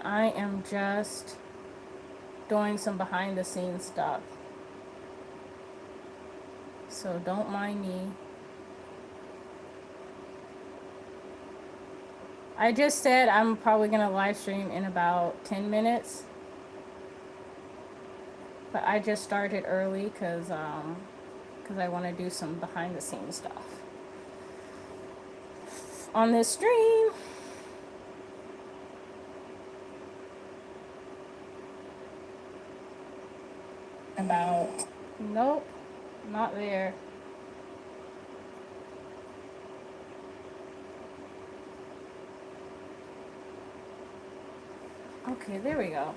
I am just doing some behind the scenes stuff. So don't mind me. I just said I'm probably gonna live stream in about 10 minutes. But I just started early because I want to do some behind the scenes stuff on this stream. Nope, not there. Okay, there we go.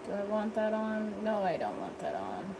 Do I want that on? No, I don't want that on.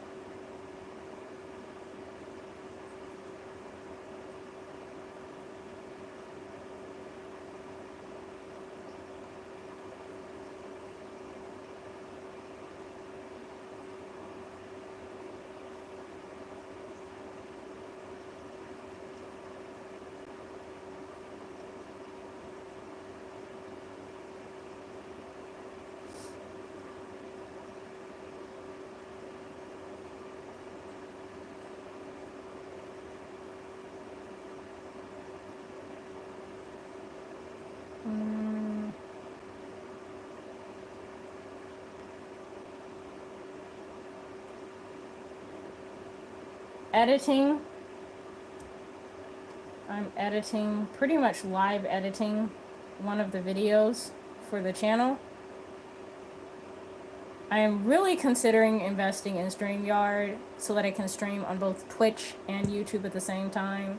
Editing. I'm editing, pretty much live editing one of the videos for the channel. I am really considering investing in StreamYard so that I can stream on both Twitch and YouTube at the same time.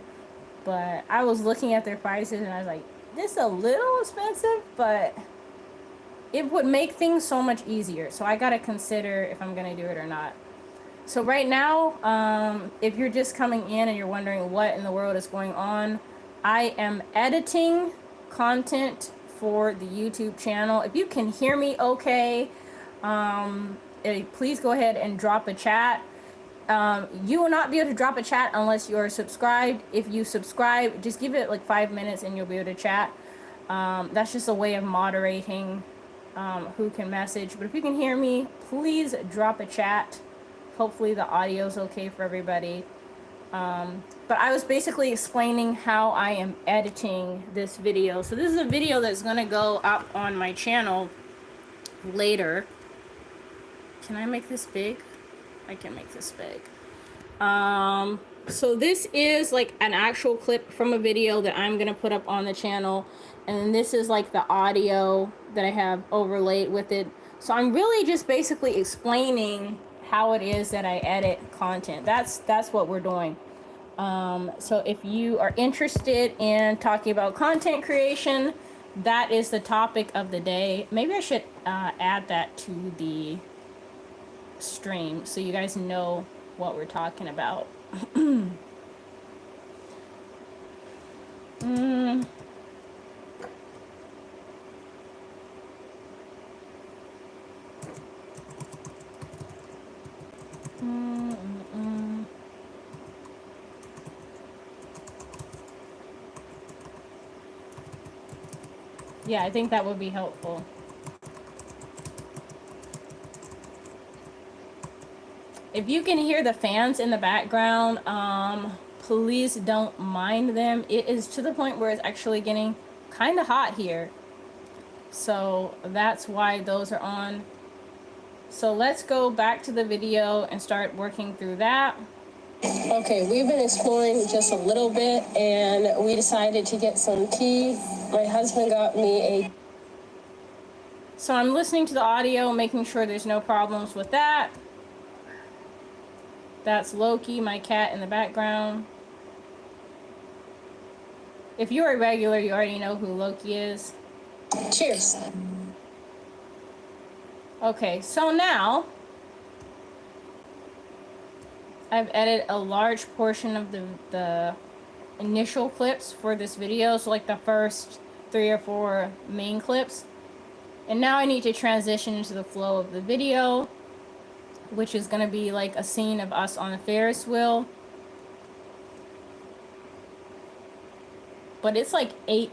But I was looking at their prices and I was like, this is a little expensive, but it would make things so much easier. So I gotta consider if I'm gonna do it or not. So right now, if you're just coming in and you're wondering what in the world is going on, I am editing content for the YouTube channel. If you can hear me okay, please go ahead and drop a chat. You will not be able to drop a chat unless you're subscribed. If you subscribe, just give it like 5 minutes and you'll be able to chat. That's just a way of moderating who can message. But if you can hear me, please drop a chat. Hopefully the audio is okay for everybody. But I was basically explaining how I am editing this video. So this is a video that's going to go up on my channel later. Can I make this big? I can make this big. So this is like an actual clip from a video that I'm going to put up on the channel. And then this is like the audio that I have overlaid with it. So I'm really just basically explaining how it is that I edit content. That's what we're doing. So if you are interested in talking about content creation, that is the topic of the day. Maybe I should add that to the stream so you guys know what we're talking about. Yeah, I think that would be helpful. If you can hear the fans in the background, please don't mind them. It is to the point where it's actually getting kind of hot here. So that's why those are on. So let's go back to the video and start working through that. Okay, we've been exploring just a little bit and we decided to get some tea. My husband got me a... So I'm listening to the audio, making sure there's no problems with that. That's Loki, my cat, in the background. If you're a regular, you already know who Loki is. Cheers. Okay, so now I've edited a large portion of the initial clips for this video, so like the first 3 or 4 main clips. And now I need to transition into the flow of the video, which is going to be like a scene of us on a Ferris wheel. But it's like 8-9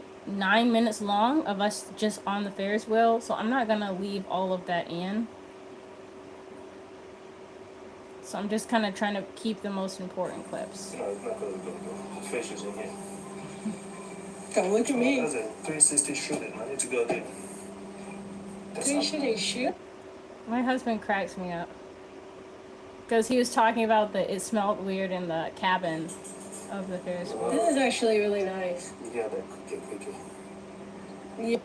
minutes long of us just on the Ferris wheel, so I'm not going to leave all of that in. So I'm just kind of trying to keep the most important clips. No, it's not gonna go. Fish is in here. Don't look at me. That's a 360 shooting. I need to go there. Shoot. My husband cracks me up. Because he was talking about that it smelled weird in the cabin of the Ferris wheel. This is actually really nice. Yeah, that cookie. Yeah.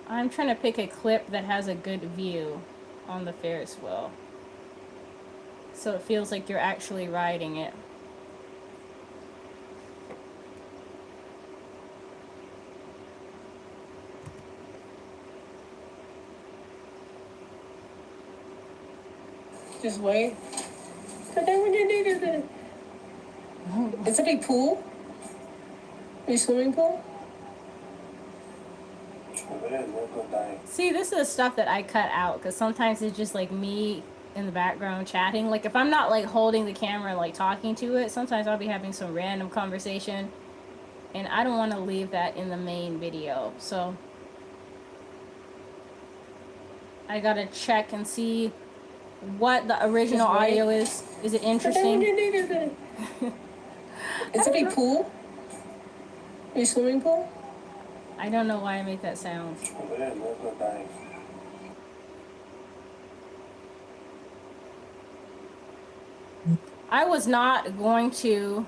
I'm trying to pick a clip that has a good view on the Ferris wheel, so it feels like you're actually riding it. Just wait. Is it a pool? A swimming pool? See, this is the stuff that I cut out, because sometimes it's just like me in the background chatting. Like if I'm not like holding the camera and like talking to it, sometimes I'll be having some random conversation, and I don't want to leave that in the main video. So I gotta check and see what the original audio is. Is it interesting? Is it a pool? A swimming pool? I don't know why I made that sound. I was not going to.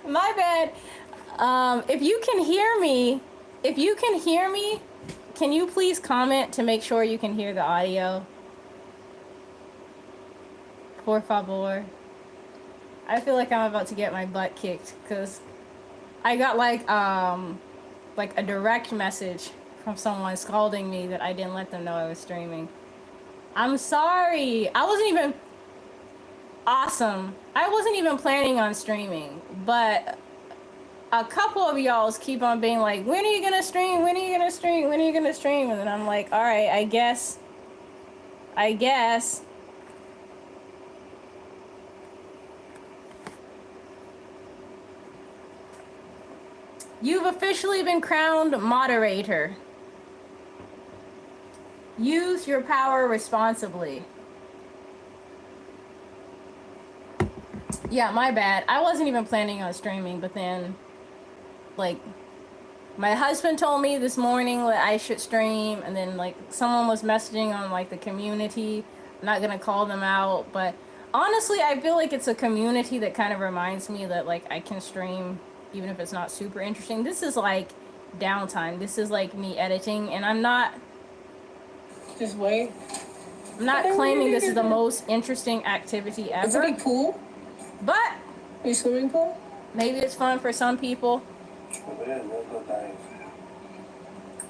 My bad. If you can hear me, can you please comment to make sure you can hear the audio? Por favor. I feel like I'm about to get my butt kicked because I got like a direct message from someone scolding me that I didn't let them know I was streaming. I'm sorry. I wasn't even planning on streaming, but a couple of y'all's keep on being like, when are you gonna stream? When are you gonna stream? When are you gonna stream? And then I'm like, all right, I guess. You've officially been crowned moderator. Use your power responsibly. Yeah, my bad. I wasn't even planning on streaming, but then, like, my husband told me this morning that I should stream, and then, like, someone was messaging on, like, the community. I'm not gonna call them out, but honestly, I feel like it's a community that kind of reminds me that, like, I can stream even if it's not super interesting. This is, like, downtime. This is, like, me editing, and I'm not... Just wait. I'm not claiming this is the most interesting activity ever. Is it a pool? But a swimming pool? Maybe it's fun for some people.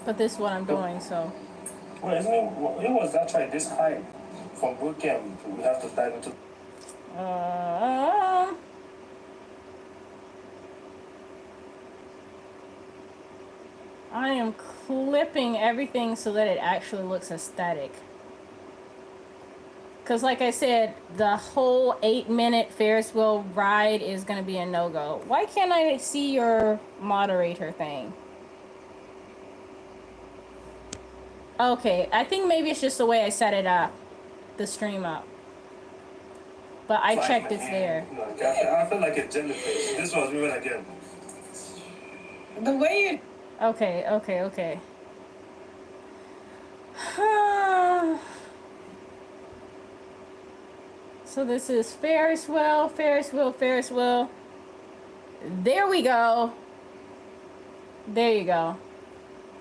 But this is what I'm doing, so. Well, isn't it was actually this high from boot camp? We have to dive into. I am clipping everything so that it actually looks aesthetic. Because like I said, the whole 8-minute Ferris wheel ride is going to be a no-go. Why can't I see your moderator thing? Okay, I think maybe it's just the way I set it up. The stream up. But I checked it's there. No, I feel like a jellyfish. This was even again. The way you... Okay. So this is Ferris wheel. There we go. There you go.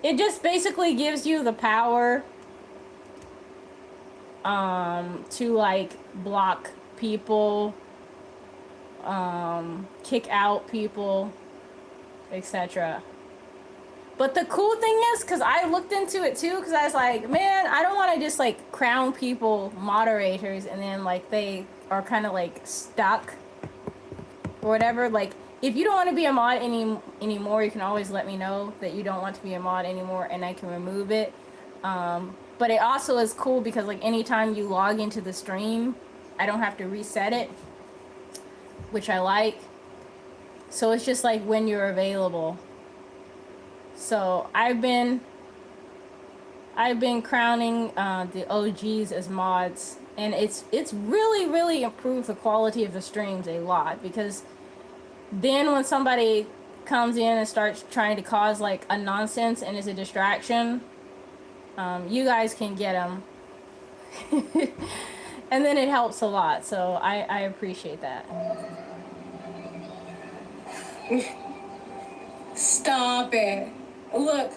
It just basically gives you the power to like block people, kick out people, etc. But the cool thing is, because I looked into it too, because I was like, man, I don't want to just like crown people moderators and then like they are kind of like stuck or whatever. Like, if you don't want to be a mod anymore, you can always let me know that you don't want to be a mod anymore and I can remove it. But it also is cool because like anytime you log into the stream, I don't have to reset it, which I like. So it's just like when you're available. So I've been crowning the OGs as mods, and it's really improved the quality of the streams a lot, because then when somebody comes in and starts trying to cause like a nonsense and is a distraction, you guys can get them. And then it helps a lot, so I appreciate that. Stop it. Look.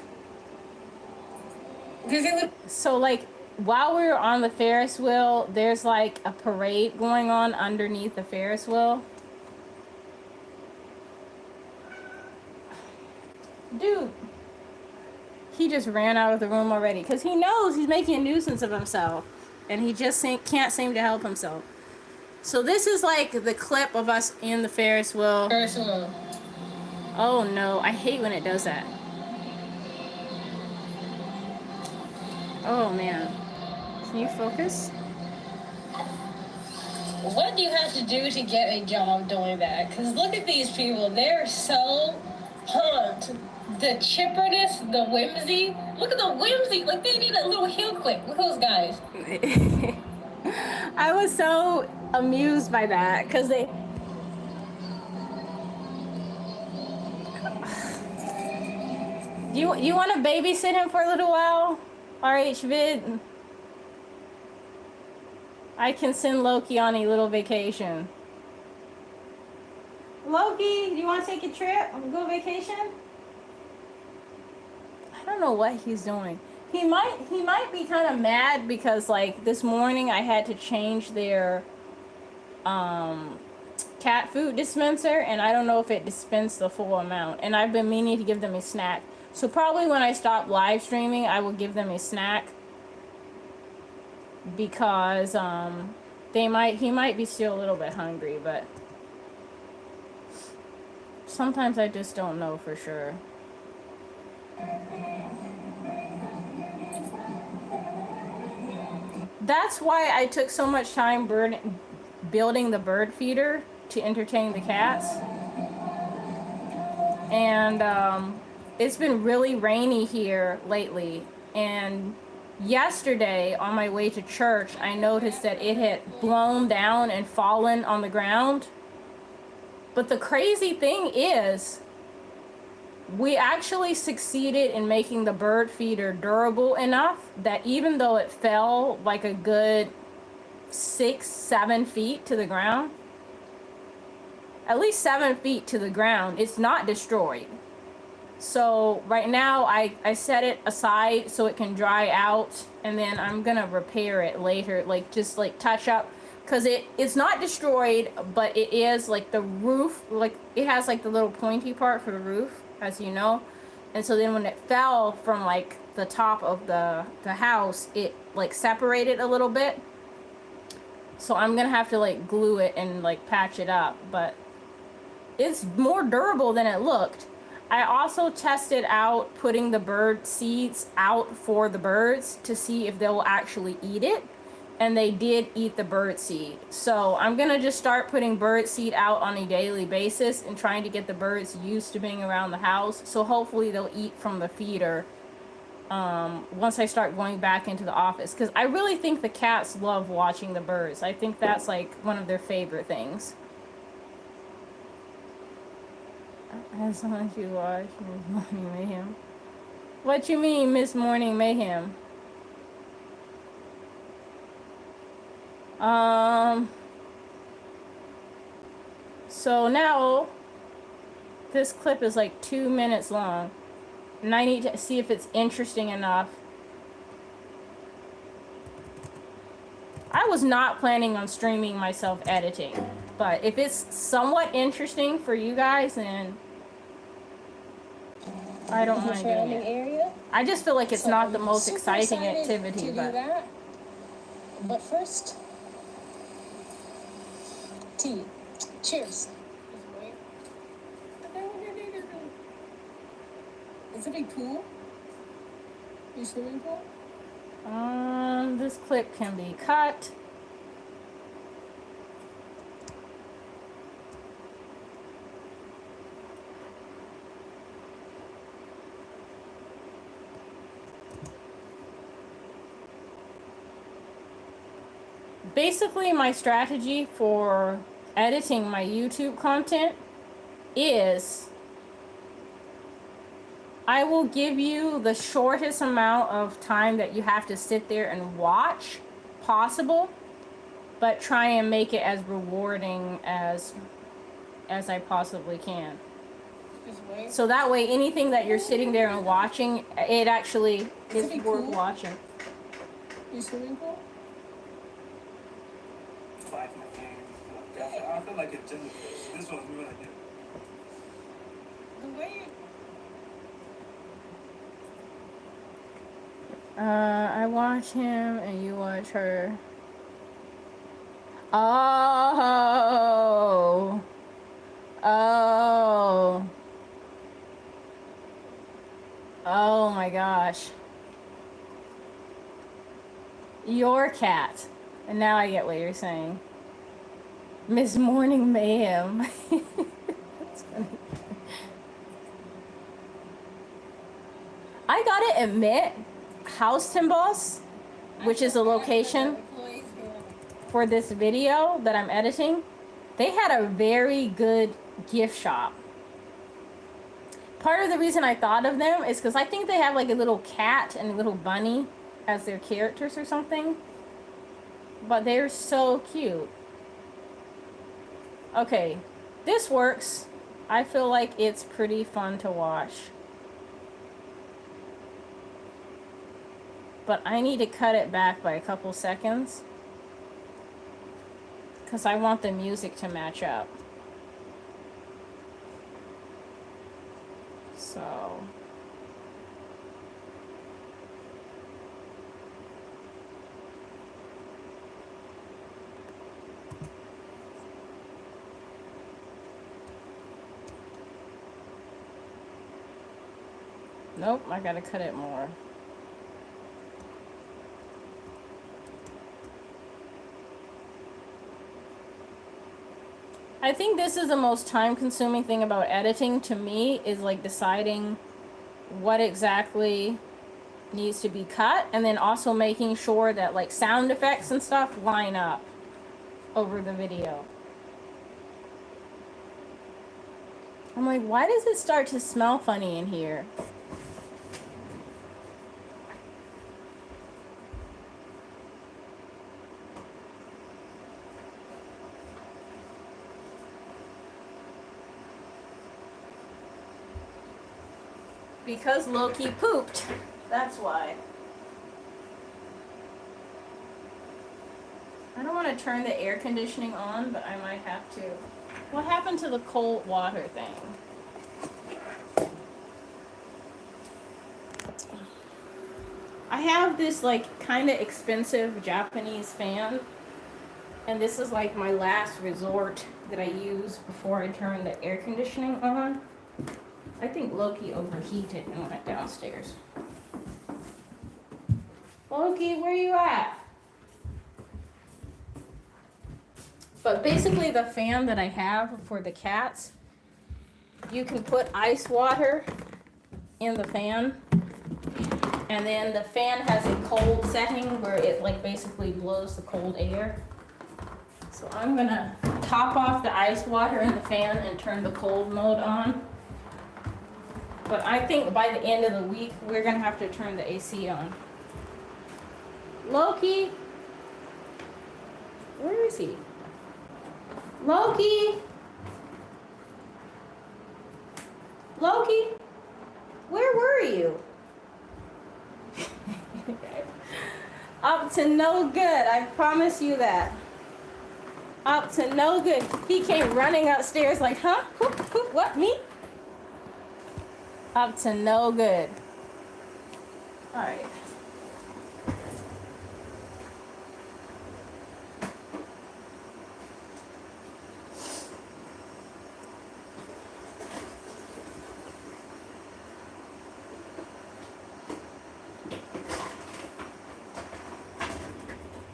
So like while we were on the Ferris wheel, there's like a parade going on underneath the Ferris wheel. Dude, he just ran out of the room already because he knows he's making a nuisance of himself and he just can't seem to help himself. So this is like the clip of us in the Ferris wheel. Oh no, I hate when it does that. Oh man. Can you focus? What do you have to do to get a job doing that? Because look at these people. They're so pumped. The chipperness, the whimsy. Look at the whimsy. Like, they need a little heel click. Look at those guys. I was so amused by that because they... You want to babysit him for a little while? RH I can send Loki on a little vacation. Loki, do you want to take a trip? Go vacation? I don't know what he's doing. He might be kind of mad because like this morning I had to change their cat food dispenser and I don't know if it dispensed the full amount, and I've been meaning to give them a snack. So probably when I stop live streaming, I will give them a snack, because he might be still a little bit hungry, but sometimes I just don't know for sure. That's why I took so much time building the bird feeder to entertain the cats. And it's been really rainy here lately, and yesterday on my way to church I noticed that it had blown down and fallen on the ground. But the crazy thing is, we actually succeeded in making the bird feeder durable enough that even though it fell like a good 6-7 feet to the ground, at least 7 feet to the ground, it's not destroyed. So right now I set it aside so it can dry out, and then I'm gonna repair it later, like just like touch up, because it's not destroyed, but it is like the roof, like it has like the little pointy part for the roof, as you know. And so then when it fell from like the top of the house, it like separated a little bit. So I'm gonna have to like glue it and like patch it up, but it's more durable than it looked. I also tested out putting the bird seeds out for the birds to see if they'll actually eat it, and they did eat the bird seed. So I'm gonna just start putting bird seed out on a daily basis and trying to get the birds used to being around the house. So hopefully they'll eat from the feeder once I start going back into the office, because I really think the cats love watching the birds. I think that's like one of their favorite things. As long as you watch Miss Morning Mayhem. What you mean, Miss Morning Mayhem? So now this clip is like 2 minutes long, and I need to see if it's interesting enough. I was not planning on streaming myself editing, but if it's somewhat interesting for you guys, then I don't the mind doing surrounding it. area. I just feel like it's So not I'm the most super exciting excited activity, to do but that. But first, tea. Cheers. Is it a pool? Your swimming pool? this clip can be cut. Basically, my strategy for editing my YouTube content is I will give you the shortest amount of time that you have to sit there and watch possible, but try and make it as rewarding as I possibly can. So that way, anything that you're sitting there and watching, it actually is worth watching. Your swimming pool? I feel like a jellyfish. This one's really good. The way I watch him and you watch her. Oh. Oh. Oh my gosh. Your cat. And now I get what you're saying. Miss Morning Mayhem. That's funny. I gotta admit, House Timbos, which is a location for this video that I'm editing, they had a very good gift shop. Part of the reason I thought of them is because I think they have like a little cat and a little bunny as their characters or something. But they're so cute. Okay, this works. I feel like it's pretty fun to watch. But I need to cut it back by a couple seconds because I want the music to match up. So nope, I gotta cut it more. I think this is the most time-consuming thing about editing to me is like deciding what exactly needs to be cut and then also making sure that like sound effects and stuff line up over the video. I'm like, why does it start to smell funny in here? Because Loki pooped. That's why. I don't want to turn the air conditioning on, but I might have to. What happened to the cold water thing? I have this like kind of expensive Japanese fan. And this is like my last resort that I use before I turn the air conditioning on. I think Loki overheated and went downstairs. Loki, where you at? But basically the fan that I have for the cats, you can put ice water in the fan. And then the fan has a cold setting where it like basically blows the cold air. So I'm gonna top off the ice water in the fan and turn the cold mode on. But I think by the end of the week, we're gonna have to turn the AC on. Loki? Where is he? Loki? Loki? Where were you? Up to no good, I promise you that. Up to no good. He came running upstairs like, huh? Who, what, me? Up to no good. All right.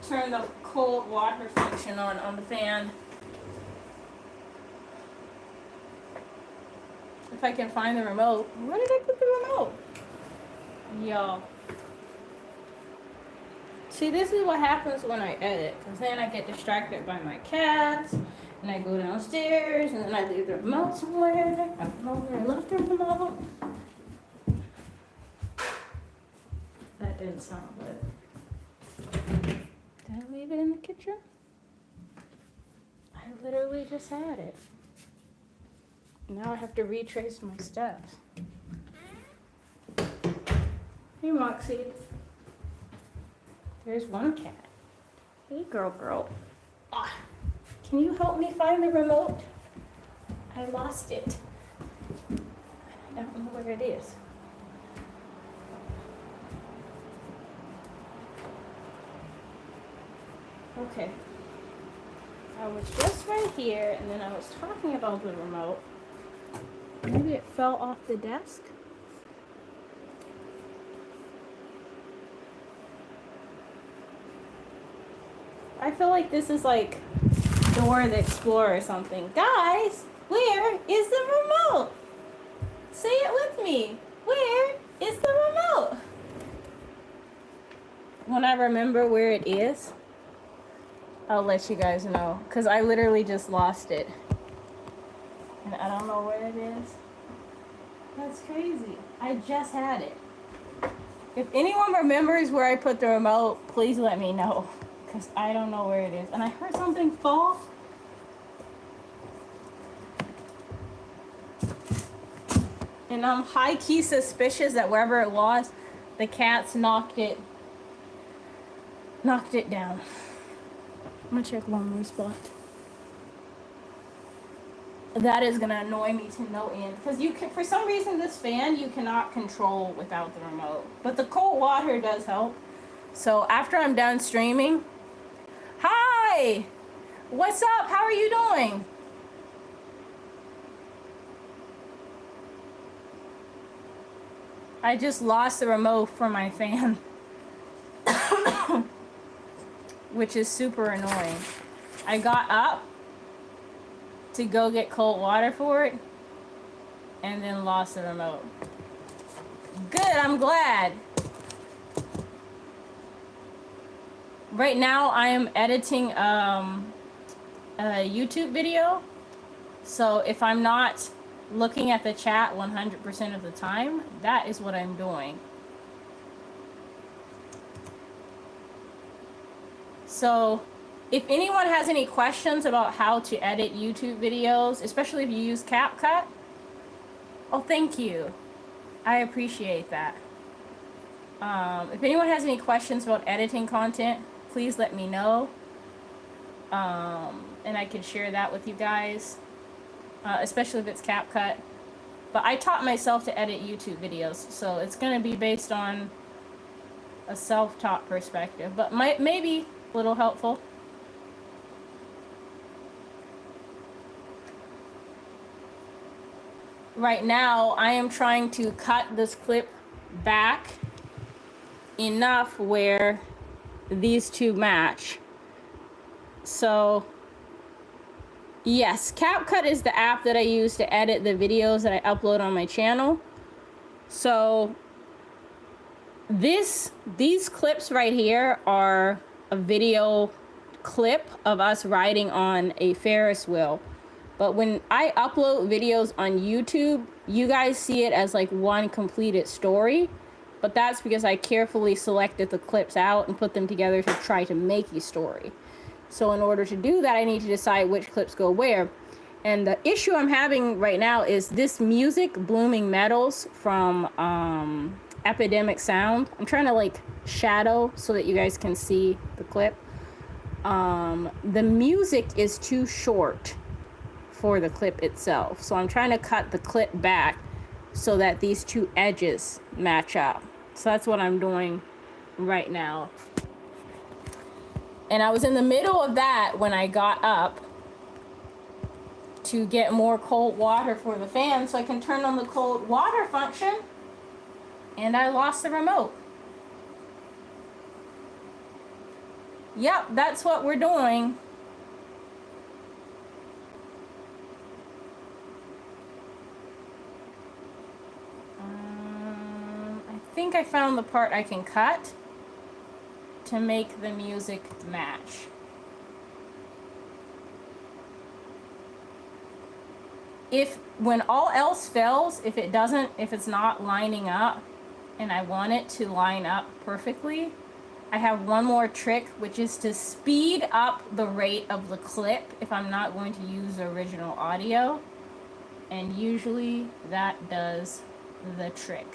Turn the cold water function on the fan. If I can find the remote. Where did I put the remote? Yo. See, this is what happens when I edit. Because then I get distracted by my cats. And I go downstairs. And then I leave the remote somewhere. I don't know where I left the remote. That didn't sound good. Did I leave it in the kitchen? I literally just had it. Now I have to retrace my steps. Hey, Moxie. There's one cat. Hey, girl. Ah, can you help me find the remote? I lost it. I don't know where it is. Okay. I was just right here, and then I was talking about the remote. Maybe it fell off the desk. I feel like this is like Dora the Explorer or something. Guys, where is the remote? Say it with me. Where is the remote? When I remember where it is, I'll let you guys know. Because I literally just lost it. And I don't know where it is. That's crazy. I just had it. If anyone remembers where I put the remote, please let me know. Because I don't know where it is. And I heard something fall. And I'm high-key suspicious that wherever it was, the cats knocked it down. I'm gonna check one more spot. That is gonna annoy me to no end. Because you can, for some reason, this fan you cannot control without the remote. But the cold water does help. So after I'm done streaming, hi! What's up? How are you doing? I just lost the remote for my fan. Which is super annoying. I got up to go get cold water for it and then lost the remote. Good, I'm glad. Right now I am editing a YouTube video. So if I'm not looking at the chat 100% of the time, that is what I'm doing. So if anyone has any questions about how to edit YouTube videos, especially if you use CapCut, oh, thank you. I appreciate that. If anyone has any questions about editing content, please let me know. And I can share that with you guys, especially if it's CapCut. But I taught myself to edit YouTube videos, so it's going to be based on a self-taught perspective, but maybe a little helpful. Right now, I am trying to cut this clip back enough where these two match. So, yes, CapCut is the app that I use to edit the videos that I upload on my channel. So, these clips right here are a video clip of us riding on a Ferris wheel. But when I upload videos on YouTube, you guys see it as like one completed story. But that's because I carefully selected the clips out and put them together to try to make a story. So in order to do that, I need to decide which clips go where. And the issue I'm having right now is this music, Blooming Metals from Epidemic Sound. I'm trying to like shadow so that you guys can see the clip. The music is too short for the clip itself. So I'm trying to cut the clip back so that these two edges match up. So that's what I'm doing right now. And I was in the middle of that when I got up to get more cold water for the fan so I can turn on the cold water function, and I lost the remote. Yep, that's what we're doing. I think I found the part I can cut to make the music match. If when all else fails, if it's not lining up and I want it to line up perfectly, I have one more trick, which is to speed up the rate of the clip if I'm not going to use the original audio. And usually that does the trick.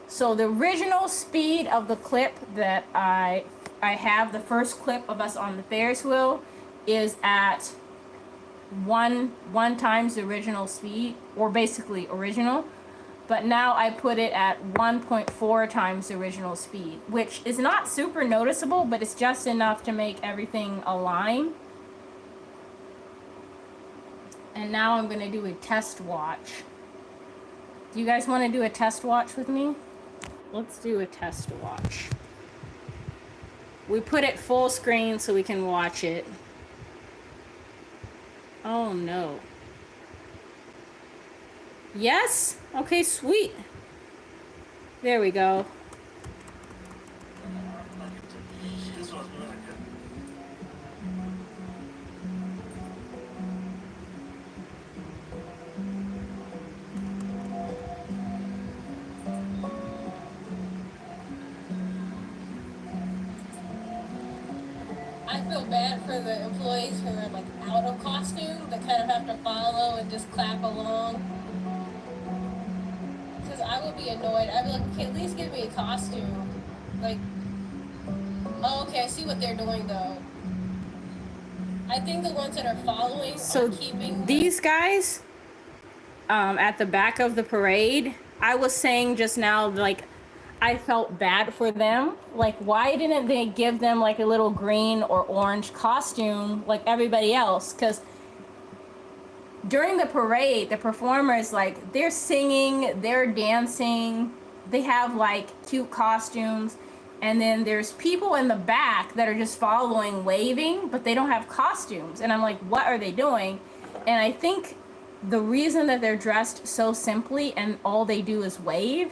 So the original speed of the clip that I have, the first clip of us on the Ferris wheel, is at one times the original speed, or basically original. But now I put it at 1.4 times the original speed, which is not super noticeable, but it's just enough to make everything align. And now I'm going to do a test watch. Do you guys want to do a test watch with me? Let's do a test watch. We put it full screen so we can watch it. Oh no. Yes? Okay, sweet. There we go. I feel bad for the employees who are like out of costume that kind of have to follow and just clap along. Because I would be annoyed. I'd be like, okay, at least give me a costume. Like, oh, okay, I see what they're doing though. I think the ones that are following are keeping these guys at the back of the parade, I was saying just now, like, I felt bad for them. Like, why didn't they give them like a little green or orange costume like everybody else? Because during the parade, the performers, like, they're singing, they're dancing, they have like cute costumes, and then there's people in the back that are just following, waving, but they don't have costumes. And I'm like, what are they doing? And I think the reason that they're dressed so simply and all they do is wave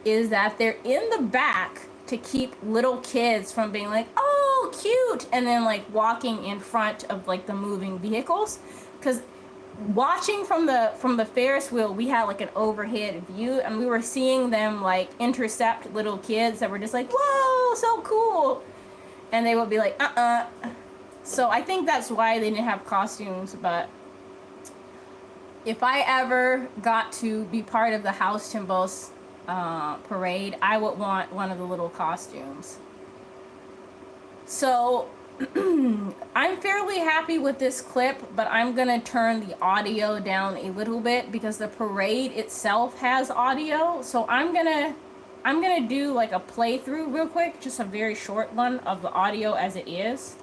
is that they're in the back to keep little kids from being like, oh, cute, and then like walking in front of like the moving vehicles. Because watching from the Ferris wheel, we had like an overhead view, and we were seeing them like intercept little kids that were just like, whoa, so cool, and they would be like, So I think that's why they didn't have costumes. But if I ever got to be part of the House Timbos parade, I would want one of the little costumes. So I'm fairly happy with this clip, but I'm gonna turn the audio down a little bit because the parade itself has audio. So I'm gonna do like a playthrough real quick, just a very short one of the audio as it is.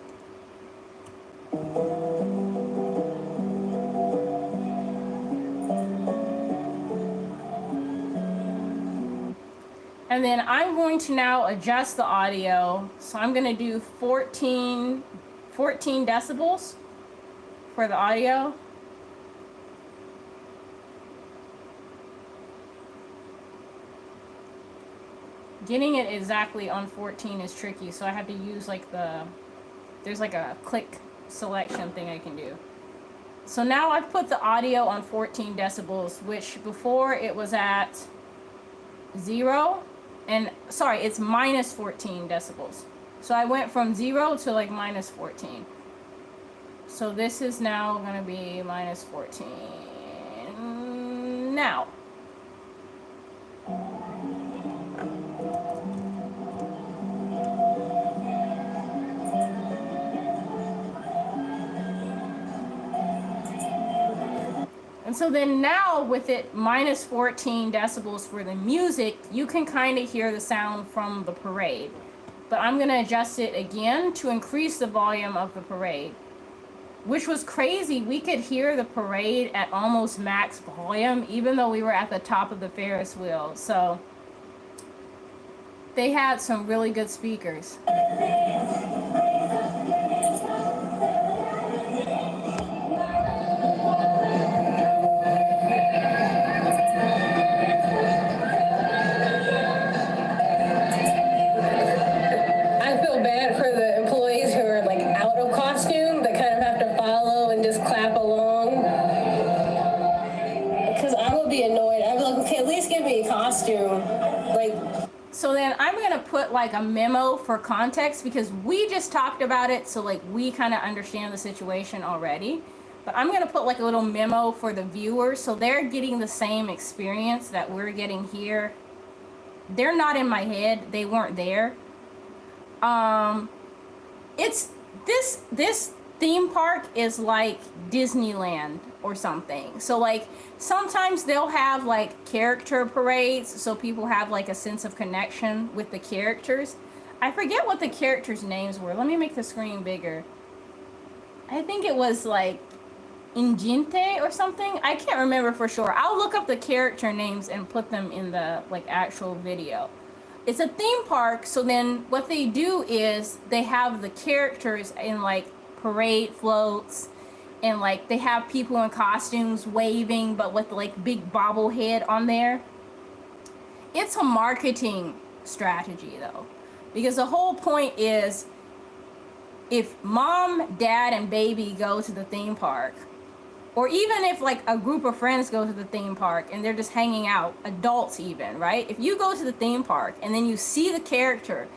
And then I'm going to now adjust the audio. So I'm going to do 14 decibels for the audio. Getting it exactly on 14 is tricky, so I have to use like there's like a click selection thing I can do. So now I've put the audio on 14 decibels, which before it was at 0. And sorry, it's minus 14 decibels. So I went from 0 to like minus 14. So this is now going to be minus 14. Now. So then now with it minus 14 decibels for the music, you can kind of hear the sound from the parade. But I'm going to adjust it again to increase the volume of the parade, which was crazy. We could hear the parade at almost max volume, even though we were at the top of the Ferris wheel. So they had some really good speakers. So then I'm going to put like a memo for context, because we just talked about it, so like we kind of understand the situation already. But I'm going to put like a little memo for the viewers, so they're getting the same experience that we're getting here. They're not in my head, they weren't there. It's this theme park is like Disneyland or something. So like sometimes they'll have like character parades, so people have like a sense of connection with the characters. I forget what the characters' names were. Let me make the screen bigger. I think it was like Ingente or something. I can't remember for sure. I'll look up the character names and put them in the like actual video. It's a theme park, so then what they do is they have the characters in like parade floats, and like they have people in costumes waving but with like big bobblehead on there. It's a marketing strategy though, because the whole point is if mom, dad, and baby go to the theme park, or even if like a group of friends go to the theme park and they're just hanging out, adults even, right? If you go to the theme park and then you see the character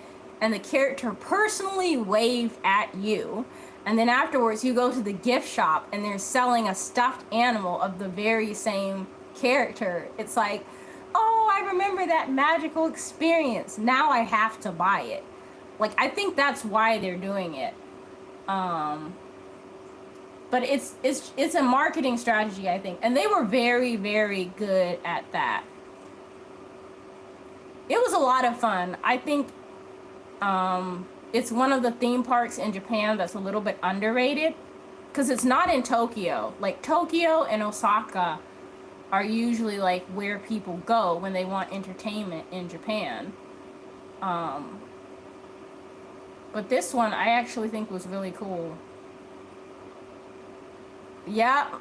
and the character personally waved at you, and then afterwards you go to the gift shop and they're selling a stuffed animal of the very same character, it's like, oh, I remember that magical experience. Now I have to buy it. Like, I think that's why they're doing it. But it's a marketing strategy, I think. And they were very, very good at that. It was a lot of fun. I think it's one of the theme parks in Japan that's a little bit underrated, because it's not in Tokyo. Like, Tokyo and Osaka are usually like where people go when they want entertainment in Japan. But this one I actually think was really cool. Yeah,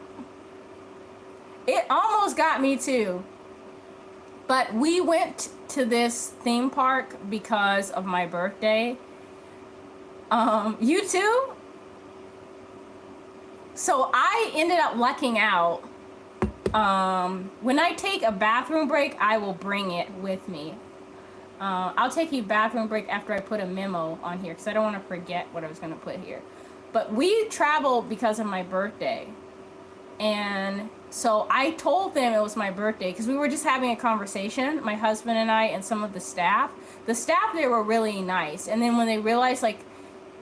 it almost got me too. But we went to this theme park because of my birthday. You too? So I ended up lucking out. When I take a bathroom break, I will bring it with me. I'll take a bathroom break after I put a memo on here, because I don't want to forget what I was going to put here. But we traveled because of my birthday. And so I told them it was my birthday because we were just having a conversation, my husband and I and some of the staff. The staff there were really nice. And then when they realized like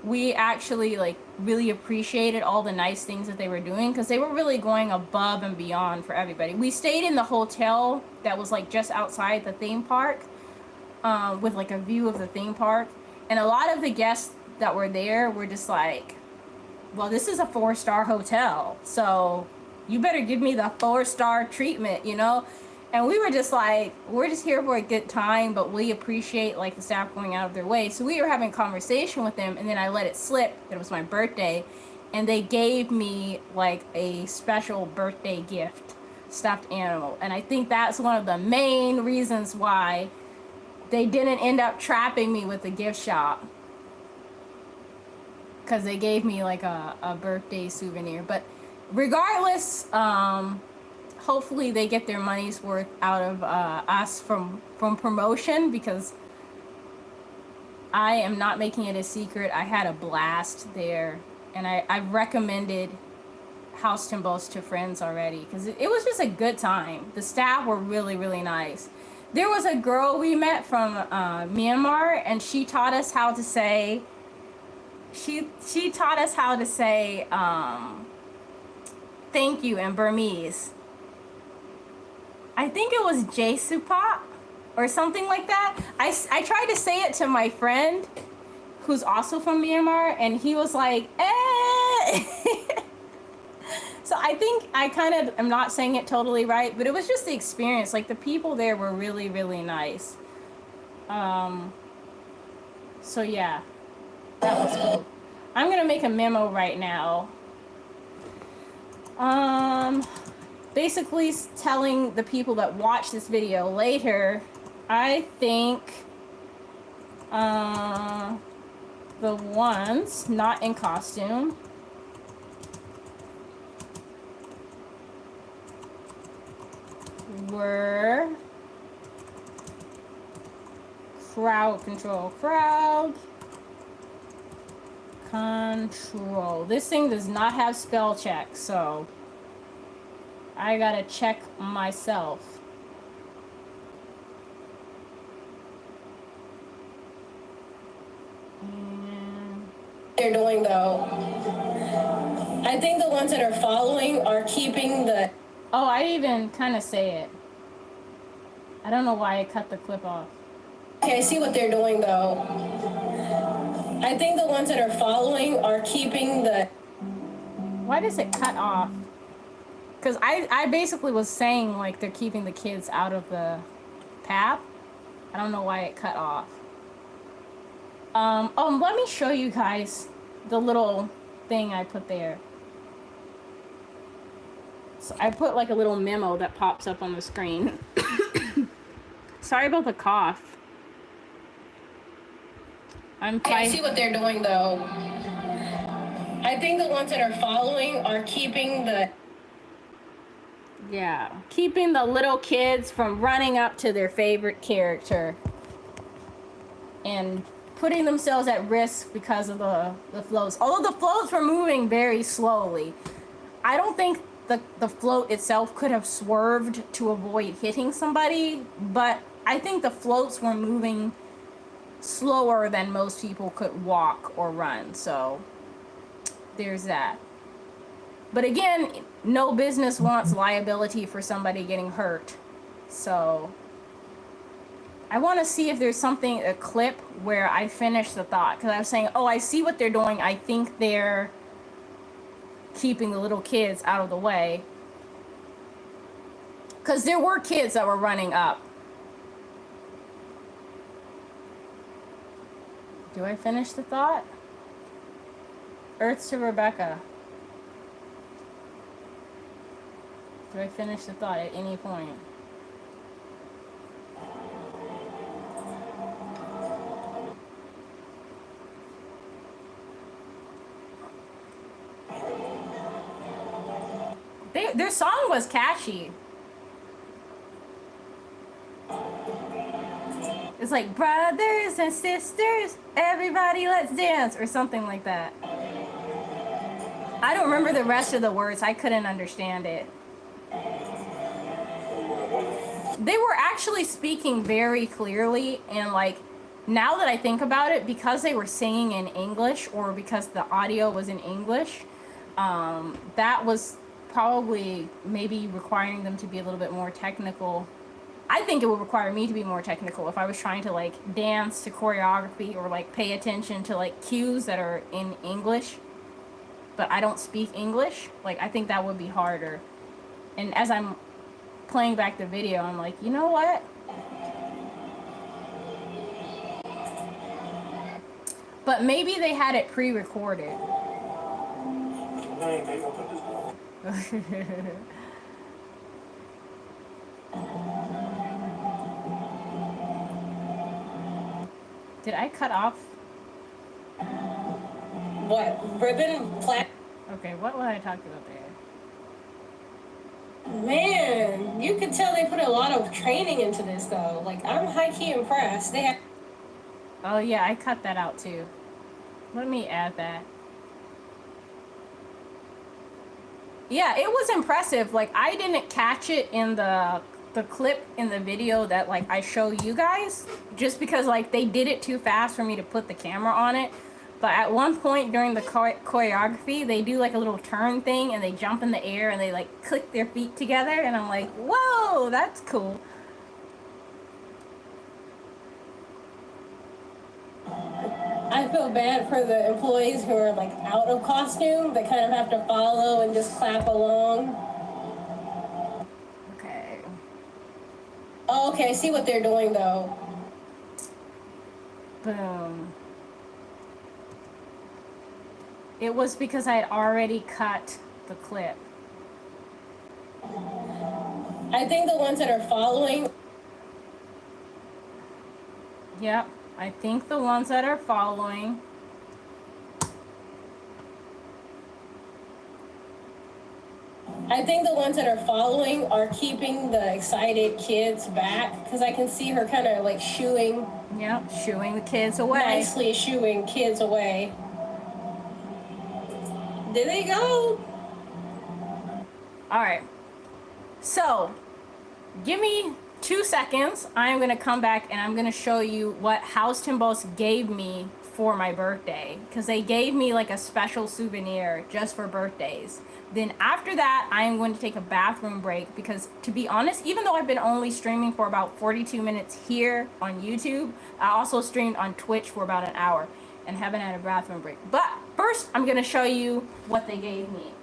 we actually like really appreciated all the nice things that they were doing, because they were really going above and beyond for everybody. We stayed in the hotel that was like just outside the theme park, with like a view of the theme park. And a lot of the guests that were there were just like, well, this is a 4-star hotel, so you better give me the 4-star treatment, you know? And we were just like, we're just here for a good time, but we appreciate like the staff going out of their way. So we were having a conversation with them, and then I let it slip that it was my birthday, and they gave me like a special birthday gift, stuffed animal. And I think that's one of the main reasons why they didn't end up trapping me with the gift shop, because they gave me like a birthday souvenir. But regardless, hopefully they get their money's worth out of us from promotion, because I am not making it a secret. I had a blast there, and I've recommended House Timbos to friends already, because it was just a good time. The staff were really, really nice. There was a girl we met from Myanmar, and she taught us how to say, she taught us how to say thank you in Burmese. I think it was J-Supop or something like that. I tried to say it to my friend who's also from Myanmar, and he was like, eh. So I think I kind of am not saying it totally right, but it was just the experience. Like, the people there were really, really nice. So yeah, that was cool. I'm gonna make a memo right now. Basically telling the people that watch this video later, I think the ones not in costume were crowd control. This thing does not have spell check, so I gotta check myself. They're doing though. I think the ones that are following are keeping the. Oh, I even kind of say it. I don't know why I cut the clip off. Okay, I see what they're doing though. I think the ones that are following are keeping the. Why does it cut off? Because I basically was saying, like, they're keeping the kids out of the path. I don't know why it cut off. Oh, let me show you guys the little thing I put there. So I put like a little memo that pops up on the screen. Sorry about the cough. Okay, I see what they're doing though. I think the ones that are following are keeping the. Yeah, keeping the little kids from running up to their favorite character and putting themselves at risk because of the floats. Although the floats were moving very slowly, I don't think the float itself could have swerved to avoid hitting somebody, but I think the floats were moving slower than most people could walk or run, so there's that. But again, no business wants liability for somebody getting hurt. So I want to see if there's something, a clip where I finish the thought. Because I was saying, oh, I see what they're doing. I think they're keeping the little kids out of the way. Because there were kids that were running up. Do I finish the thought? Earths to Rebecca. Do I finish the thought at any point? Their song was catchy. It's like, brothers and sisters, everybody let's dance, or something like that. I don't remember the rest of the words. I couldn't understand it. They were actually speaking very clearly, and like, now that I think about it, because they were singing in English, or because the audio was in English, that was probably maybe requiring them to be a little bit more technical. I think it would require me to be more technical if I was trying to like dance to choreography or like pay attention to like cues that are in English, but I don't speak English. Like, I think that would be harder. And as I'm playing back the video, I'm like, you know what? But maybe they had it pre-recorded. Did I cut off? What? Ribbon? Plat? Okay, what was I talking about there? Man, you can tell they put a lot of training into this though. Like, I'm high-key impressed. They have. Oh yeah, I cut that out too. Let me add that. Yeah, it was impressive. Like, I didn't catch it in the clip in the video that like I show you guys, just because like they did it too fast for me to put the camera on it. But at one point during the choreography, they do like a little turn thing and they jump in the air and they like click their feet together, and I'm like, whoa, Oh, that's cool. I feel bad for the employees who are like out of costume that kind of have to follow and just clap along. Okay. Oh, okay, I see what they're doing though. Boom. It was because I had already cut the clip. I think the ones that are following. Yep. I think the ones that are following. I think the ones that are following are keeping the excited kids back because I can see her kind of like shooing. Yep, shooing the kids away. Nicely shooing kids away. There they go. All right. So, give me 2 seconds. I'm going to come back and I'm going to show you what House Timbos gave me for my birthday. Because they gave me like a special souvenir just for birthdays. Then after that, I am going to take a bathroom break. Because to be honest, even though I've been only streaming for about 42 minutes here on YouTube, I also streamed on Twitch for about an hour and haven't had a bathroom break. But first, I'm going to show you what they gave me.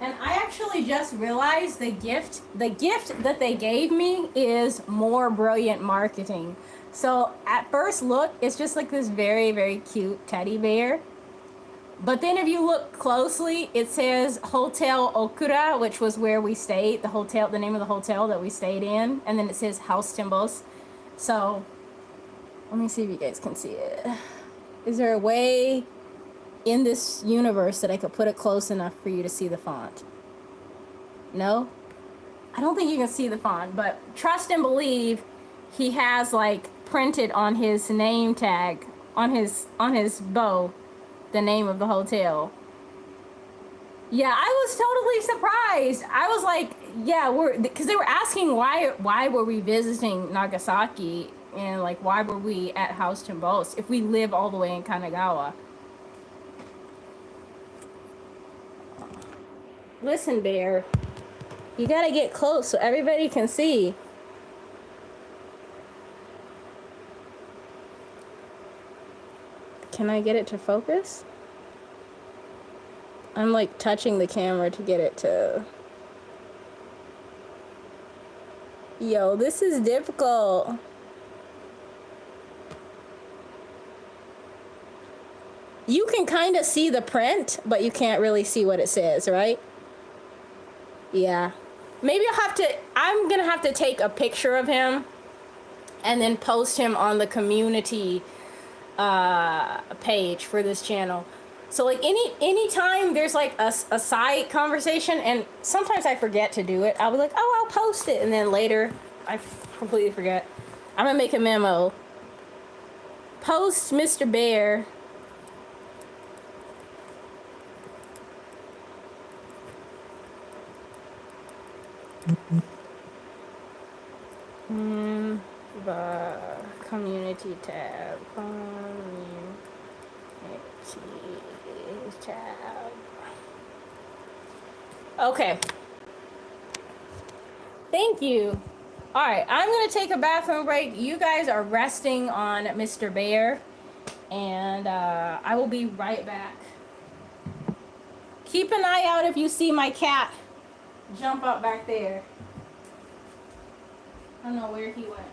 And I actually just realized the gift that they gave me is more brilliant marketing. So at first look, it's just like this very, very cute teddy bear. But then if you look closely, it says Hotel Okura, which was where we stayed, the name of the hotel that we stayed in. And then it says House Timbos. So let me see if you guys can see it. Is there a way in this universe that I could put it close enough for you to see the font? No? I don't think you can see the font, but trust and believe he has like printed on his name tag, on his bow, the name of the hotel. Yeah, I was totally surprised. I was like, yeah, because they were asking why were we visiting Nagasaki and like why were we at House Timbos if we live all the way in Kanagawa. Listen, Bear, you gotta get close so everybody can see. Can I get it to focus? I'm like touching the camera to get it to... Yo, this is difficult. You can kind of see the print, but you can't really see what it says, right? Yeah. Maybe I'm gonna have to take a picture of him and then post him on the community page for this channel. So like anytime there's like a side conversation, and sometimes I forget to do it, I'll be like, oh, I'll post it, and then later I completely forget. I'm gonna make a memo. Post Mr. Bear. The community tab. Community tab. Okay. Thank you. All right, I'm gonna take a bathroom break. You guys are resting on Mr. Bear, and I will be right back. Keep an eye out if you see my cat jump up back there. I don't know where he went.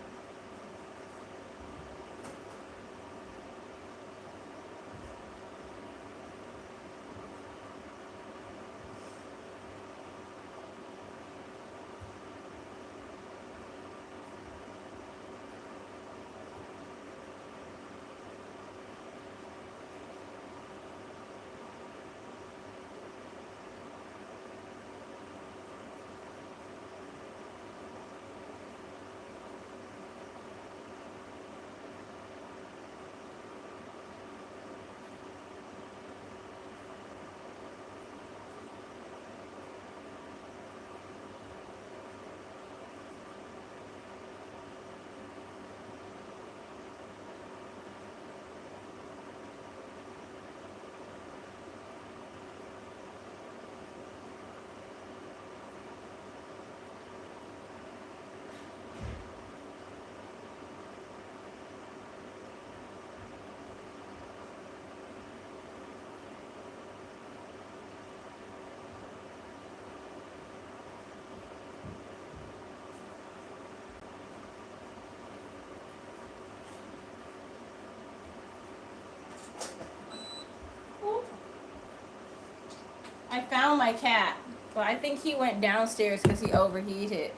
I found my cat, but I think he went downstairs because he overheated.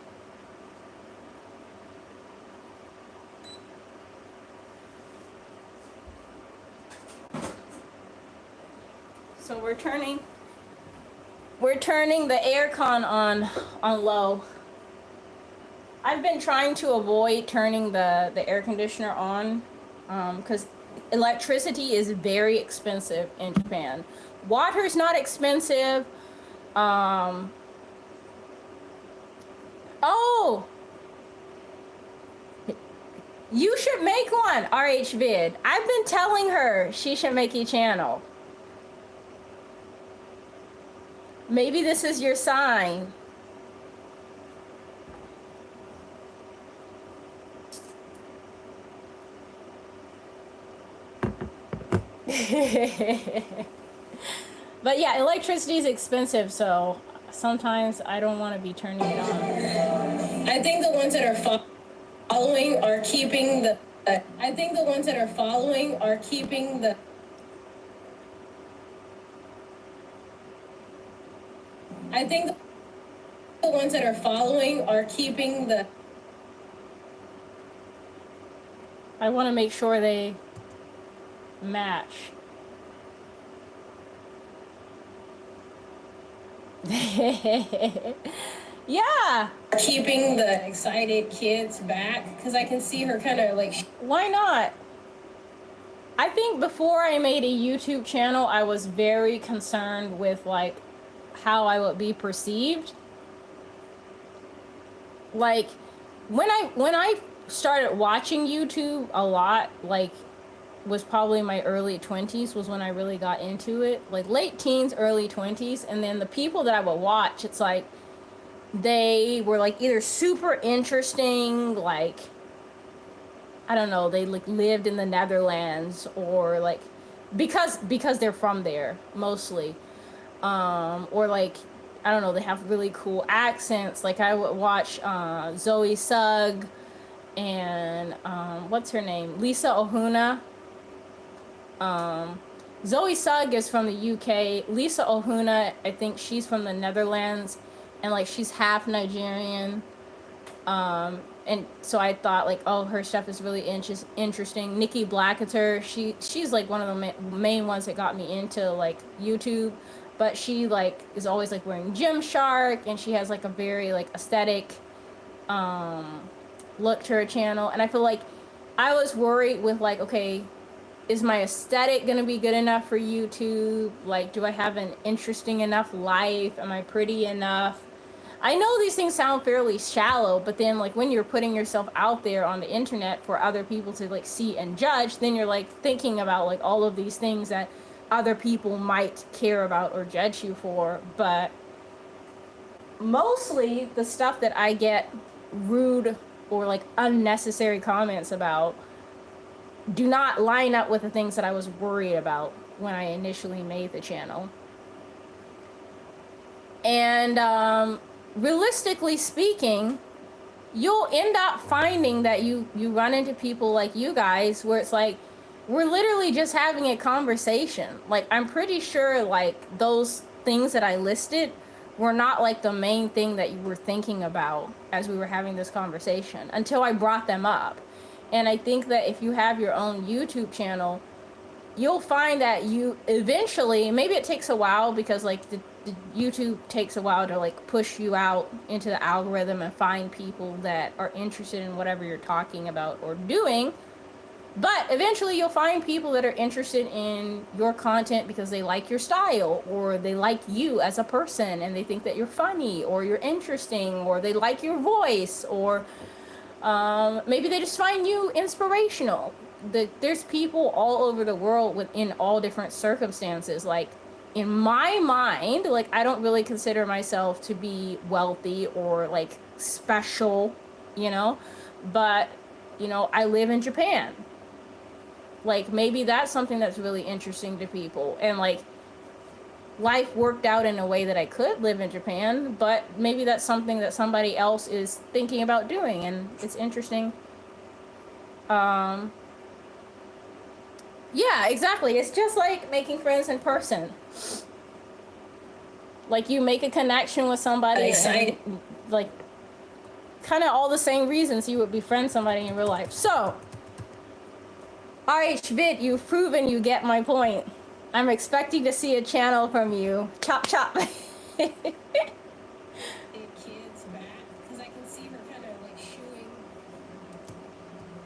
So we're turning the aircon on low. I've been trying to avoid turning the air conditioner on because electricity is very expensive in Japan. Water is not expensive. Oh, you should make one, RH Vid. I've been telling her she should make a channel. Maybe this is your sign. But yeah, electricity is expensive, so sometimes I don't want to be turning it on. I think the ones that are following are keeping the. I think the ones that are following are keeping the. I think the ones that are following are keeping the. I want to make sure they match. Yeah. Keeping the excited kids back because I can see her kind of like. Why not? I think before I made a YouTube channel, I was very concerned with like how I would be perceived. Like when I started watching YouTube a lot, like was probably my early 20s was when I really got into it, like late teens, early 20s. And then the people that I would watch, it's like they were like either super interesting, like I don't know, they like lived in the Netherlands, or like because they're from there mostly, or like I don't know, they have really cool accents. Like I would watch Zoe Sugg and what's her name, Lisa Ohuna. Zoe Sugg is from the UK. Lisa Ohuna, I think she's from the Netherlands, and like she's half Nigerian. And so I thought like, oh, her stuff is really interesting. Nikki Blackketer, she's like one of the main ones that got me into like YouTube, but she like is always like wearing Gymshark, and she has like a very like aesthetic look to her channel. And I feel like I was worried with like, okay, is my aesthetic gonna be good enough for YouTube? Like, do I have an interesting enough life? Am I pretty enough? I know these things sound fairly shallow, but then like when you're putting yourself out there on the internet for other people to like see and judge, then you're like thinking about like all of these things that other people might care about or judge you for. But mostly the stuff that I get rude or like unnecessary comments about do not line up with the things that I was worried about when I initially made the channel. And realistically speaking, you'll end up finding that you run into people like you guys where it's like we're literally just having a conversation. Like I'm pretty sure like those things that I listed were not like the main thing that you were thinking about as we were having this conversation until I brought them up. And I think that if you have your own YouTube channel, you'll find that you eventually, maybe it takes a while because like the YouTube takes a while to like push you out into the algorithm and find people that are interested in whatever you're talking about or doing. But eventually you'll find people that are interested in your content because they like your style, or they like you as a person and they think that you're funny or you're interesting, or they like your voice, or maybe they just find you inspirational. There's people all over the world within all different circumstances. Like in my mind, like I don't really consider myself to be wealthy or like special, you know, but you know, I live in Japan. Like maybe that's something that's really interesting to people, and like life worked out in a way that I could live in Japan, but maybe that's something that somebody else is thinking about doing, and it's interesting. Yeah, exactly. It's just like making friends in person. Like you make a connection with somebody, and, like kind of all the same reasons you would befriend somebody in real life. So, RHVid, you've proven you get my point. I'm expecting to see a channel from you. Chop chop. Kids back, because I can see her kind of like shooing,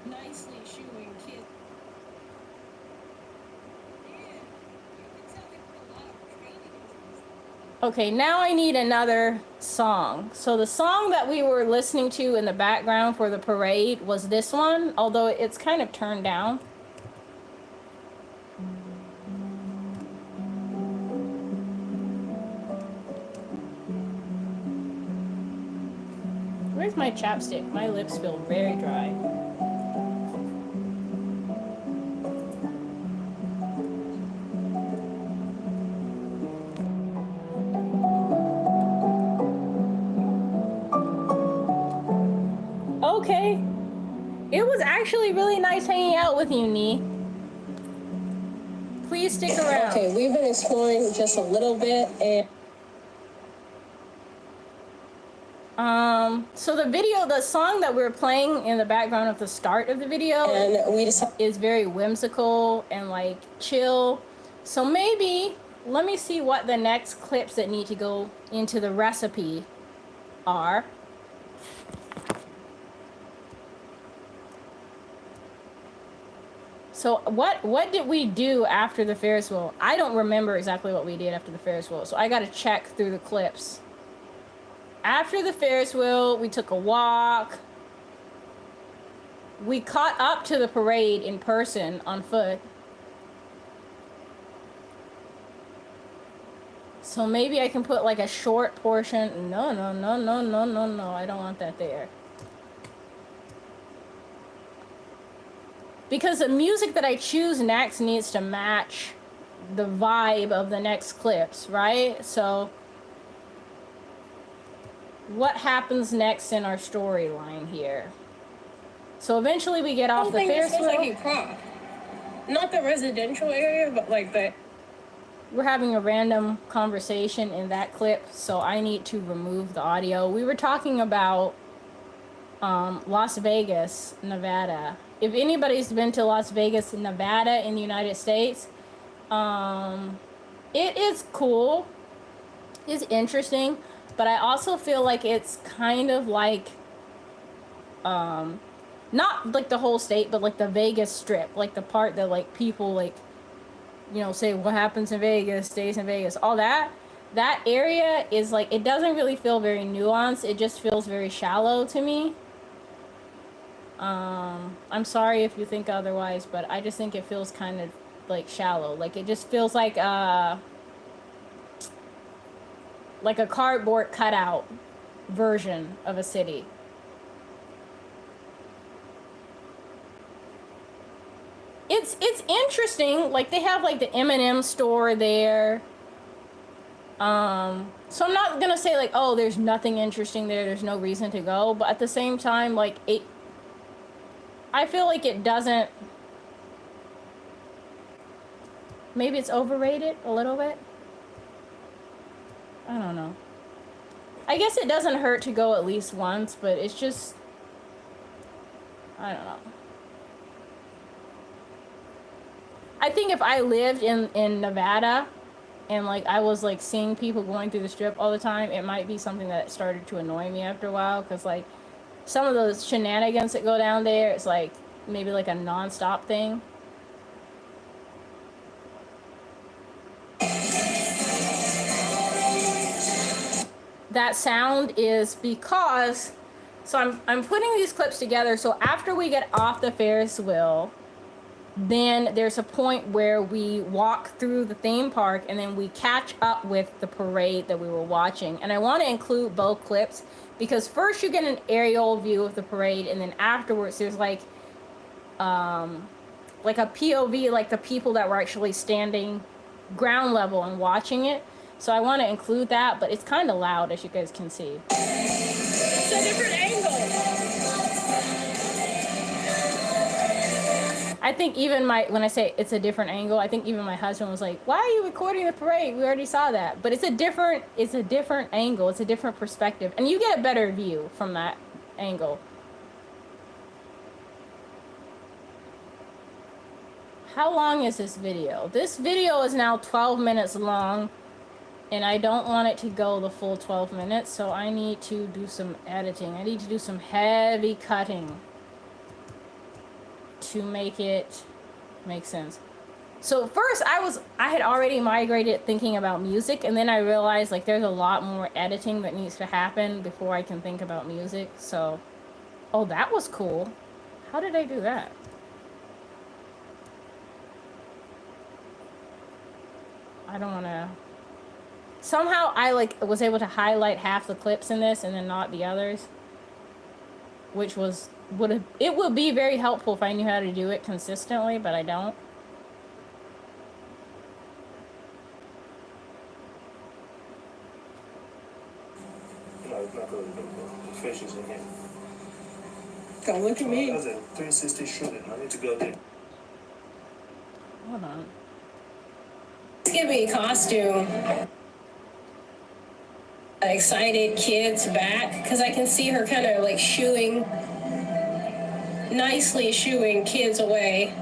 nicely shooing kids. Yeah, you can tell they put a lot of training into this. Okay, now I need another song. So the song that we were listening to in the background for the parade was this one, although it's kind of turned down. Where's my chapstick? My lips feel very dry. Okay. It was actually really nice hanging out with you, Nee. Please stick around. Okay, we've been exploring just a little bit, and so the song that we're playing in the background of the start of the video is very whimsical and like chill. So maybe, let me see what the next clips that need to go into the recipe are. So what did we do after the Ferris wheel? I don't remember exactly what we did after the Ferris wheel, so I gotta check through the clips. After the Ferris wheel, we took a walk. We caught up to the parade in person on foot. So maybe I can put like a short portion. No, I don't want that there. Because the music that I choose next needs to match the vibe of the next clips, right? So what happens next in our storyline here? So eventually we get off the Ferris wheel. like a crop. Not the residential area, but like the... We're having a random conversation in that clip, so I need to remove the audio. We were talking about Las Vegas, Nevada. If anybody's been to Las Vegas, Nevada in the United States, it is cool. It's interesting, but I also feel like it's kind of like, not like the whole state, but like the Vegas Strip, like the part that like people like, you know, say what happens in Vegas stays in Vegas, all that. That area is like, it doesn't really feel very nuanced. It just feels very shallow to me. I'm sorry if you think otherwise, but I just think it feels kind of like shallow. Like it just feels like a cardboard cutout version of a city. It's interesting. Like they have like the M&M store there. So I'm not gonna say like, oh, there's nothing interesting there. There's no reason to go. But at the same time, like I feel like it doesn't. Maybe it's overrated a little bit. I don't know. I guess it doesn't hurt to go at least once, but it's just, I don't know. I think if I lived in Nevada and like I was like seeing people going through the Strip all the time, it might be something that started to annoy me after a while, because like some of those shenanigans that go down there, it's like maybe like a non-stop thing. That sound is because, so I'm putting these clips together. So after we get off the Ferris wheel, then there's a point where we walk through the theme park and then we catch up with the parade that we were watching. And I want to include both clips because first you get an aerial view of the parade, and then afterwards there's like a POV, like the people that were actually standing ground level and watching it. So I want to include that, but it's kind of loud, as you guys can see. It's a different angle. I think even when I say it's a different angle, I think even my husband was like, "Why are you recording the parade? We already saw that." But it's a different angle. It's a different perspective, and you get a better view from that angle. How long is this video? This video is now 12 minutes long, and I don't want it to go the full 12 minutes, so I need to do some editing. I need to do some heavy cutting to make it make sense. So first I had already migrated thinking about music, and then I realized like there's a lot more editing that needs to happen before I can think about music. So, oh, that was cool. How did I do that? I don't want to. Somehow I like was able to highlight half the clips in this and then not the others, which it would be very helpful if I knew how to do it consistently, but I don't. No, not really. The fish is in here. Don't look at me. That's a 360 shooting. I need to go there. Hold on. Give me a costume. Excited kids back because I can see her kind of like nicely shooing kids away.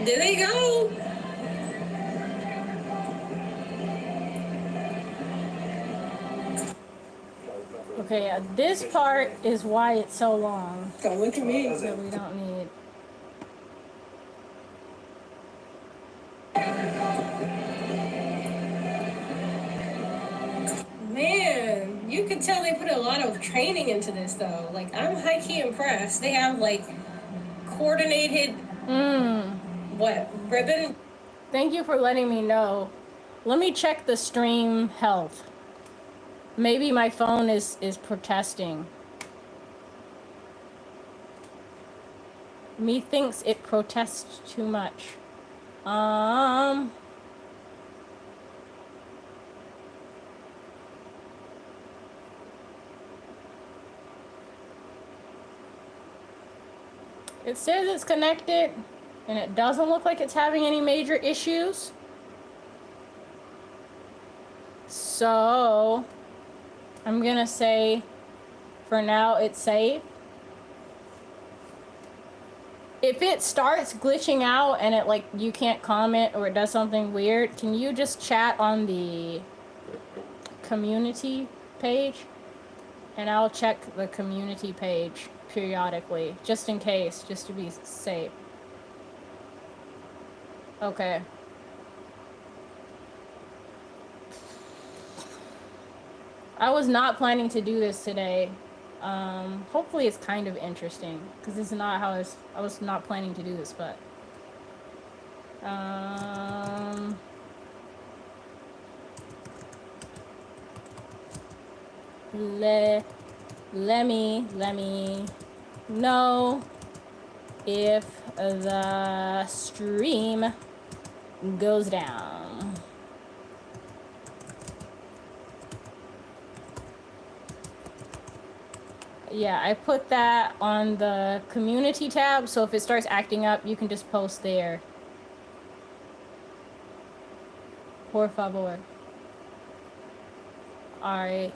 There they go. Okay, this part is why it's so long. Don't look at me. That we don't need. Man, you can tell they put a lot of training into this though. Like, I'm high-key impressed. They have like coordinated ribbon. Thank you for letting me know. Let me check the stream health. Maybe my phone is protesting. Methinks it protests too much. It says it's connected, and it doesn't look like it's having any major issues. So, I'm gonna say, for now, it's safe. If it starts glitching out and it like you can't comment or it does something weird, can you just chat on the community page? And I'll check the community page periodically, just in case, just to be safe. Okay. I was not planning to do this today. Hopefully it's kind of interesting, because this is not how I was not planning to do this, but let me know if the stream goes down. Yeah, I put that on the community tab, so if it starts acting up, you can just post there. Por favor. Alright.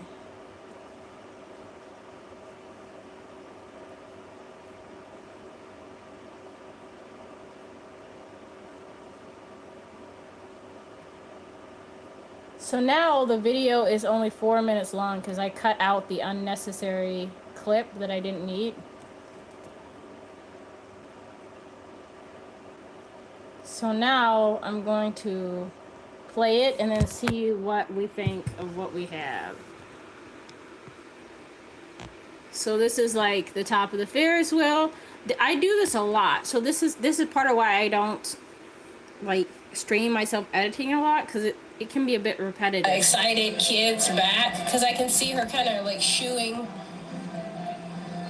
So now the video is only 4 minutes long because I cut out the unnecessary clip that I didn't need. So now I'm going to play it and then see what we think of what we have. So this is like the top of the Ferris wheel. I do this a lot. So this is part of why I don't like strain myself editing a lot, because it can be a bit repetitive. Excited kids back because I can see her kind of like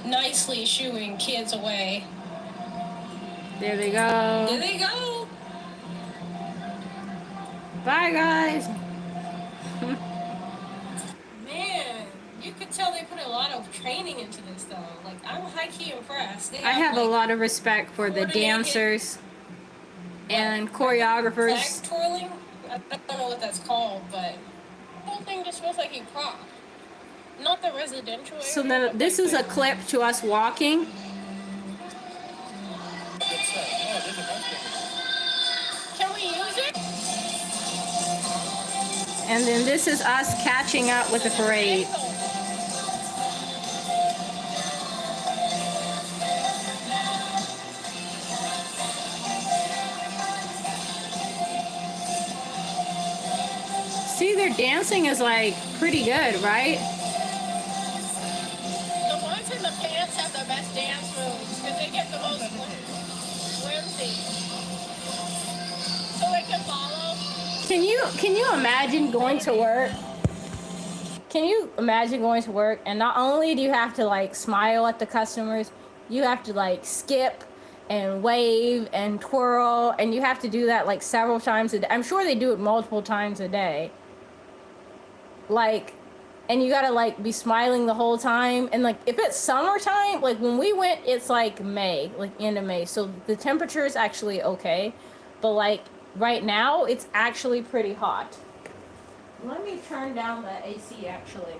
nicely shooing kids away. There they go. There they go. Bye, guys. Man, you could could tell they put a lot of training into this, though. Like, I'm high-key impressed. I have a lot of respect for the dancers and choreographers. Flag twirling? I don't know what that's called, but the whole thing just feels like a prop. Not the residential area. So then this is a clip to us walking. Can we use it? And then this is us catching up with the parade. See, their dancing is like pretty good, right? The ones in the pants have the best dance moves because they get the most whimsy. So they can follow. Can you imagine going to work? Can you imagine going to work and not only do you have to like smile at the customers, you have to like skip and wave and twirl, and you have to do that like several times a day. I'm sure they do it multiple times a day. Like, and you gotta like be smiling the whole time. And like if it's summertime, like when we went, it's like May, like end of May, so the temperature is actually okay, but like right now it's actually pretty hot. Let me turn down the AC actually.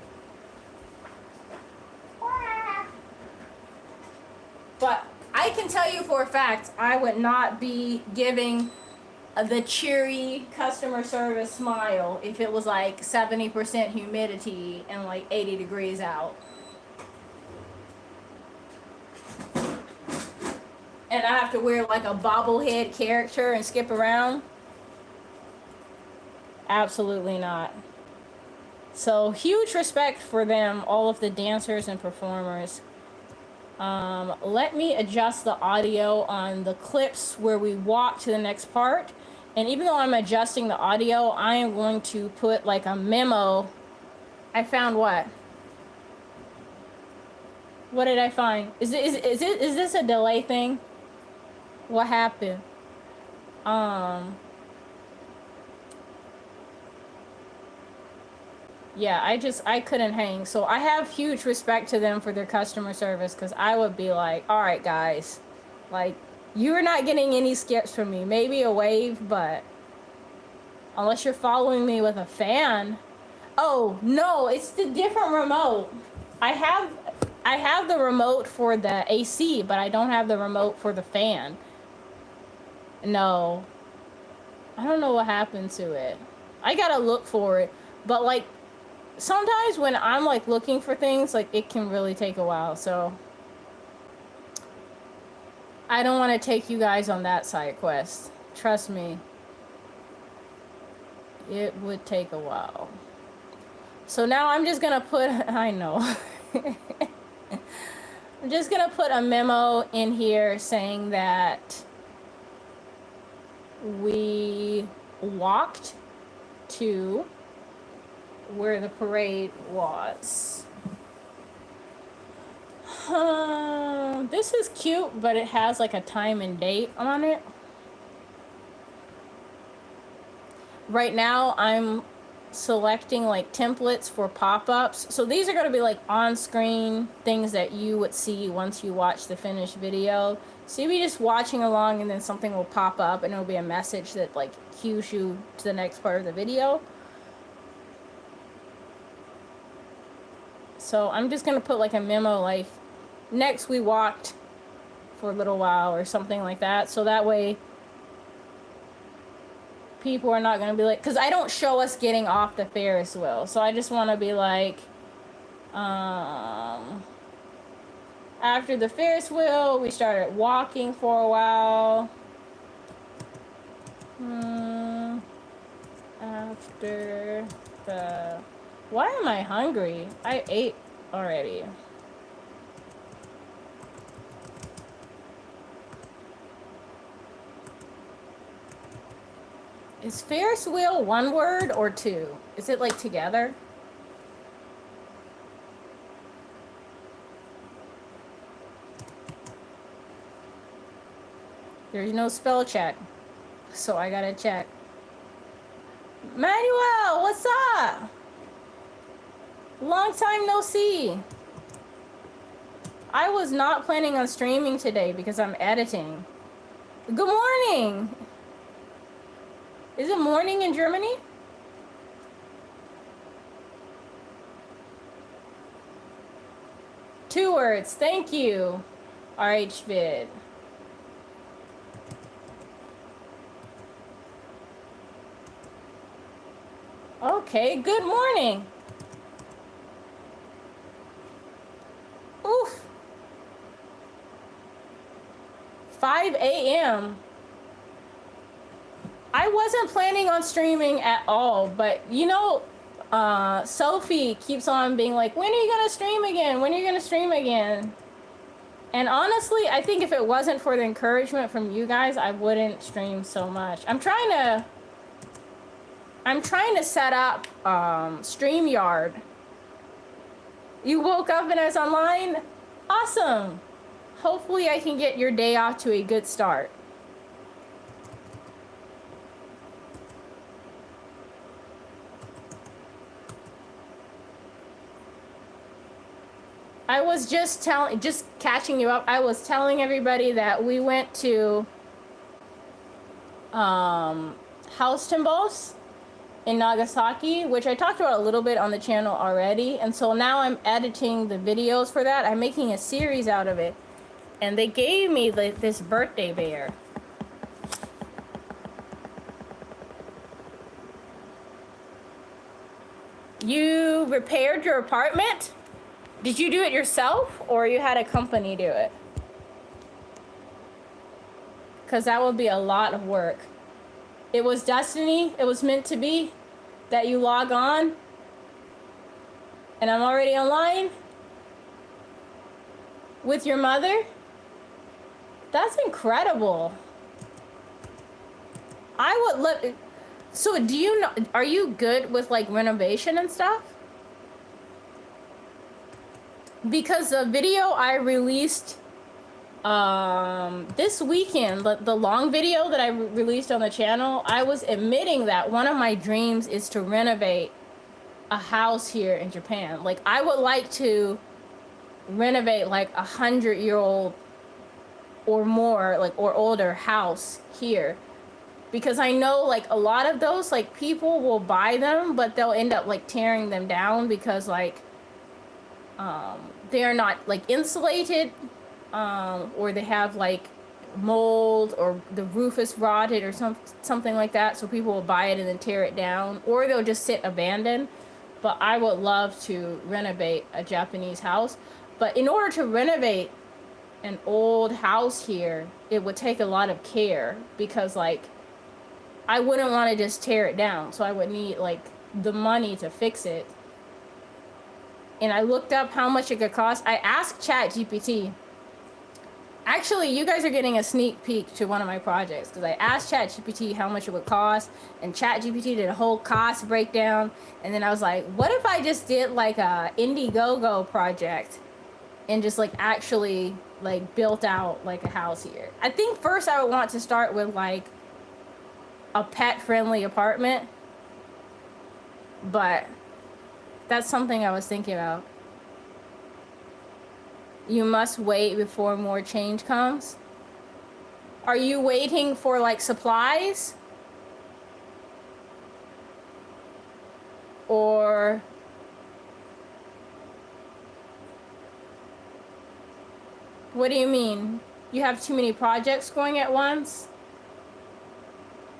But I can tell you for a fact, I would not be giving the cheery customer service smile if it was like 70% humidity and like 80 degrees out. And I have to wear like a bobblehead character and skip around. Absolutely not. So huge respect for them, all of the dancers and performers. Let me adjust the audio on the clips where we walk to the next part. And even though I'm adjusting the audio, I am going to put like a memo. I found what? What did I find? Is this a delay thing? What happened? Yeah, I couldn't hang. So I have huge respect to them for their customer service, because I would be like, all right, guys, like, you're not getting any skips from me. Maybe a wave, but unless you're following me with a fan. Oh, no, it's the different remote. I have the remote for the AC, but I don't have the remote for the fan. No. I don't know what happened to it. I gotta look for it. But like, sometimes when I'm like looking for things, like it can really take a while. So I don't want to take you guys on that side quest. Trust me. It would take a while. So now I'm just gonna put, I know. I'm just gonna put a memo in here saying that we walked to where the parade was. This is cute, but it has like a time and date on it. Right now I'm selecting like templates for pop-ups. So these are going to be like on-screen things that you would see once you watch the finished video. So you'll be just watching along and then something will pop up and it'll be a message that like cues you to the next part of the video. So I'm just going to put like a memo like, next we walked for a little while or something like that. So that way people are not going to be like, because I don't show us getting off the Ferris wheel. So I just want to be like, after the Ferris wheel, we started walking for a while. After the... Why am I hungry? I ate already. Is Ferris wheel one word or two? Is it like together? There's no spell check, so I gotta check. Manuel, what's up? Long time no see. I was not planning on streaming today because I'm editing. Good morning. Is it morning in Germany? Two words. Thank you. RHvid. Okay, good morning. Oof. 5 a.m. I wasn't planning on streaming at all, but you know, Sophie keeps on being like, when are you gonna stream again? When are you gonna stream again? And honestly, I think if it wasn't for the encouragement from you guys, I wouldn't stream so much. I'm trying to set up StreamYard. You woke up and I was online? Awesome. Hopefully I can get your day off to a good start. I was just catching you up. I was telling everybody that we went to House Timbos in Nagasaki, which I talked about a little bit on the channel already. And so now I'm editing the videos for that. I'm making a series out of it. And they gave me this birthday bear. You repaired your apartment? Did you do it yourself or you had a company do it? Because that would be a lot of work. It was destiny. It was meant to be that you log on. And I'm already online with your mother. That's incredible. I would look. So do you know, are you good with like renovation and stuff? Because the video I released this weekend, the long video that I released on the channel, I was admitting that one of my dreams is to renovate a house here in Japan. Like I would like to renovate like 100-year-old or more, like, or older house here, because I know like a lot of those, like, people will buy them but they'll end up like tearing them down because like they're not like insulated, or they have like mold, or the roof is rotted or something like that, so people will buy it and then tear it down, or they'll just sit abandoned. But I would love to renovate a Japanese house. But in order to renovate an old house here, it would take a lot of care, because like I wouldn't want to just tear it down, so I would need like the money to fix it. And I looked up how much it could cost. I asked ChatGPT. Actually, you guys are getting a sneak peek to one of my projects, because I asked ChatGPT how much it would cost, and ChatGPT did a whole cost breakdown. And then I was like, what if I just did like a Indiegogo project and just like actually like built out like a house here? I think first I would want to start with like a pet-friendly apartment, but that's something I was thinking about. You must wait before more change comes. Are you waiting for like supplies? Or what do you mean? You have too many projects going at once?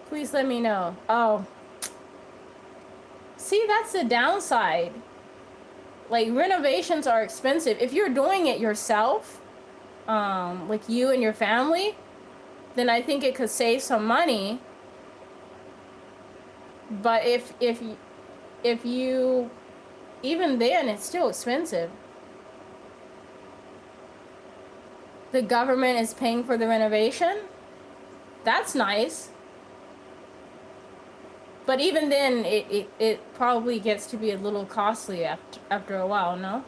Please let me know. Oh. See, that's the downside. Like, renovations are expensive. If you're doing it yourself, like you and your family, then I think it could save some money. But if you, even then, it's still expensive. The government is paying for the renovation. That's nice. But even then, it probably gets to be a little costly after a while, no?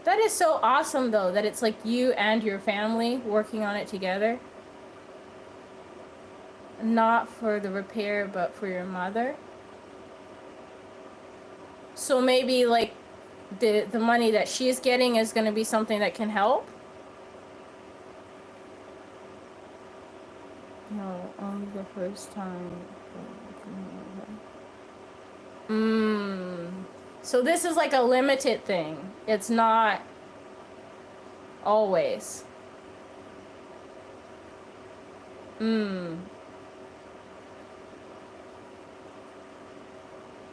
That is so awesome, though, that it's like you and your family working on it together. not for the repair, but for your mother. So maybe like the money that she's getting is going to be something that can help. No, only the first time. So this is like a limited thing. It's not always.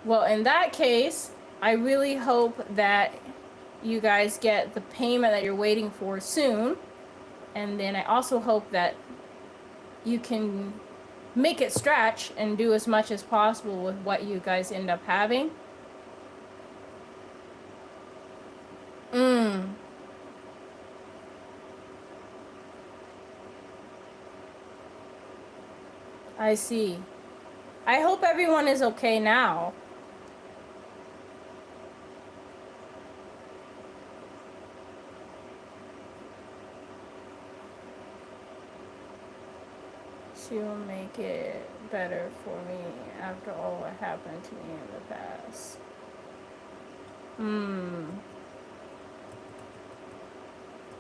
Well, in that case, I really hope that you guys get the payment that you're waiting for soon. And then I also hope that you can make it stretch and do as much as possible with what you guys end up having. I see. I hope everyone is okay now. She will make it better for me after all what happened to me in the past.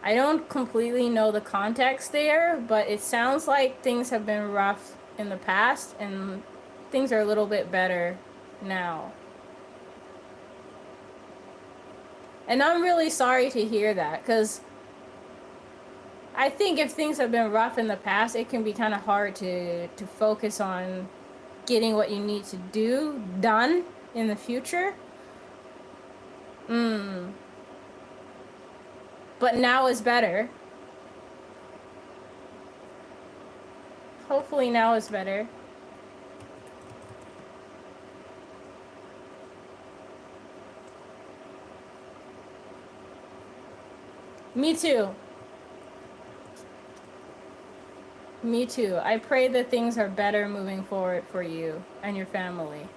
I don't completely know the context there, but it sounds like things have been rough in the past and things are a little bit better now. And I'm really sorry to hear that, because I think if things have been rough in the past, it can be kind of hard to focus on getting what you need to do done in the future. But now is better. Hopefully now is better. Me too. Me too. I pray that things are better moving forward for you and your family.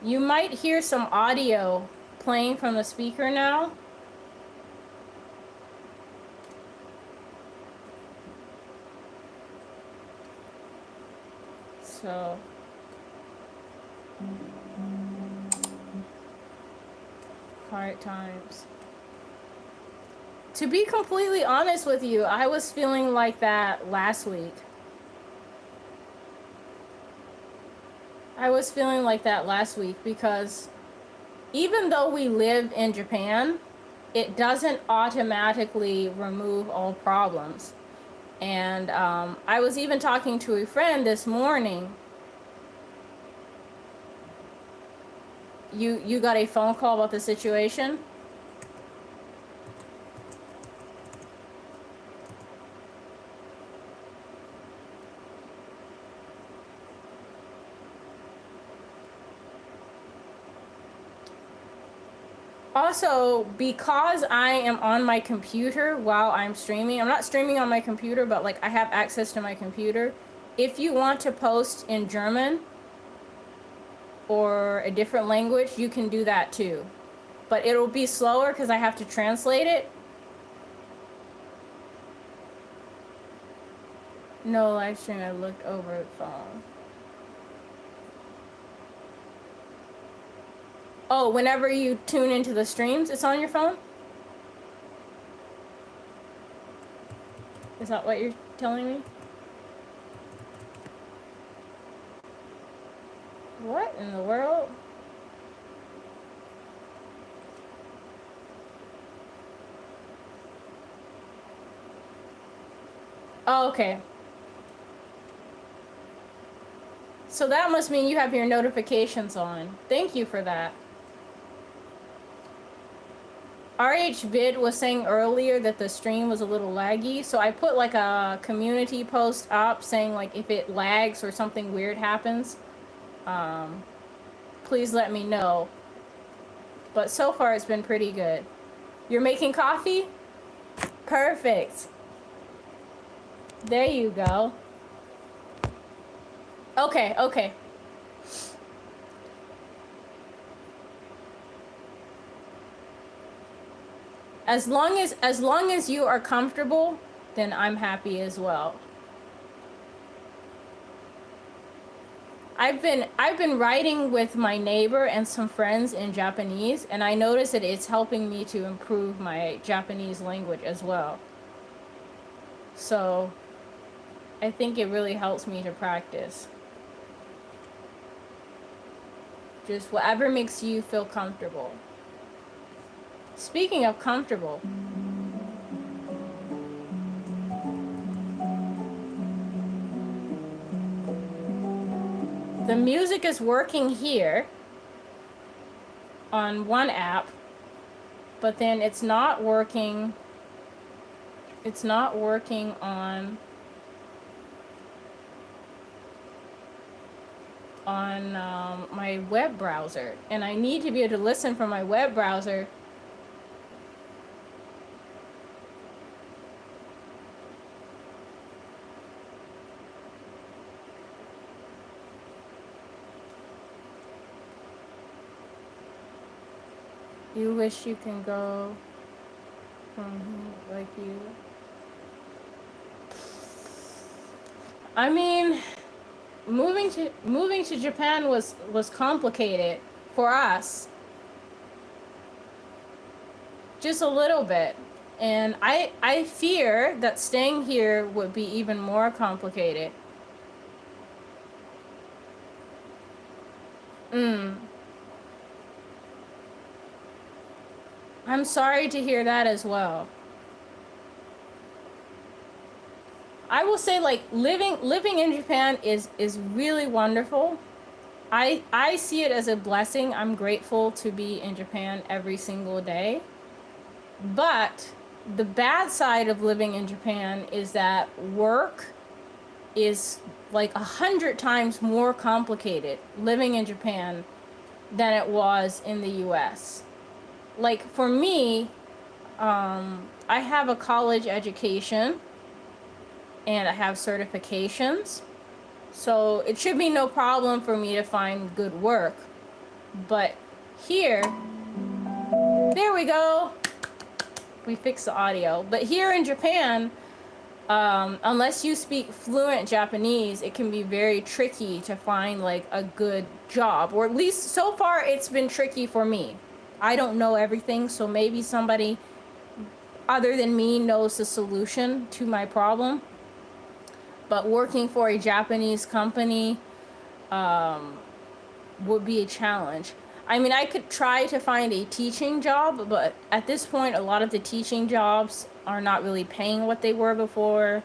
You might hear some audio playing from the speaker now. So hard times. To be completely honest with you, I was feeling like that last week. I was feeling like that last week because even though we live in Japan, it doesn't automatically remove all problems. And I was even talking to a friend this morning. You got a phone call about the situation? Also, because I am on my computer while I'm streaming, I'm not streaming on my computer, but like I have access to my computer. If you want to post in German or a different language, you can do that too. But it'll be slower because I have to translate it. No live stream, I looked over the phone. Oh, whenever you tune into the streams, it's on your phone? Is that what you're telling me? What in the world? Oh, okay. So that must mean you have your notifications on. Thank you for that. RHVid was saying earlier that the stream was a little laggy, so I put like a community post up saying like if it lags or something weird happens, please let me know. But so far it's been pretty good. You're making coffee? Perfect. There you go. Okay, okay. As long as you are comfortable then I'm happy as well. I've been writing with my neighbor and some friends in Japanese, and I notice that it's helping me to improve my Japanese language as well. So I think it really helps me to practice. Just whatever makes you feel comfortable. Speaking of comfortable, the music is working here on one app, but then it's not working on my web browser, and I need to be able to listen from my web browser. You wish you can go from like you. I mean, moving to Japan was complicated for us, just a little bit, and I fear that staying here would be even more complicated. I'm sorry to hear that as well. I will say, like, living in Japan is really wonderful. I see it as a blessing. I'm grateful to be in Japan every single day. But the bad side of living in Japan is that work is like 100 times more complicated living in Japan than it was in the US. Like, for me, I have a college education and I have certifications, so it should be no problem for me to find good work. But here, there we go, we fixed the audio. But here in Japan, unless you speak fluent Japanese, it can be very tricky to find like a good job, or at least so far it's been tricky for me. I don't know everything, so maybe somebody other than me knows the solution to my problem. But working for a Japanese company would be a challenge. I mean, I could try to find a teaching job, but at this point, a lot of the teaching jobs are not really paying what they were before.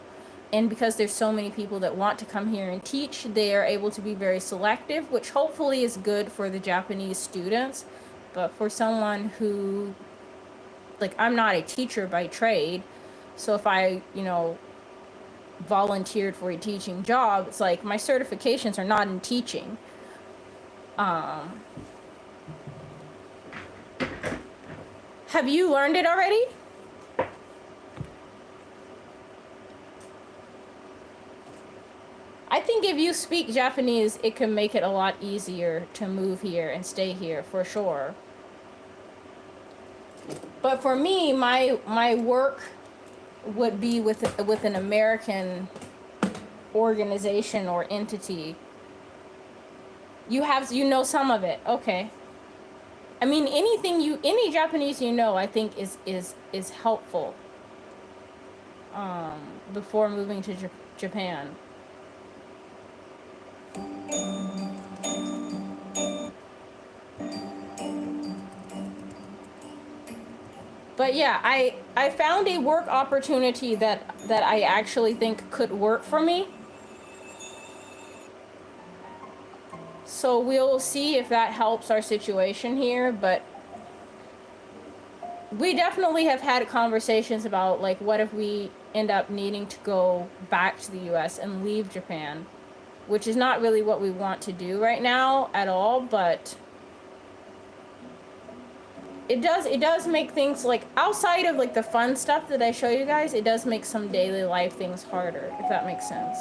And because there's so many people that want to come here and teach, they are able to be very selective, which hopefully is good for the Japanese students. But for someone who, like, I'm not a teacher by trade, so if I, volunteered for a teaching job, it's like my certifications are not in teaching. Have you learned it already? I think if you speak Japanese, it can make it a lot easier to move here and stay here for sure. But for me, my work would be with an American organization or entity. You know some of it, okay. I mean, any Japanese I think is helpful before moving to Japan. But yeah, I found a work opportunity that I actually think could work for me. So we'll see if that helps our situation here, but we definitely have had conversations about, like, what if we end up needing to go back to the US and leave Japan, which is not really what we want to do right now at all, but it does make things, like, outside of, like, the fun stuff that I show you guys, it does make some daily life things harder, if that makes sense.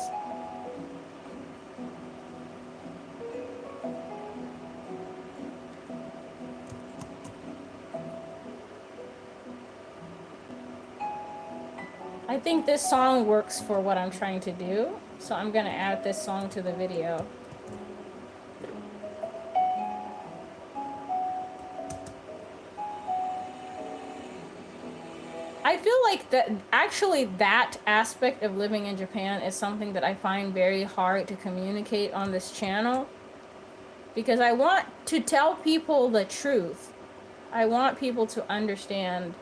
I think this song works for what I'm trying to do, so I'm gonna add this song to the video. I feel like that aspect of living in Japan is something that I find very hard to communicate on this channel, because I want to tell people the truth. I want people to understand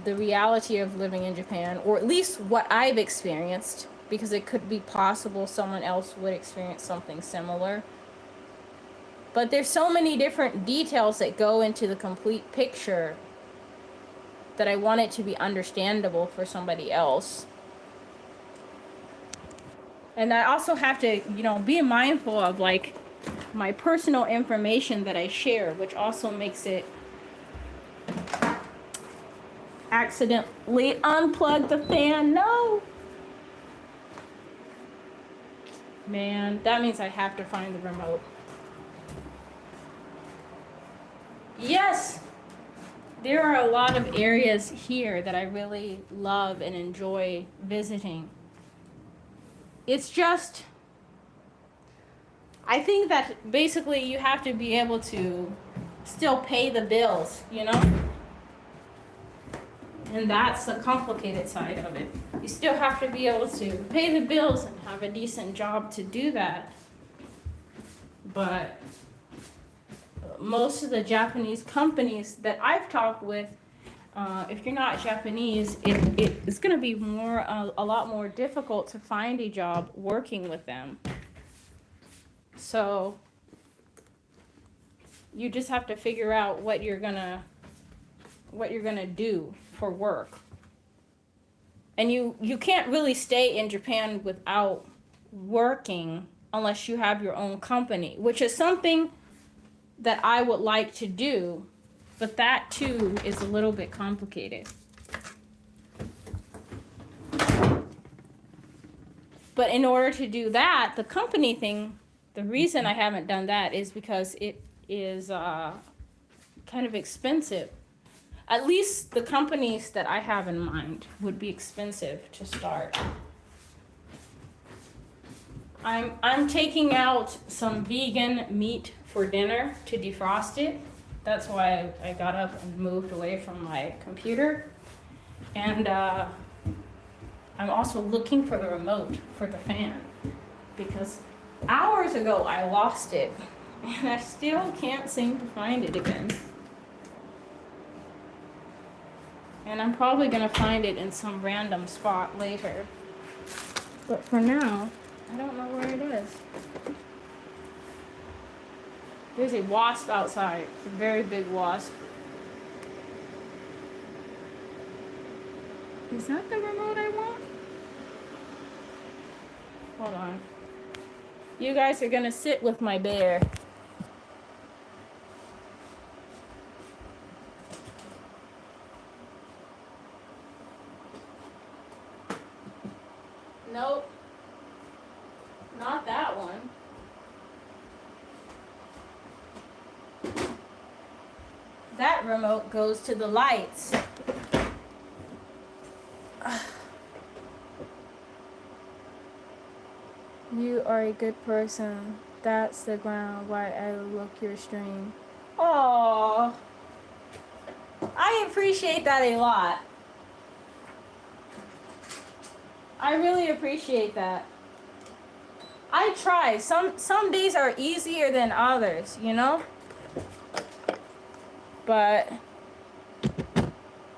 the reality of living in Japan, or at least what I've experienced, because it could be possible someone else would experience something similar. But there's so many different details that go into the complete picture that I want it to be understandable for somebody else. And I also have to, you know, be mindful of like my personal information that I share, which also makes it accidentally unplug the fan. No, man, that means I have to find the remote. Yes, there are a lot of areas here that I really love and enjoy visiting. It's just, I think that basically you have to be able to still pay the bills, you know? And that's the complicated side of it. You still have to be able to pay the bills and have a decent job to do that. But most of the Japanese companies that I've talked with, if you're not Japanese, it's going to be a lot more difficult to find a job working with them. So you just have to figure out what you're gonna do for work. And you can't really stay in Japan without working unless you have your own company, which is something that I would like to do, but that too is a little bit complicated. But in order to do that, the company thing, the reason I haven't done that is because it is kind of expensive. At least the companies that I have in mind would be expensive to start. I'm taking out some vegan meat for dinner to defrost it. That's why I got up and moved away from my computer. And I'm also looking for the remote for the fan, because hours ago I lost it and I still can't seem to find it again. And I'm probably gonna find it in some random spot later. But for now, I don't know where it is. There's a wasp outside, a very big wasp. Is that the remote I want? Hold on. You guys are gonna sit with my bear. Nope. Not that one. That remote goes to the lights. You are a good person. That's the ground why I look your stream. Oh, I appreciate that a lot. I really appreciate that. I try. Some days are easier than others, you know? But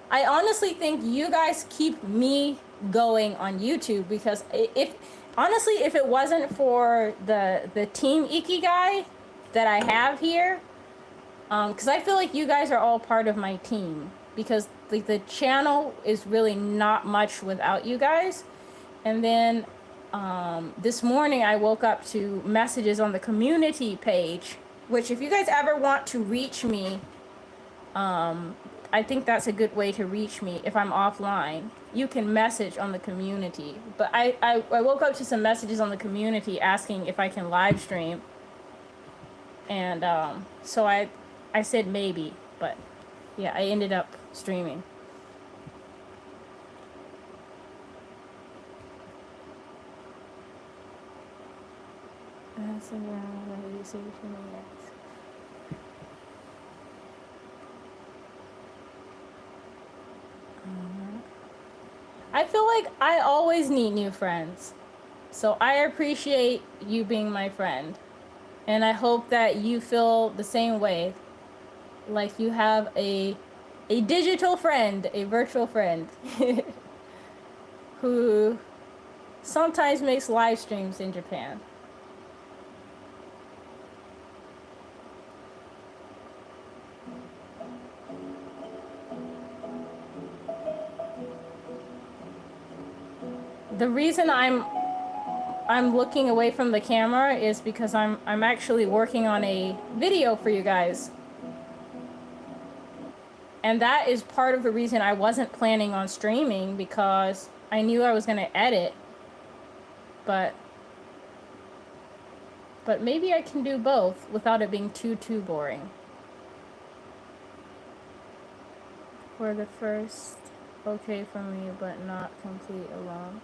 I honestly think you guys keep me going on YouTube, because if it wasn't for the team Ikigai that I have here, because I feel like you guys are all part of my team, because the channel is really not much without you guys. And then this morning I woke up to messages on the community page, which if you guys ever want to reach me, I think that's a good way to reach me. If I'm offline, you can message on the community. But I woke up to some messages on the community asking if I can live stream. And so I said maybe, but yeah, I ended up streaming. I feel like I always need new friends. So I appreciate you being my friend. And I hope that you feel the same way. Like you have a digital friend, a virtual friend who sometimes makes live streams in Japan. The reason I'm looking away from the camera is because I'm actually working on a video for you guys. And that is part of the reason I wasn't planning on streaming, because I knew I was going to edit. But maybe I can do both without it being too boring. For the first, okay for me, but not complete alone.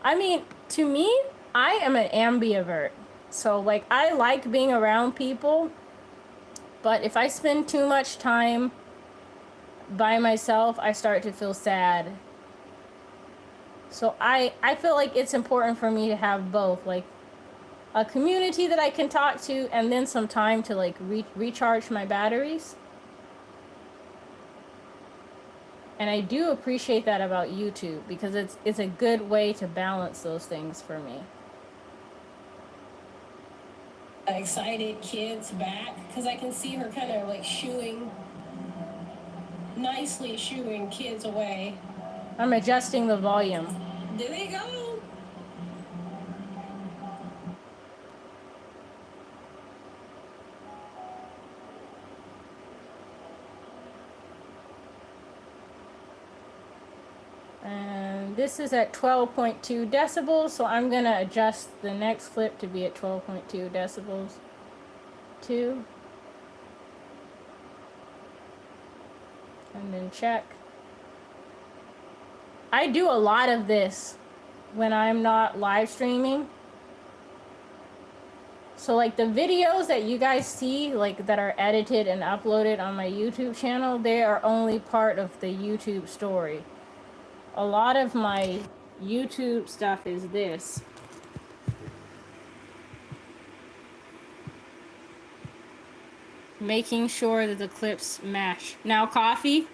I mean, to me, I am an ambivert. So, like, I like being around people, but if I spend too much time by myself, I start to feel sad. So I feel like it's important for me to have both, like a community that I can talk to and then some time to like recharge my batteries. And I do appreciate that about YouTube, because it's a good way to balance those things for me. Excited kids back, because I can see her kind of like nicely shooing kids away. I'm adjusting the volume. There they go. And this is at 12.2 decibels, so I'm gonna adjust the next clip to be at 12.2 decibels too. And then check. I do a lot of this when I'm not live streaming. So like the videos that you guys see, like that are edited and uploaded on my YouTube channel, they are only part of the YouTube story. A lot of my YouTube stuff is this. Making sure that the clips match. Now, coffee.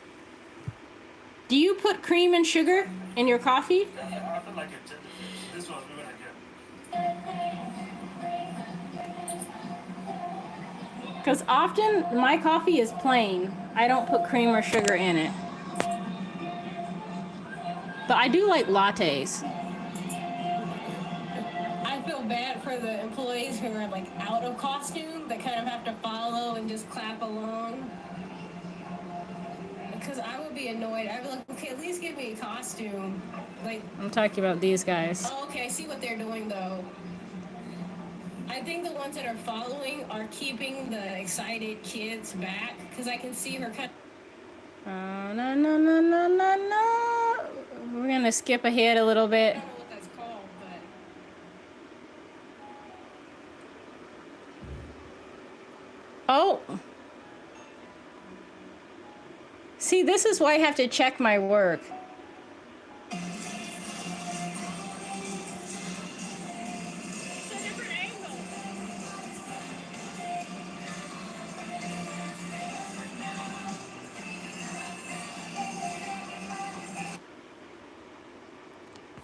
Do you put cream and sugar in your coffee? Yeah, I feel like it. This was really good. Because often my coffee is plain. I don't put cream or sugar in it. But I do like lattes. I feel bad for the employees who are like out of costume that kind of have to follow and just clap along. Because I would be annoyed. I'd be like, okay, at least give me a costume. Like, I'm talking about these guys. oh, okay, I see what they're doing though. I think the ones that are following are keeping the excited kids back, because I can see her kind of... No. We're gonna skip ahead a little bit. I don't know what that's called, but... Oh! See, this is why I have to check my work.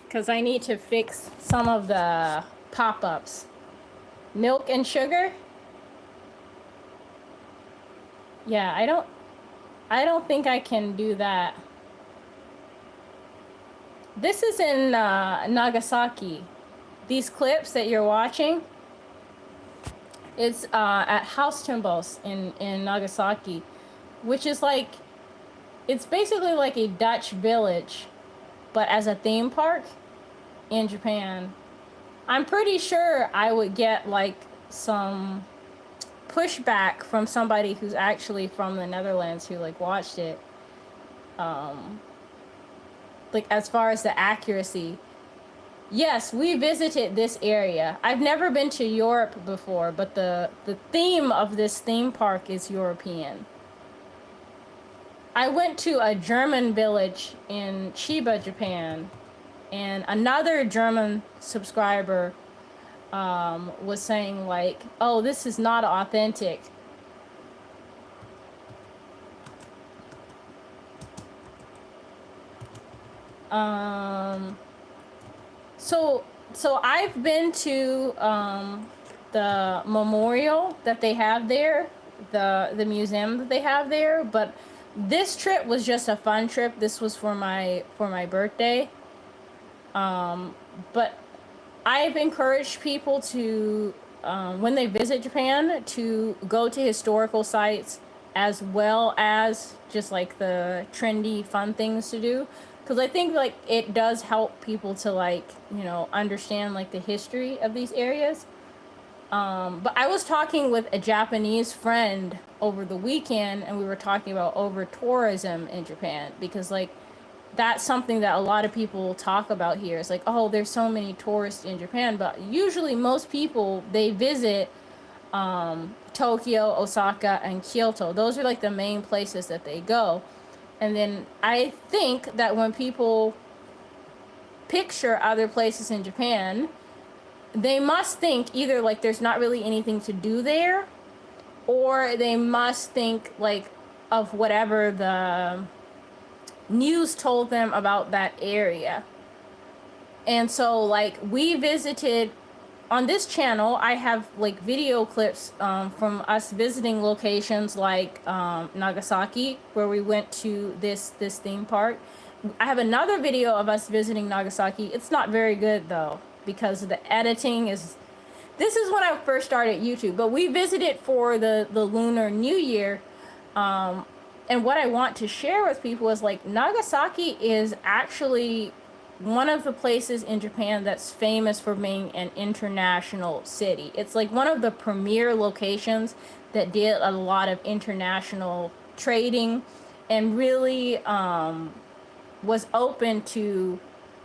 Because I need to fix some of the pop-ups. Milk and sugar? Yeah, I don't think I can do that. This is in Nagasaki. These clips that you're watching, it's at House Timbos in Nagasaki, which is like, it's basically like a Dutch village, but as a theme park in Japan. I'm pretty sure I would get like some pushback from somebody who's actually from the Netherlands who like watched it. Like as far as the accuracy. Yes, we visited this area. I've never been to Europe before, but the theme of this theme park is European. I went to a German village in Chiba, Japan, and another German subscriber was saying like, oh, this is not authentic. So I've been to the memorial that they have there, the museum that they have there, but this trip was just a fun trip. This was for my birthday. But I've encouraged people to when they visit Japan to go to historical sites as well as just like the trendy fun things to do, because I think like it does help people to like, you know, understand like the history of these areas. But I was talking with a Japanese friend over the weekend, and we were talking about over tourism in Japan, because like that's something that a lot of people talk about here. It's like, oh, there's so many tourists in Japan, but usually most people, they visit Tokyo, Osaka, and Kyoto. Those are like the main places that they go. And then I think that when people picture other places in Japan, they must think either like there's not really anything to do there, or they must think like of whatever the news told them about that area. And so like we visited on this channel, I have like video clips from us visiting locations like Nagasaki, where we went to this theme park. I have another video of us visiting Nagasaki. It's not very good though, because the editing is, this is when I first started YouTube, but we visited for the Lunar New Year. And what I want to share with people is like Nagasaki is actually one of the places in Japan that's famous for being an international city. It's like one of the premier locations that did a lot of international trading and really was open to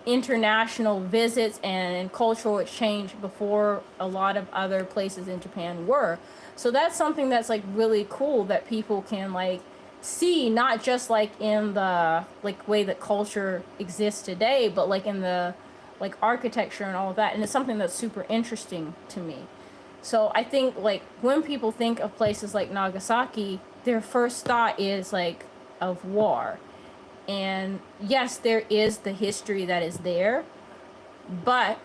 international visits and cultural exchange before a lot of other places in Japan were. So that's something that's like really cool that people can like see, not just like in the like way that culture exists today, but like in the like architecture and all of that. And it's something that's super interesting to me. So I think like when people think of places like Nagasaki, their first thought is like of war. And yes, there is the history that is there, but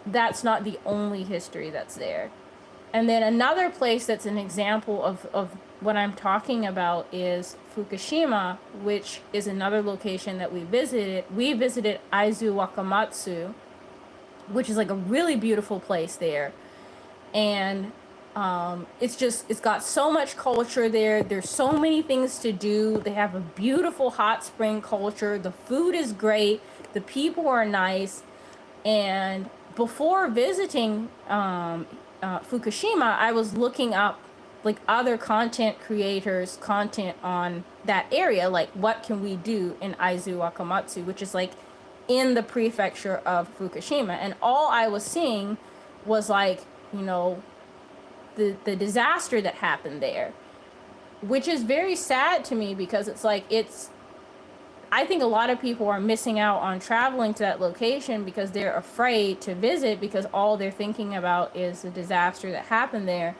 that's not the only history that's there. And then another place that's an example of what I'm talking about is Fukushima, which is another location that we visited. We visited Aizu Wakamatsu, which is like a really beautiful place there. And it's got so much culture there. There's so many things to do. They have a beautiful hot spring culture. The food is great. The people are nice. And before visiting Fukushima, I was looking up like other content creators' content on that area, like what can we do in Aizu Wakamatsu, which is like in the prefecture of Fukushima. And all I was seeing was like, you know, the disaster that happened there, which is very sad to me, because it's like I think a lot of people are missing out on traveling to that location because they're afraid to visit, because all they're thinking about is the disaster that happened there,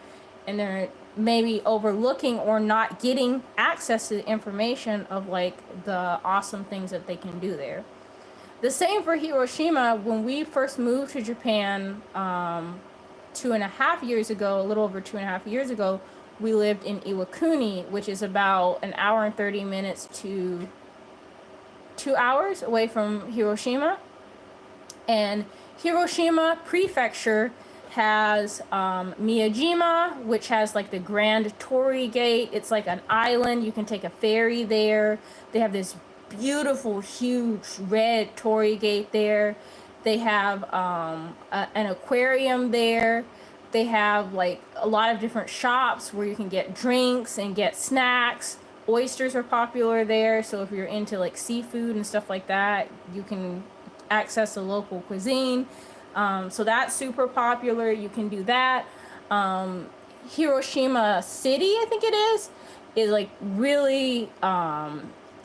and they're maybe overlooking or not getting access to the information of like the awesome things that they can do there. The same for Hiroshima. When we first moved to Japan 2.5 years ago, a little over 2.5 years ago, we lived in Iwakuni, which is about an hour and 30 minutes to 2 hours away from Hiroshima. And Hiroshima Prefecture has Miyajima, which has like the Grand Torii Gate. It's like an island. You can take a ferry there. They have this beautiful, huge red Torii Gate there. They have an aquarium there. They have like a lot of different shops where you can get drinks and get snacks. Oysters are popular there, so if you're into like seafood and stuff like that, you can access to local cuisine. So that's super popular. You can do that. Hiroshima City, I think it is like really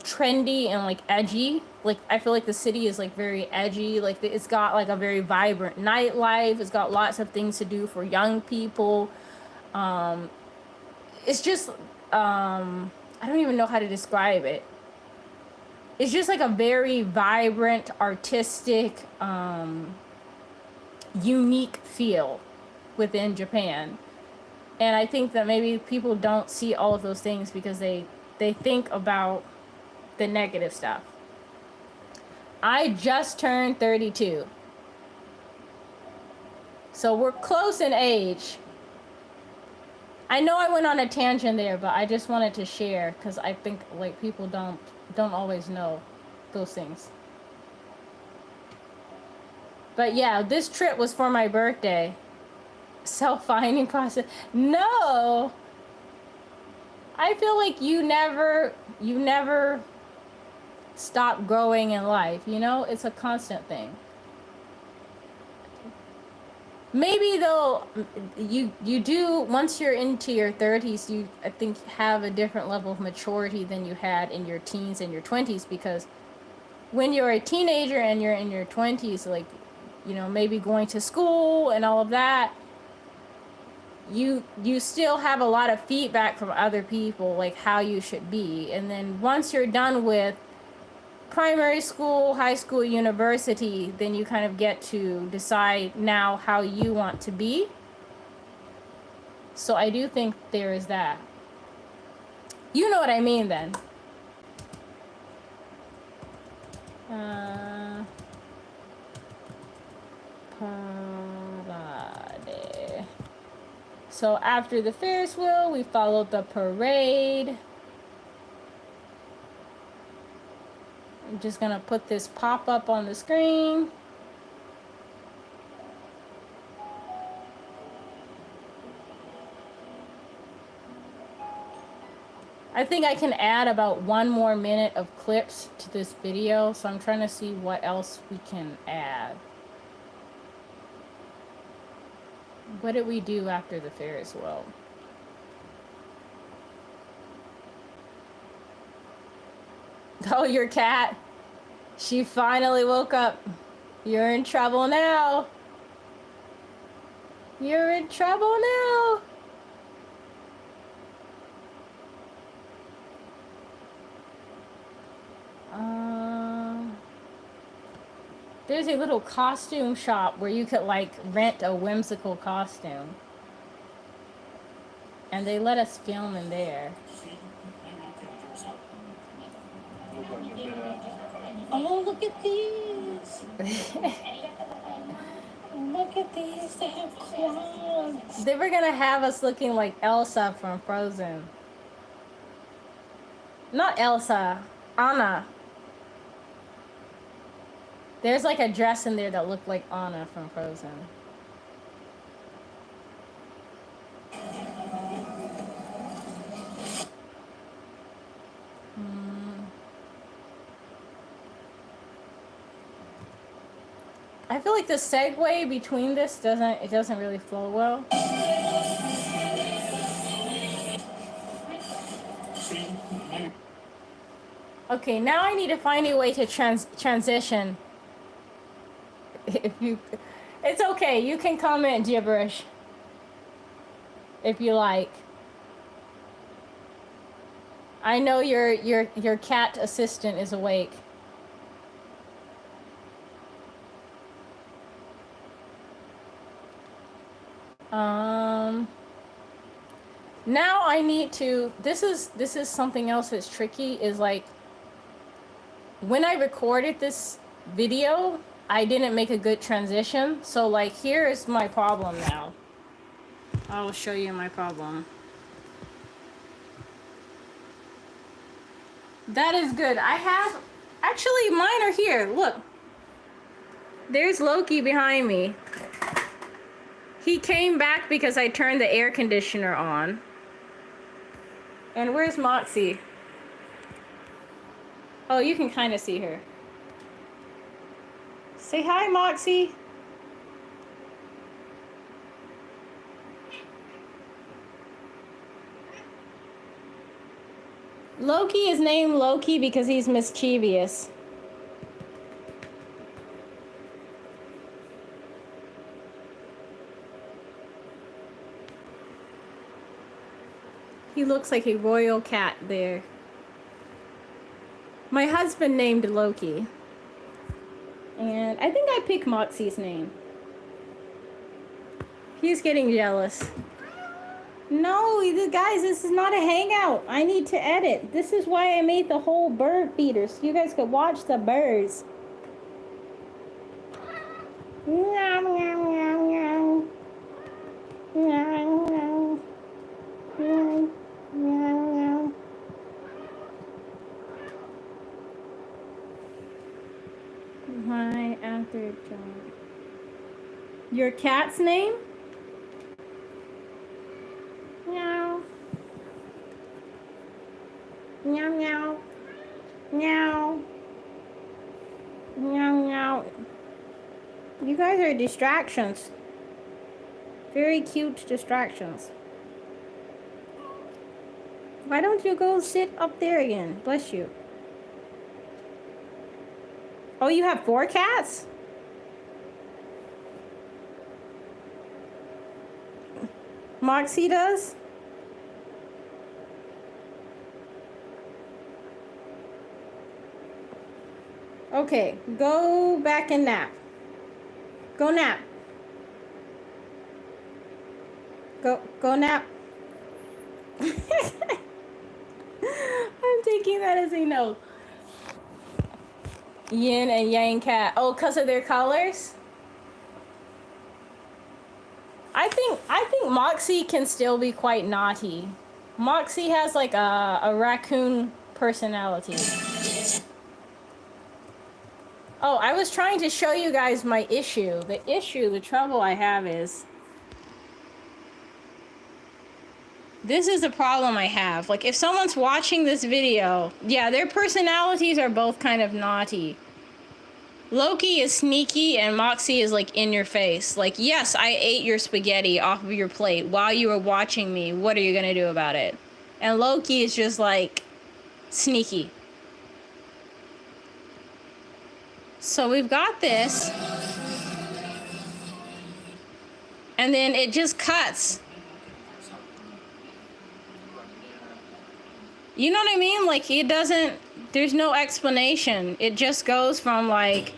trendy and like edgy. Like I feel like the city is like very edgy. Like it's got like a very vibrant nightlife. It's got lots of things to do for young people. It's just I don't even know how to describe it. It's just like a very vibrant, artistic, unique feel within Japan. And I think that maybe people don't see all of those things because they think about the negative stuff. I just turned 32. So we're close in age. I know I went on a tangent there, but I just wanted to share because I think like people don't always know those things. But yeah, this trip was for my birthday. Self-finding process. No. I feel like you never stop growing in life, you know? It's a constant thing. Maybe though you do, once you're into your 30s, you I think have a different level of maturity than you had in your teens and your 20s, because when you're a teenager and you're in your 20s, like, you know, maybe going to school and all of that, you still have a lot of feedback from other people, like how you should be. And then once you're done with primary school, high school, university, then you kind of get to decide now how you want to be. So I do think there is that. You know what I mean then. Parade. So after the Ferris wheel, we followed the parade. I'm just gonna put this pop up on the screen. I think I can add about 1 more minute of clips to this video, so I'm trying to see what else we can add. What did we do after the Ferris wheel? Oh, your cat. She finally woke up. You're in trouble now. You're in trouble now. There's a little costume shop where you could like rent a whimsical costume. And they let us film in there. Oh, look at these. Look at these. They have claws. They were gonna have us looking like Elsa from Frozen. Not Elsa, Anna. There's like a dress in there that looked like Anna from Frozen. I feel like the segue between this doesn't really flow well. Okay, now I need to find a way to transition. It's okay. You can comment gibberish if you like. I know your cat assistant is awake. Now I need to, this is something else that's tricky, is like when I recorded this video, I didn't make a good transition. So like here is my problem now. I'll show you my problem. That is good. I have, actually mine are here. Look, there's Loki behind me. He came back because I turned the air conditioner on. And where's Moxie? Oh, you can kind of see her. Say hi, Moxie. Loki is named Loki because he's mischievous. He looks like a royal cat there. My husband named Loki. And I think I picked Moxie's name. He's getting jealous. No, guys, this is not a hangout. I need to edit. This is why I made the whole bird feeder, so you guys could watch the birds. Meow, meow, meow, meow. Meow, meow. Meow, meow, meow. Hi, after John. Your cat's name? Meow. Meow, meow. Meow. Meow, meow. You guys are distractions. Very cute distractions. Why don't you go sit up there again? Bless you. Oh, you have 4 cats? Moxie does? Okay, go back and nap. Go nap. Go nap. I'm taking that as a no. Yin and Yang cat. Oh, because of their colors? I think Moxie can still be quite naughty. Moxie has like a raccoon personality. Oh, I was trying to show you guys my issue. The trouble I have is... This is the problem I have. Like, if someone's watching this video, yeah, their personalities are both kind of naughty. Loki is sneaky and Moxie is like in your face. Like, yes, I ate your spaghetti off of your plate while you were watching me. What are you gonna do about it? And Loki is just like sneaky. So we've got this. And then it just cuts. You know what I mean? Like, it doesn't, there's no explanation. It just goes from like,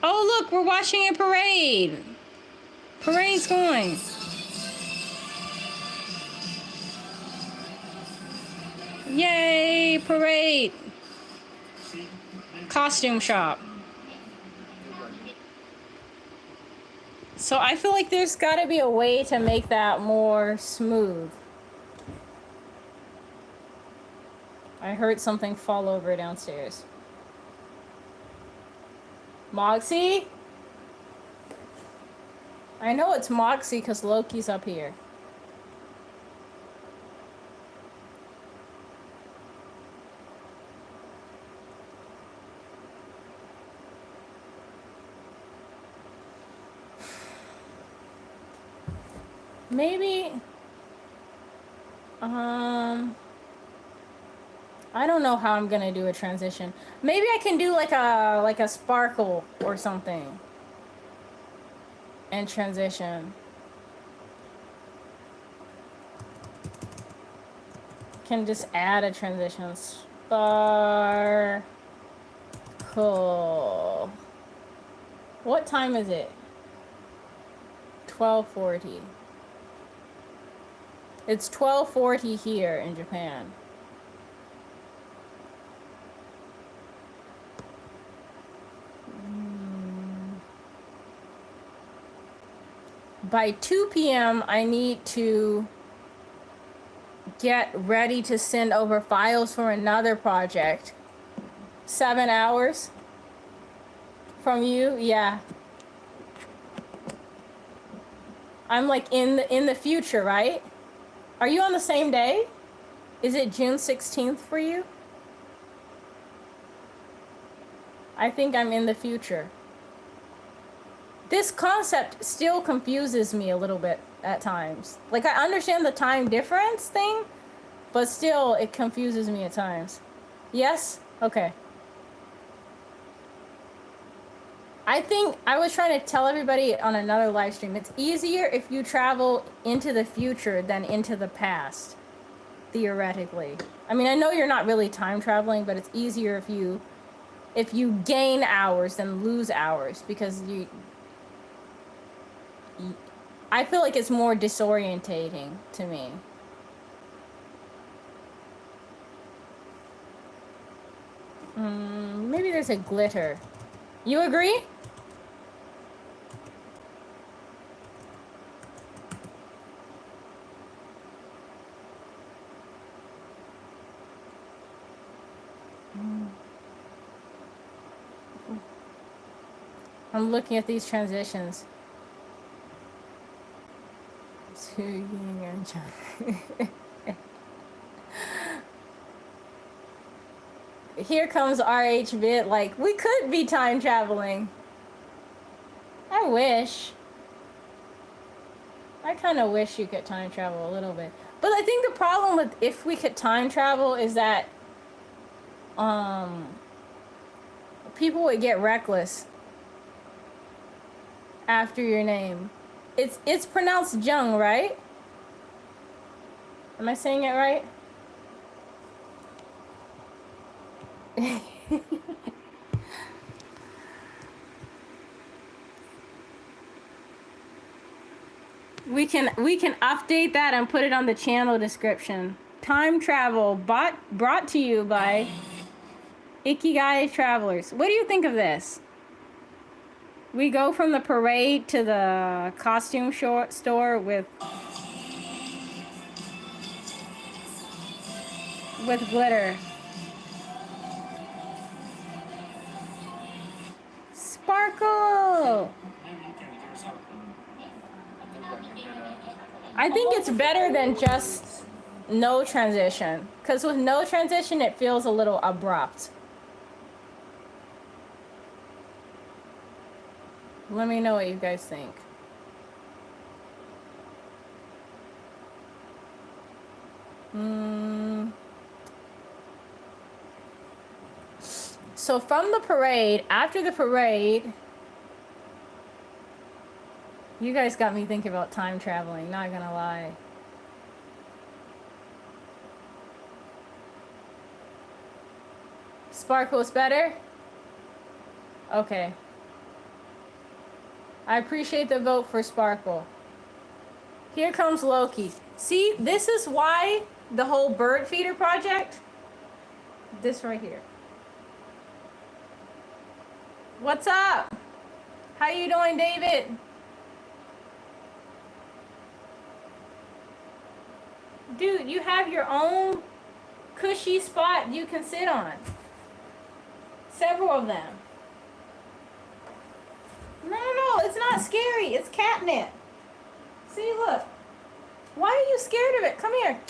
oh, look, we're watching a parade. Parade's going. Yay, parade. Costume shop. So I feel like there's got to be a way to make that more smooth. I heard something fall over downstairs. Moxie? I know it's Moxie because Loki's up here. Maybe, I don't know how I'm gonna do a transition. Maybe I can do like a sparkle or something and transition. Can just add a transition. Sparkle. What time is it? 12:40. It's 12:40 here in Japan. By 2 p.m., I need to get ready to send over files for another project. 7 hours from you? Yeah. I'm like in the future, right? Are you on the same day? Is it June 16th for you? I think I'm in the future. this concept still confuses me a little bit at times. Like, I understand the time difference thing, but still it confuses me at times. Yes? Okay. I think I was trying to tell everybody on another live stream, it's easier if you travel into the future than into the past, theoretically. I mean, I know you're not really time traveling, but it's easier if you gain hours than lose hours, because I feel like it's more disorientating to me. Maybe there's a glitter. You agree? I'm looking at these transitions. Here comes RH Vid, like, we could be time traveling. I wish. I kind of wish you could time travel a little bit. But I think the problem with if we could time travel is that people would get reckless after your name. It's pronounced Jung, right? Am I saying it right? We can update that and put it on the channel description. Time travel brought to you by Ikigaitravelers. What do you think of this? We go from the parade to the costume store with glitter. Sparkle! I think it's better than just no transition. Because with no transition, it feels a little abrupt. Let me know what you guys think. So from the parade, after the parade, you guys got me thinking about time traveling, not gonna lie. Sparkle's better? Okay. I appreciate the vote for Sparkle. Here comes Loki. See, this is why the whole bird feeder project, this right here. What's up? How you doing, David? Dude, you have your own cushy spot you can sit on. Several of them. No, it's not scary. It's catnip. See, look. Why are you scared of it? Come here.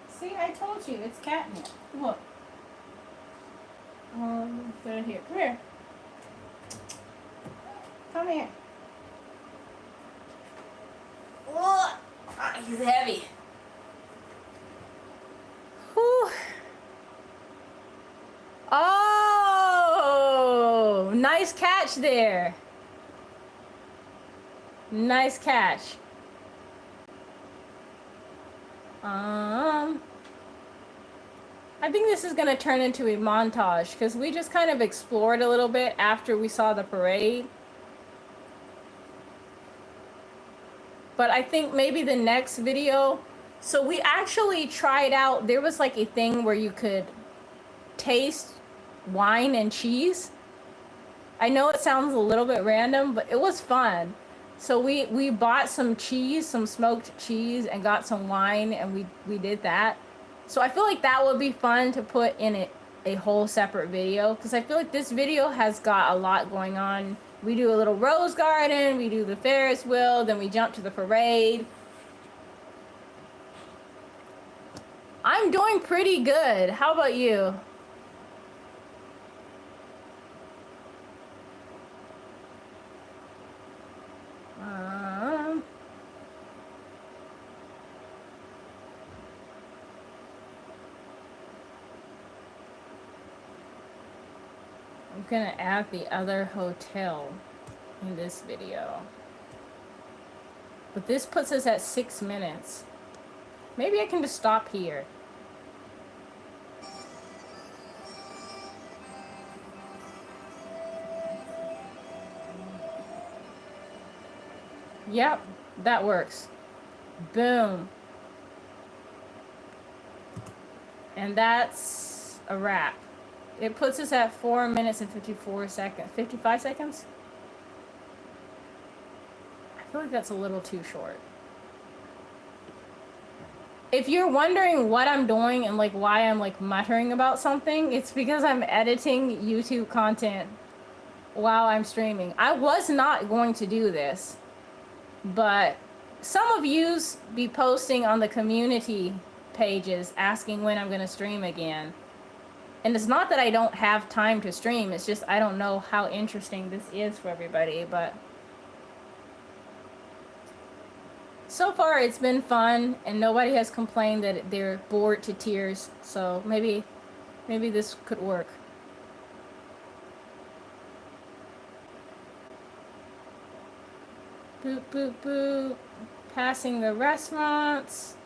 See, I told you, it's catnip. Look. Put it here. Come here. Come here. Whoa. He's heavy. Whew. Oh, nice catch there. Nice catch. I think this is going to turn into a montage because we just kind of explored a little bit after we saw the parade. But I think maybe the next video, so we actually tried out, there was like a thing where you could taste wine and cheese. I know it sounds a little bit random, but it was fun. So we bought some cheese, some smoked cheese, and got some wine, and we did that. So I feel like that would be fun to put in a whole separate video, because I feel like this video has got a lot going on. We do a little rose garden, we do the Ferris wheel, then we jump to the parade. I'm doing pretty good. How about you? I'm gonna add the other hotel in this video. But this puts us at 6 minutes. Maybe I can just stop here. Yep, that works. Boom. And that's a wrap. It puts us at 4 minutes and 54 seconds. 55 seconds? I feel like that's a little too short. If you're wondering what I'm doing and like why I'm like muttering about something, it's because I'm editing YouTube content while I'm streaming. I was not going to do this, but some of yous be posting on the community pages asking when I'm gonna stream again. And it's not that I don't have time to stream, it's just I don't know how interesting this is for everybody, but so far it's been fun and nobody has complained that they're bored to tears, so maybe this could work. Boop, boop, boop. Passing the restaurants.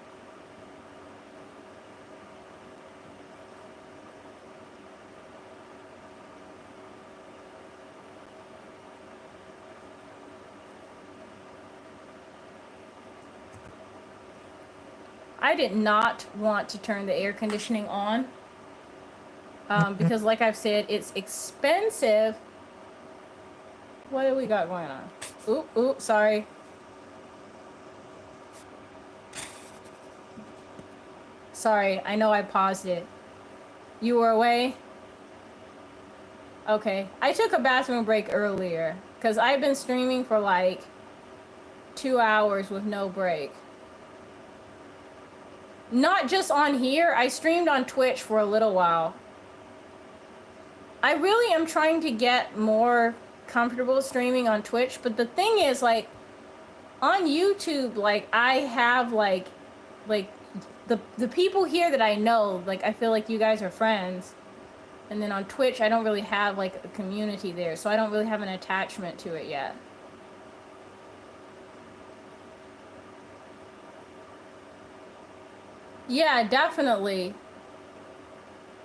I did not want to turn the air conditioning on because like I've said, it's expensive. What do we got going on? Oop, sorry. Sorry, I know I paused it. You were away? Okay, I took a bathroom break earlier because I've been streaming for like 2 hours with no break. Not just on here, I streamed on Twitch for a little while. I really am trying to get more comfortable streaming on Twitch, but the thing is, like, on YouTube, like, I have, like, the people here that I know, like, I feel like you guys are friends. And then on Twitch, I don't really have, like, a community there, so I don't really have an attachment to it yet. Yeah, definitely.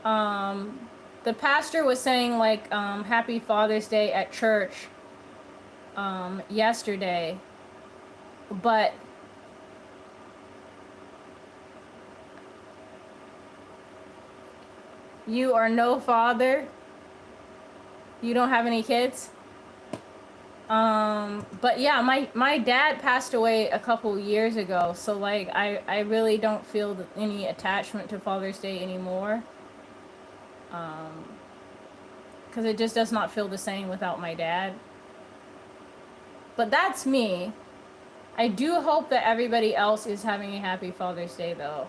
The pastor was saying, like, Happy Father's Day at church, yesterday. But you are no father? You don't have any kids? But yeah, my dad passed away a couple years ago, so like I really don't feel any attachment to Father's Day anymore. Because it just does not feel the same without my dad. But that's me. I do hope that everybody else is having a happy Father's Day though.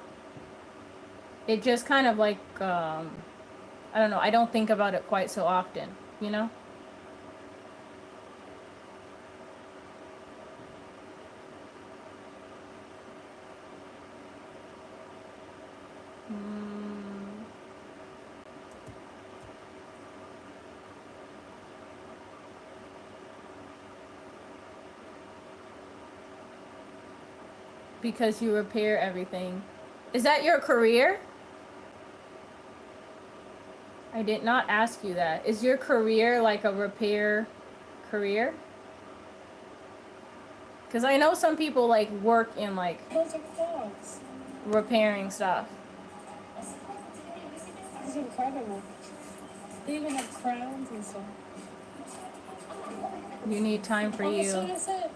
It just kind of like, I don't know, I don't think about it quite so often, you know? Because you repair everything. Is that your career? I did not ask you that. Is your career like a repair career? Because I know some people like work in like repairing stuff. It's incredible. They even have crowns and stuff. You need time for you. That's what I said.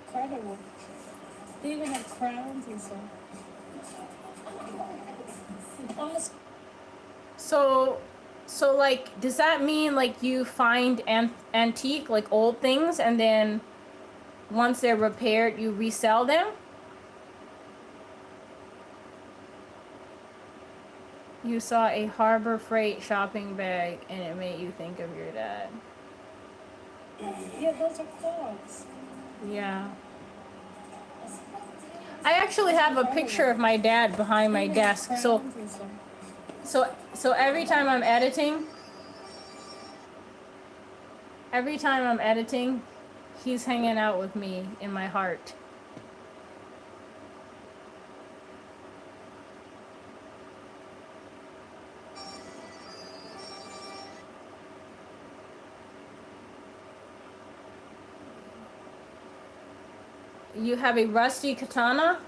Incredible. They even have crowns and stuff. Awesome. So like, does that mean like you find antique, like old things, and then once they're repaired, you resell them? You saw a Harbor Freight shopping bag and it made you think of your dad. Yeah, those are clogs. Yeah. I actually have a picture of my dad behind my desk, so So every time I'm editing, he's hanging out with me in my heart. You have a rusty katana?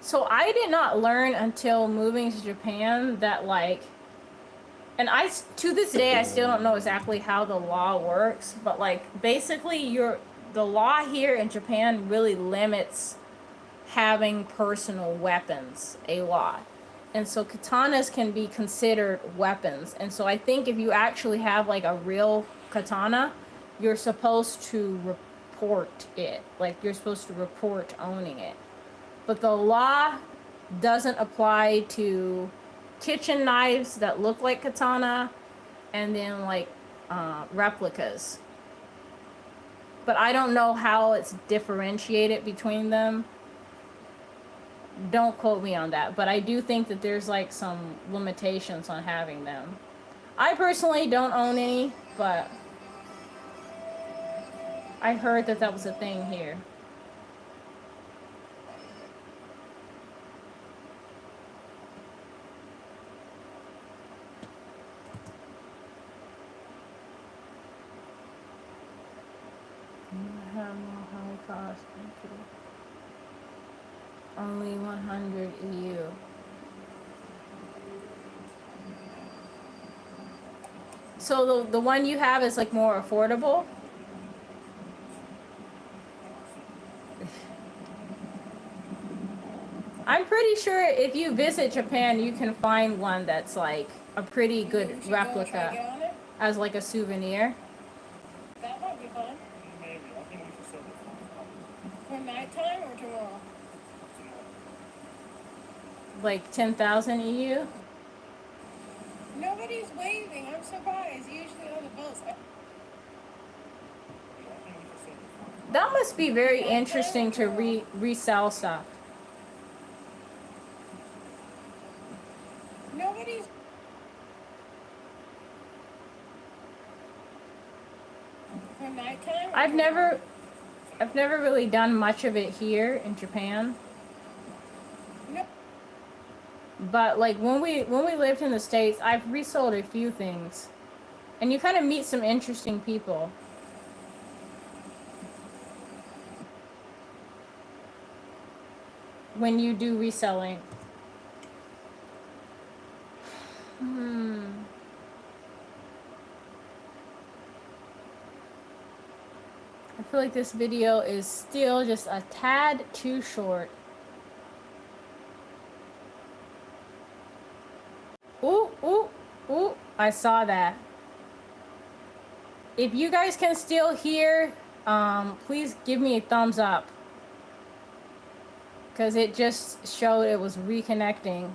So I did not learn until moving to Japan that like, and to this day I still don't know exactly how the law works, but like basically the law here in Japan really limits having personal weapons a lot. And so katanas can be considered weapons. And so I think if you actually have like a real katana, you're supposed to report it. Like you're supposed to report owning it. But the law doesn't apply to kitchen knives that look like katana and then like replicas. But I don't know how it's differentiated between them. Don't quote me on that, but I do think that there's like some limitations on having them. I personally don't own any, but I heard that that was a thing here. Have no high cost. Only 100 EU. So the one you have is like more affordable? I'm pretty sure if you visit Japan, you can find one that's like a pretty good replica as like a souvenir. That might be fun. Maybe. I think we should sell it. For nighttime or tomorrow? Like 10,000 EU? Nobody's waving. I'm surprised. Usually on the boats. That must be very interesting to resell stuff. Nobody's. For nighttime? I've never really done much of it here in Japan. No. But like when we lived in the States, I've resold a few things. And you kind of meet some interesting people. When you do reselling. I feel like this video is still just a tad too short. Ooh, ooh, ooh, I saw that. If you guys can still hear, please give me a thumbs up. Because it just showed it was reconnecting.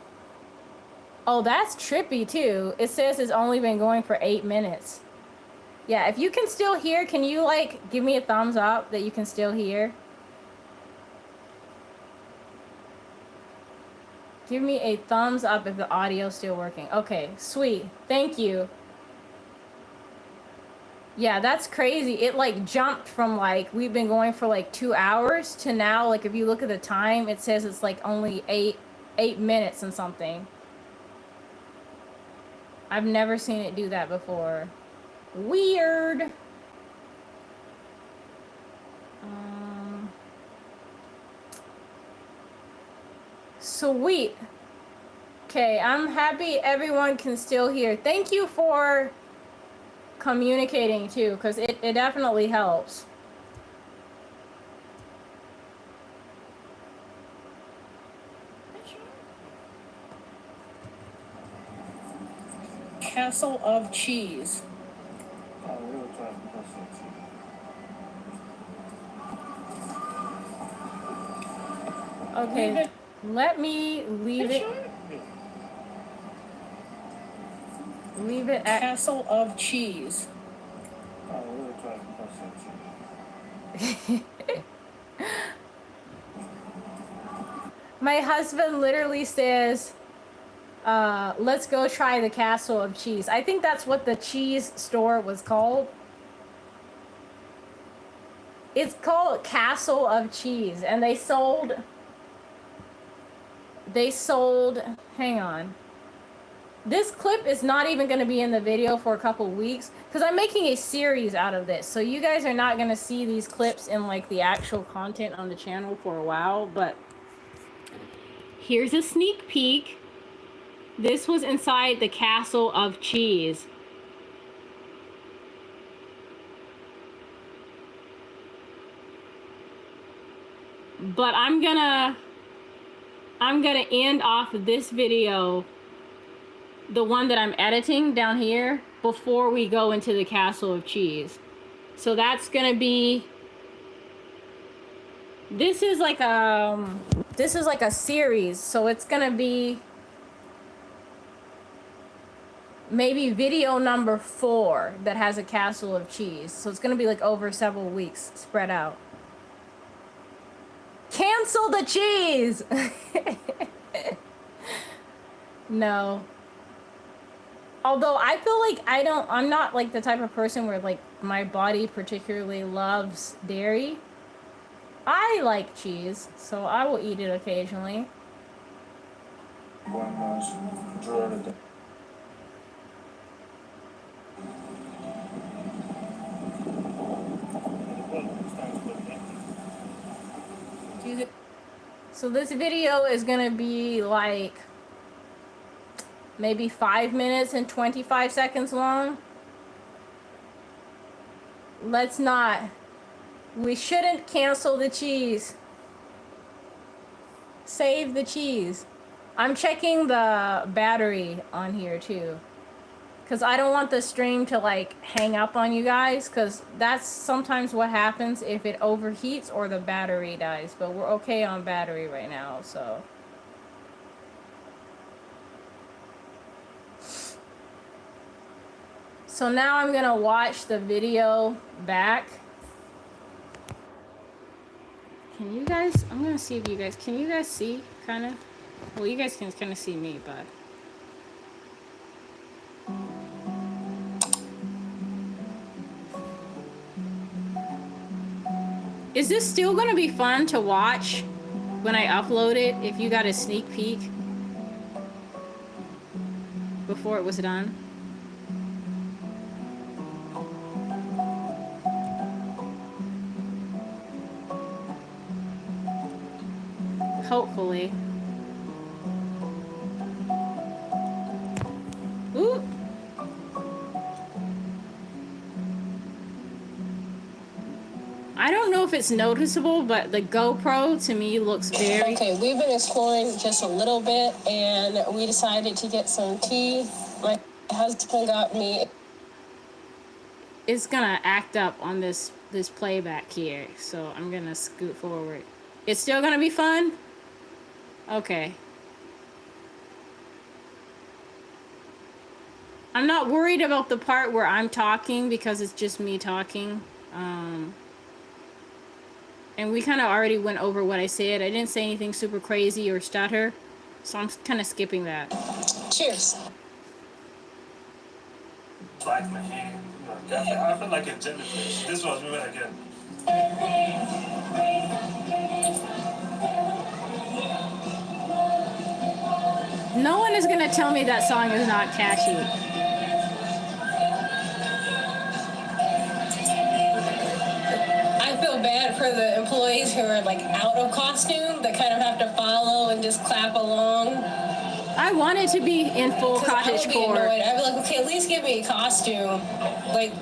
Oh, that's trippy too. It says it's only been going for 8 minutes. Yeah, if you can still hear, can you like give me a thumbs up that you can still hear? Give me a thumbs up if the audio's still working. Okay, sweet. Thank you. Yeah, that's crazy. It like jumped from like we've been going for like 2 hours to now like if you look at the time, it says it's like only 8 minutes and something. I've never seen it do that before. Weird. Sweet. Okay, I'm happy everyone can still hear. Thank you for communicating too, because it definitely helps. Castle of cheese. Oh, we will try to pass it to you. Okay, let me leave it. Leave it at Castle of cheese. Oh, we will try to pass it to you. My husband literally says, let's go try the Castle of Cheese. I think that's what the cheese store was called. It's called Castle of Cheese, and they sold, hang on. This clip is not even going to be in the video for a couple weeks because I'm making a series out of this. So you guys are not going to see these clips in like the actual content on the channel for a while, but here's a sneak peek. This was inside the Castle of Cheese. But I'm gonna end off this video, the one that I'm editing down here, before we go into the Castle of Cheese. So that's gonna be, this is like a series, so it's gonna be maybe video number 4 that has a Castle of Cheese. So it's gonna be like over several weeks spread out. Cancel the cheese. No. Although I feel like I'm not like the type of person where like my body particularly loves dairy. I like cheese, so I will eat it occasionally. So this video is gonna be like maybe 5 minutes and 25 seconds long. Let's not. We shouldn't cancel the cheese. Save the cheese. I'm checking the battery on here too, because I don't want the stream to like hang up on you guys, because that's sometimes what happens if it overheats or the battery dies. But we're okay on battery right now, so. So now I'm gonna watch the video back. Can you guys, I'm gonna see if you guys, can you guys see kind of? Well, you guys can kind of see me, but. Is this still gonna be fun to watch when I upload it, if you got a sneak peek before it was done? Hopefully. Ooh. I don't know if it's noticeable, but the GoPro to me looks very... Okay, we've been exploring just a little bit, and we decided to get some tea. My husband got me... It's gonna act up on this playback here, so I'm gonna scoot forward. It's still gonna be fun? Okay. I'm not worried about the part where I'm talking because it's just me talking. And we kind of already went over what I said. I didn't say anything super crazy or stutter, so I'm kind of skipping that. Cheers. Like my hand. I feel like a jellyfish. This was me again. No one is gonna tell me that song is not catchy. Bad for the employees who are like out of costume that kind of have to follow and just clap along. I wanted to be in full cottage core. I'd be like, okay, at least give me a costume. Like,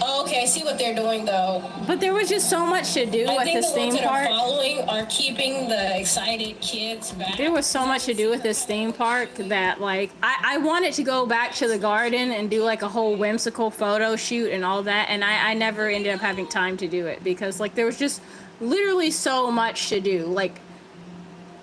oh, okay, I see what they're doing though. But there was just so much to do with this theme park. I think the ones that are following are keeping the excited kids back. There was so much to do with this theme park that like I wanted to go back to the garden and do like a whole whimsical photo shoot and all that, and I never ended up having time to do it because like there was just literally so much to do. Like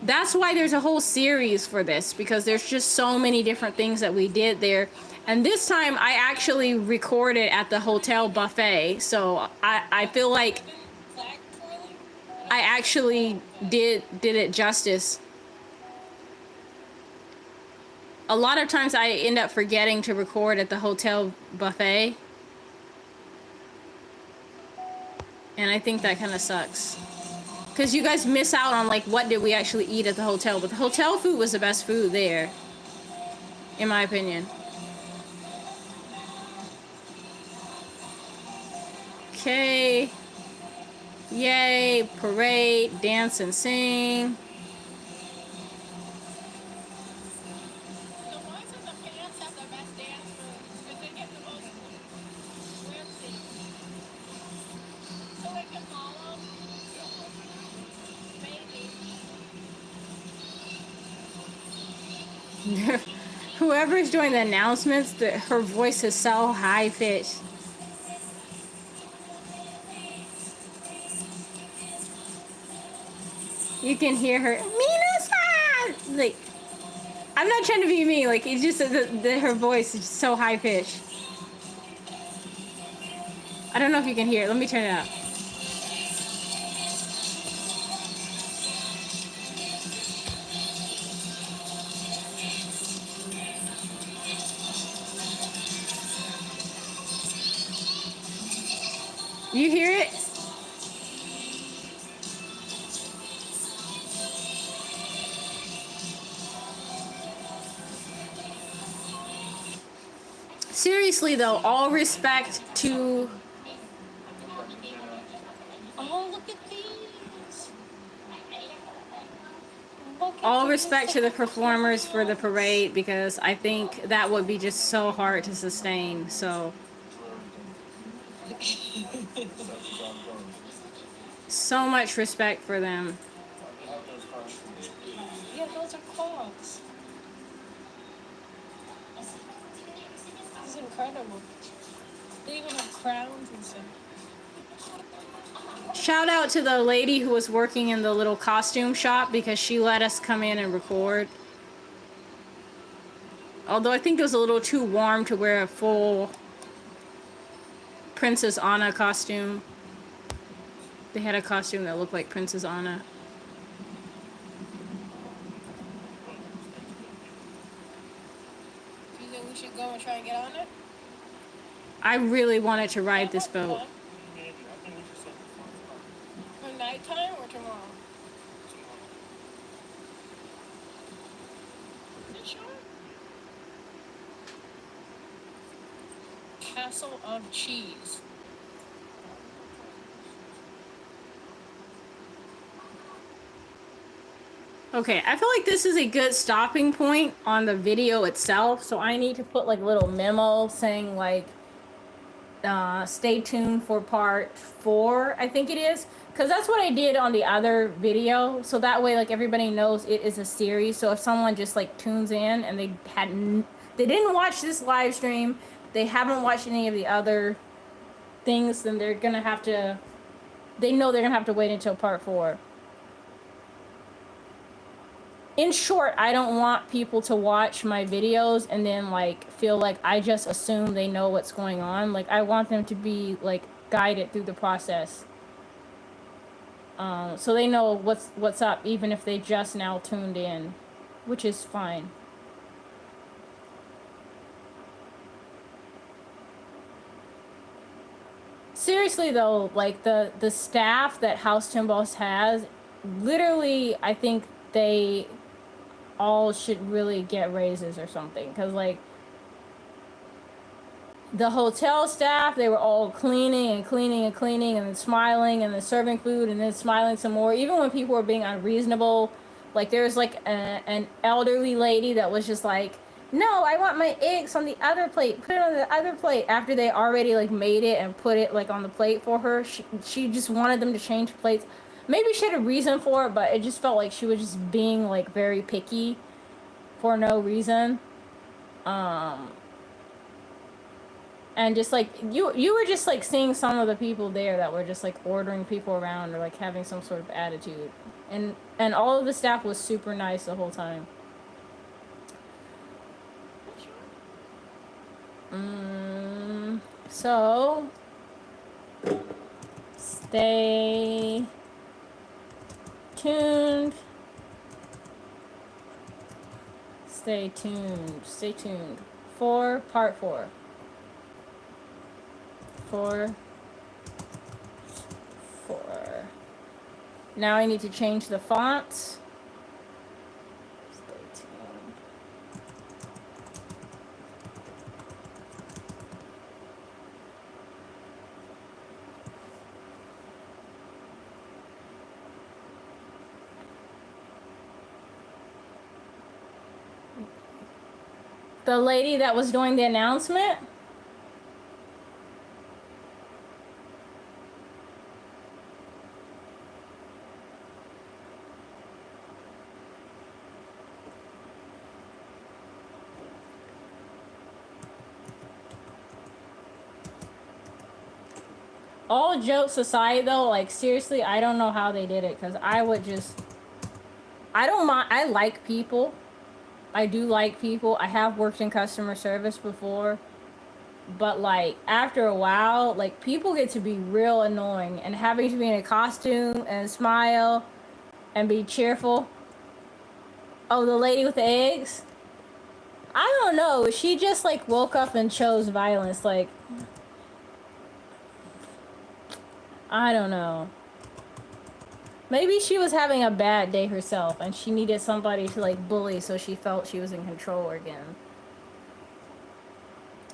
that's why there's a whole series for this, because there's just so many different things that we did there. And this time I actually recorded at the hotel buffet, so I feel like I actually did it justice. A lot of times I end up forgetting to record at the hotel buffet. And I think that kind of sucks. Because you guys miss out on, like, what did we actually eat at the hotel. But the hotel food was the best food there, in my opinion. Okay. Yay. Parade. Dance and sing. The ones in the pants have the best dance moves because they get the most swimsuit. So they can follow. Maybe. Whoever's doing the announcements, her voice is so high pitched. You can hear her, Mina-san! Like, I'm not trying to be mean, like, it's just her voice is so high pitched. I don't know if you can hear it. Let me turn it up. You hear it? Seriously though, all respect to... Oh, look at these. All respect to the performers for the parade, because I think that would be just so hard to sustain, so... So much respect for them. Yeah, those are clogs. This is incredible. They even have crowns and stuff. Shout out to the lady who was working in the little costume shop because she let us come in and record. Although I think it was a little too warm to wear a full Princess Anna costume. They had a costume that looked like Princess Anna. Do you think we should go and try and get on it? I really wanted to ride this boat. For nighttime or tomorrow? You sure? Castle of Cheese. Okay, I feel like this is a good stopping point on the video itself, so I need to put like a little memo saying like stay tuned for part 4, I think it is, because that's what I did on the other video, so that way like everybody knows it is a series. So if someone just like tunes in and they didn't watch this live stream, they haven't watched any of the other things, then they're gonna have to, they know they're gonna have to wait until part 4. In short, I don't want people to watch my videos and then like feel like I just assume they know what's going on. Like I want them to be like guided through the process, so they know what's up, even if they just now tuned in, which is fine. Seriously though, like the staff that House Timbos has, literally, I think they all should really get raises or something, because like the hotel staff, they were all cleaning and cleaning and cleaning and then smiling and then serving food and then smiling some more, even when people were being unreasonable. Like there's like an elderly lady that was just like, no, I want my eggs on the other plate, put it on the other plate, after they already like made it and put it like on the plate for her. She just wanted them to change plates. Maybe she had a reason for it, but it just felt like she was just being like very picky for no reason. And just like you were just like seeing some of the people there that were just like ordering people around or like having some sort of attitude, and all of the staff was super nice the whole time. So stay tuned. Stay tuned. Stay tuned. Part 4. 4. Now I need to change the fonts. Stay tuned. The lady that was doing the announcement. All jokes aside though, like seriously, I don't know how they did it, because I don't mind. I like people. I do like people. I have worked in customer service before. But like after a while, like people get to be real annoying, and having to be in a costume and smile and be cheerful. Oh, the lady with the eggs? I don't know. She just like woke up and chose violence. Like, I don't know. Maybe she was having a bad day herself and she needed somebody to like bully so she felt she was in control again.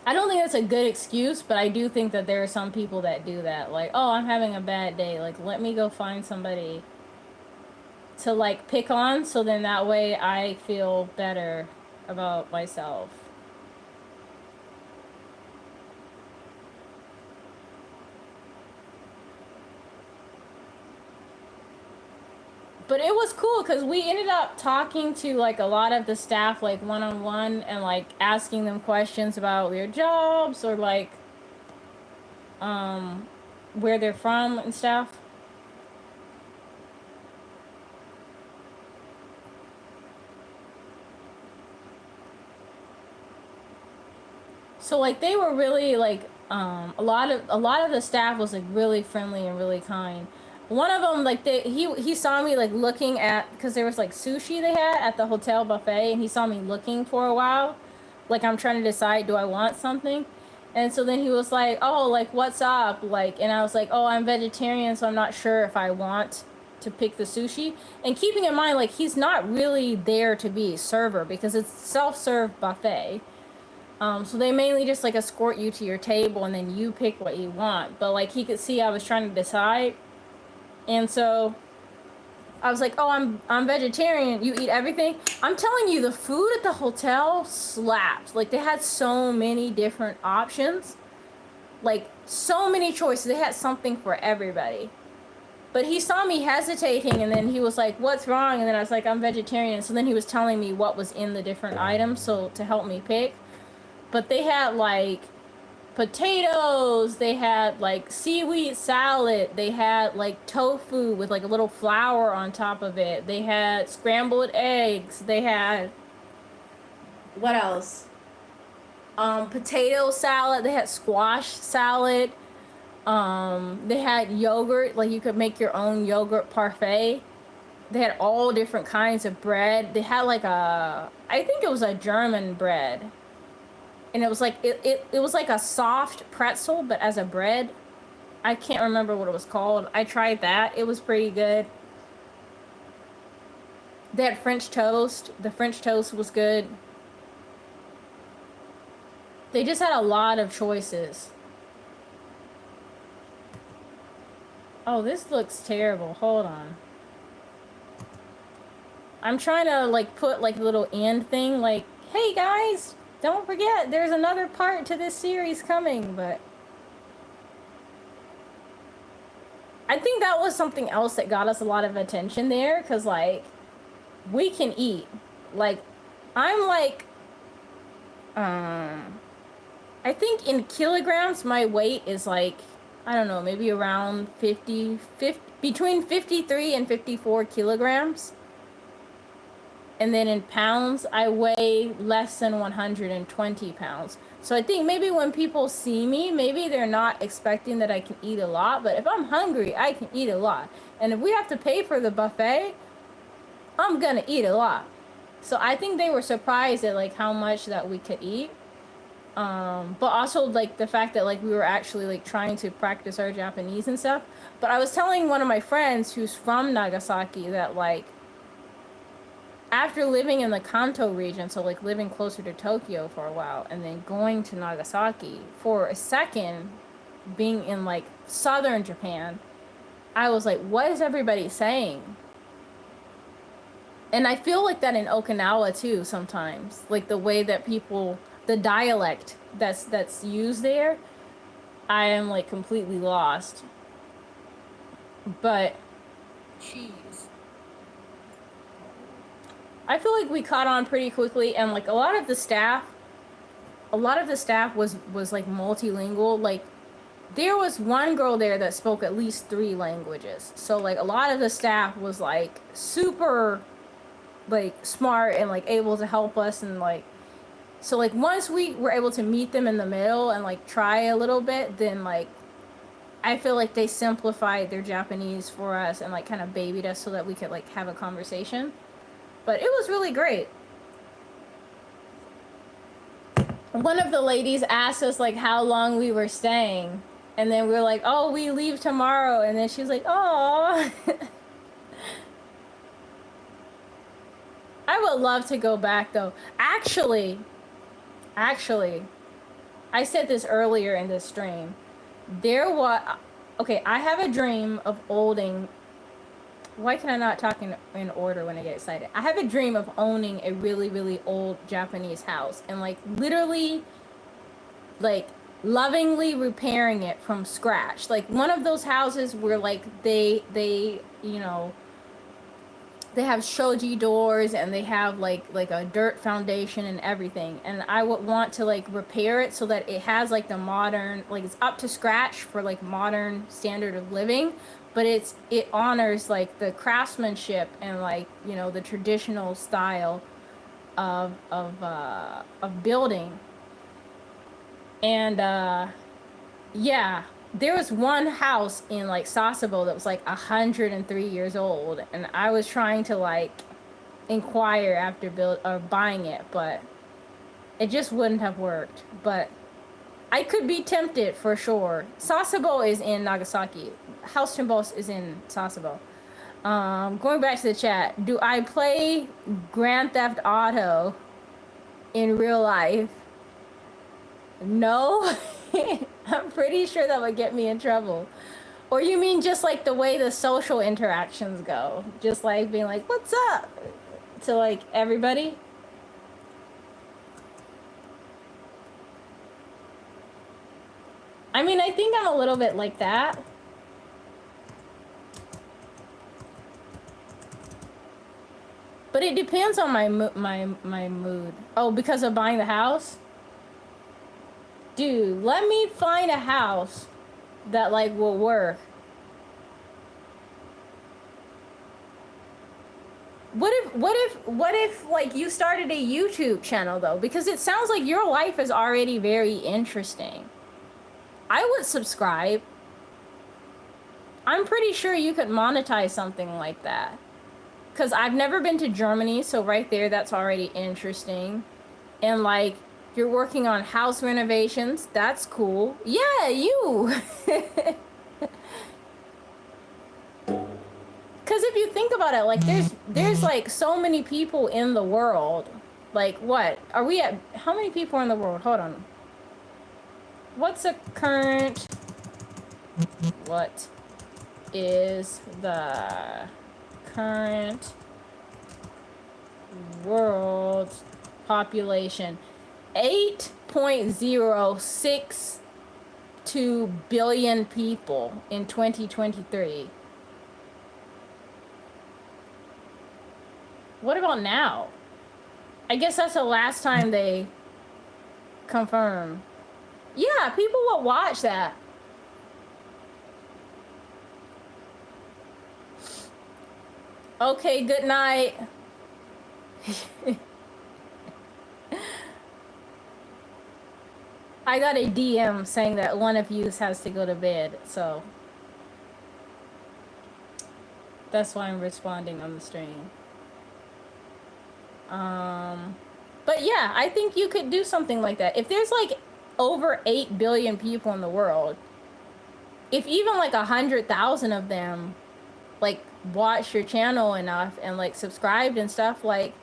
I don't think that's a good excuse, but I do think that there are some people that do that. Like, oh, I'm having a bad day. Like, let me go find somebody to like pick on, so then that way I feel better about myself. But it was cool because we ended up talking to like a lot of the staff like one-on-one and like asking them questions about their jobs or like where they're from and stuff. So like they were really like a lot of the staff was like really friendly and really kind. One of them, like, he saw me, like, looking at, because there was, like, sushi they had at the hotel buffet, and he saw me looking for a while. Like, I'm trying to decide, do I want something? And so then he was like, oh, like, what's up? Like, and I was like, oh, I'm vegetarian, so I'm not sure if I want to pick the sushi. And keeping in mind, like, he's not really there to be a server, because it's self-serve buffet. So they mainly just, like, escort you to your table, and then you pick what you want. But, like, he could see I was trying to decide. And so I was like, oh, I'm vegetarian. You eat everything? I'm telling you, the food at the hotel slapped. Like, they had so many different options. Like, so many choices. They had something for everybody. But he saw me hesitating, and then he was like, what's wrong? And then I was like, I'm vegetarian. So then he was telling me what was in the different items, so to help me pick. But they had, like, potatoes, they had like seaweed salad, they had like tofu with like a little flour on top of it, they had scrambled eggs, they had what else, potato salad, they had squash salad, they had yogurt, like you could make your own yogurt parfait. They had all different kinds of bread. They had like I think it was a German bread. And it was like it was like a soft pretzel, but as a bread. I can't remember what it was called. I tried that. It was pretty good. They had French toast. The French toast was good. They just had a lot of choices. Oh, this looks terrible. Hold on. I'm trying to like put like a little end thing, like, hey guys, don't forget, there's another part to this series coming, but I think that was something else that got us a lot of attention there, because, like, we can eat. Like, I'm, like, I think in kilograms, my weight is, like, I don't know, maybe around 50, between 53 and 54 kilograms. And then in pounds, I weigh less than 120 pounds. So I think maybe when people see me, maybe they're not expecting that I can eat a lot, but if I'm hungry, I can eat a lot. And if we have to pay for the buffet, I'm gonna eat a lot. So I think they were surprised at like how much that we could eat. But also like the fact that like we were actually like trying to practice our Japanese and stuff. But I was telling one of my friends who's from Nagasaki that like after living in the Kanto region, so like living closer to Tokyo for a while and then going to Nagasaki for a second, being in like southern Japan, I was like, what is everybody saying? And I feel like that in Okinawa too sometimes, like the way that people, the dialect that's used there, I am like completely lost. But Cheese. I feel like we caught on pretty quickly, and like a lot of the staff was like multilingual. Like there was one girl there that spoke at least 3 languages. So like a lot of the staff was like super like smart and like able to help us, and like so like once we were able to meet them in the middle and like try a little bit, then like I feel like they simplified their Japanese for us and like kind of babied us so that we could like have a conversation. But it was really great. One of the ladies asked us like how long we were staying, and then we were like, oh, we leave tomorrow, and then she's like, oh. I would love to go back though. Actually, I said this earlier in this stream. Okay, I have a dream of owning. Why can I not talk in order when I get excited? I have a dream of owning a really, really old Japanese house and like literally like lovingly repairing it from scratch. Like one of those houses where like they you know, they have shoji doors and they have like a dirt foundation and everything, and I would want to like repair it so that it has like the modern, like it's up to scratch for like modern standard of living, but it honors like the craftsmanship and like, you know, the traditional style of building. And yeah, there was one house in like Sasebo that was like 103 years old, and I was trying to like inquire after buying it, but it just wouldn't have worked. But I could be tempted for sure. Sasebo is in Nagasaki. House Chimbos is in Sasebo. Going back to the chat, do I play Grand Theft Auto in real life? No. I'm pretty sure that would get me in trouble. Or you mean just like the way the social interactions go? Just like being like, what's up? To like everybody? I mean, I think I'm a little bit like that. But it depends on my mood. Oh, because of buying the house? Dude, let me find a house that like will work. What if like you started a YouTube channel though? Because it sounds like your life is already very interesting. I would subscribe. I'm pretty sure you could monetize something like that. Because I've never been to Germany, so right there, that's already interesting. And like, you're working on house renovations. That's cool. Yeah, you. Because if you think about it, like there's like so many people in the world. Like what? Are we at, how many people are in the world? Hold on. What's the current, what is the current world population? 8.062 billion people in 2023. What about now? I guess that's the last time they confirmed. Yeah, people will watch that. Okay, good night. I got a DM saying that one of you has to go to bed, so that's why I'm responding on the stream. But yeah, I think you could do something like that. If there's like over 8 billion people in the world, if even like 100,000 of them like watch your channel enough and like subscribed and stuff, like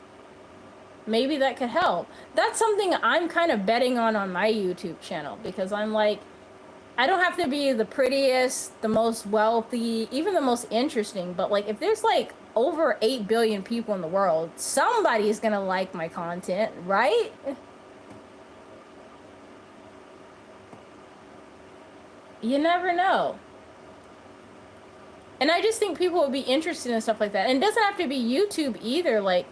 maybe that could help. That's something I'm kind of betting on my YouTube channel, because I'm like, I don't have to be the prettiest, the most wealthy, even the most interesting, but like if there's like over 8 billion people in the world, somebody's gonna like my content, right? You never know. And I just think people would be interested in stuff like that. And it doesn't have to be YouTube either. Like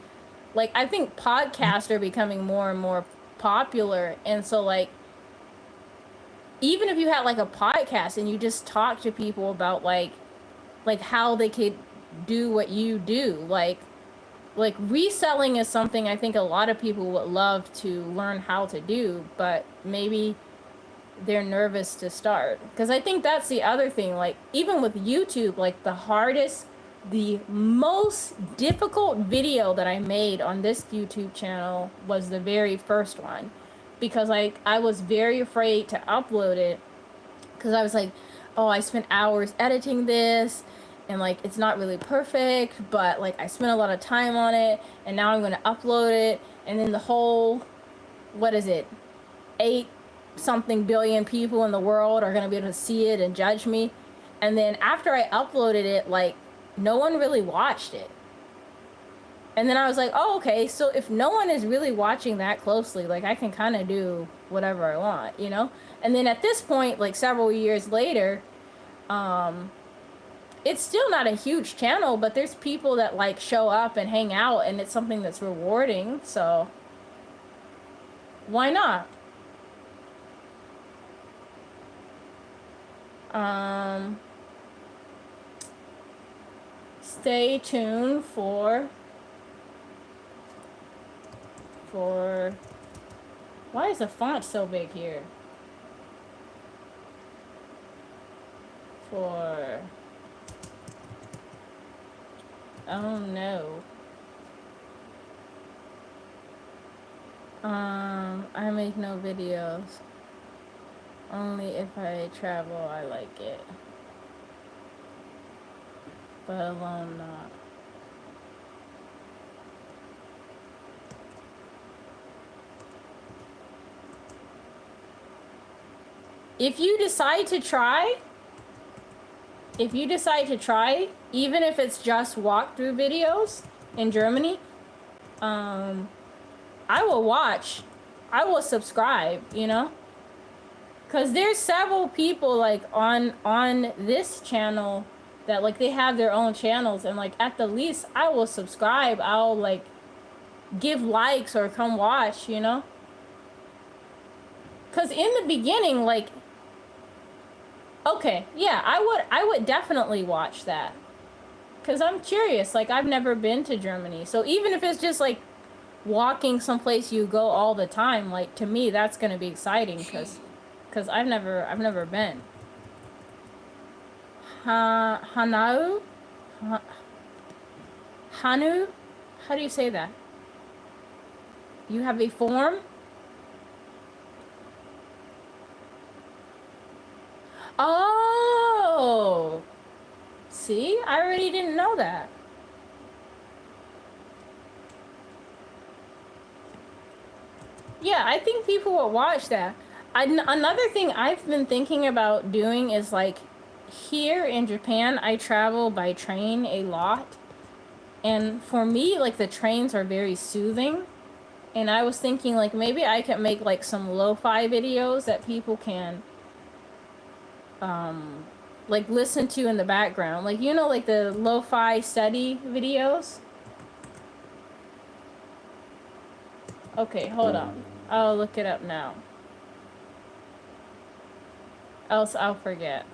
I think podcasts are becoming more and more popular. And so like, even if you had like a podcast and you just talk to people about like how they could do what you do, like reselling is something I think a lot of people would love to learn how to do, but maybe they're nervous to start. Because I think that's the other thing, like even with YouTube, like the most difficult video that I made on this YouTube channel was the very first one, because I was very afraid to upload it, because I was like, oh, I spent hours editing this and like it's not really perfect, but like I spent a lot of time on it, and now I'm going to upload it, and then the whole, what is it, 8 something billion people in the world are going to be able to see it and judge me. And then after I uploaded it, like no one really watched it. And then I was like, oh, okay, so if no one is really watching that closely, like I can kind of do whatever I want, you know? And then at this point, like several years later, it's still not a huge channel, but there's people that like show up and hang out, and it's something that's rewarding. So why not? Stay tuned for why is the font so big here? For, oh no. I make no videos. Only if I travel, I like it. But alone, not. If you decide to try, even if it's just walkthrough videos in Germany, I will watch. I will subscribe, you know? Because there's several people like on this channel that like they have their own channels, and like at the least I will subscribe. I'll like give likes or come watch, you know? Because in the beginning, like, okay, yeah, I would definitely watch that. Because I'm curious, like I've never been to Germany. So even if it's just like walking someplace you go all the time, like to me that's going to be exciting, because I've never been. Hanu? Hanu? How do you say that? You have a form? Oh! See? I already didn't know that. Yeah, I think people will watch that. Another thing I've been thinking about doing is like, here in Japan, I travel by train a lot. And for me, like the trains are very soothing. And I was thinking like maybe I could make like some lo-fi videos that people can like listen to in the background. Like, you know, like the lo-fi study videos. Okay, hold on. I'll look it up now. Else I'll forget.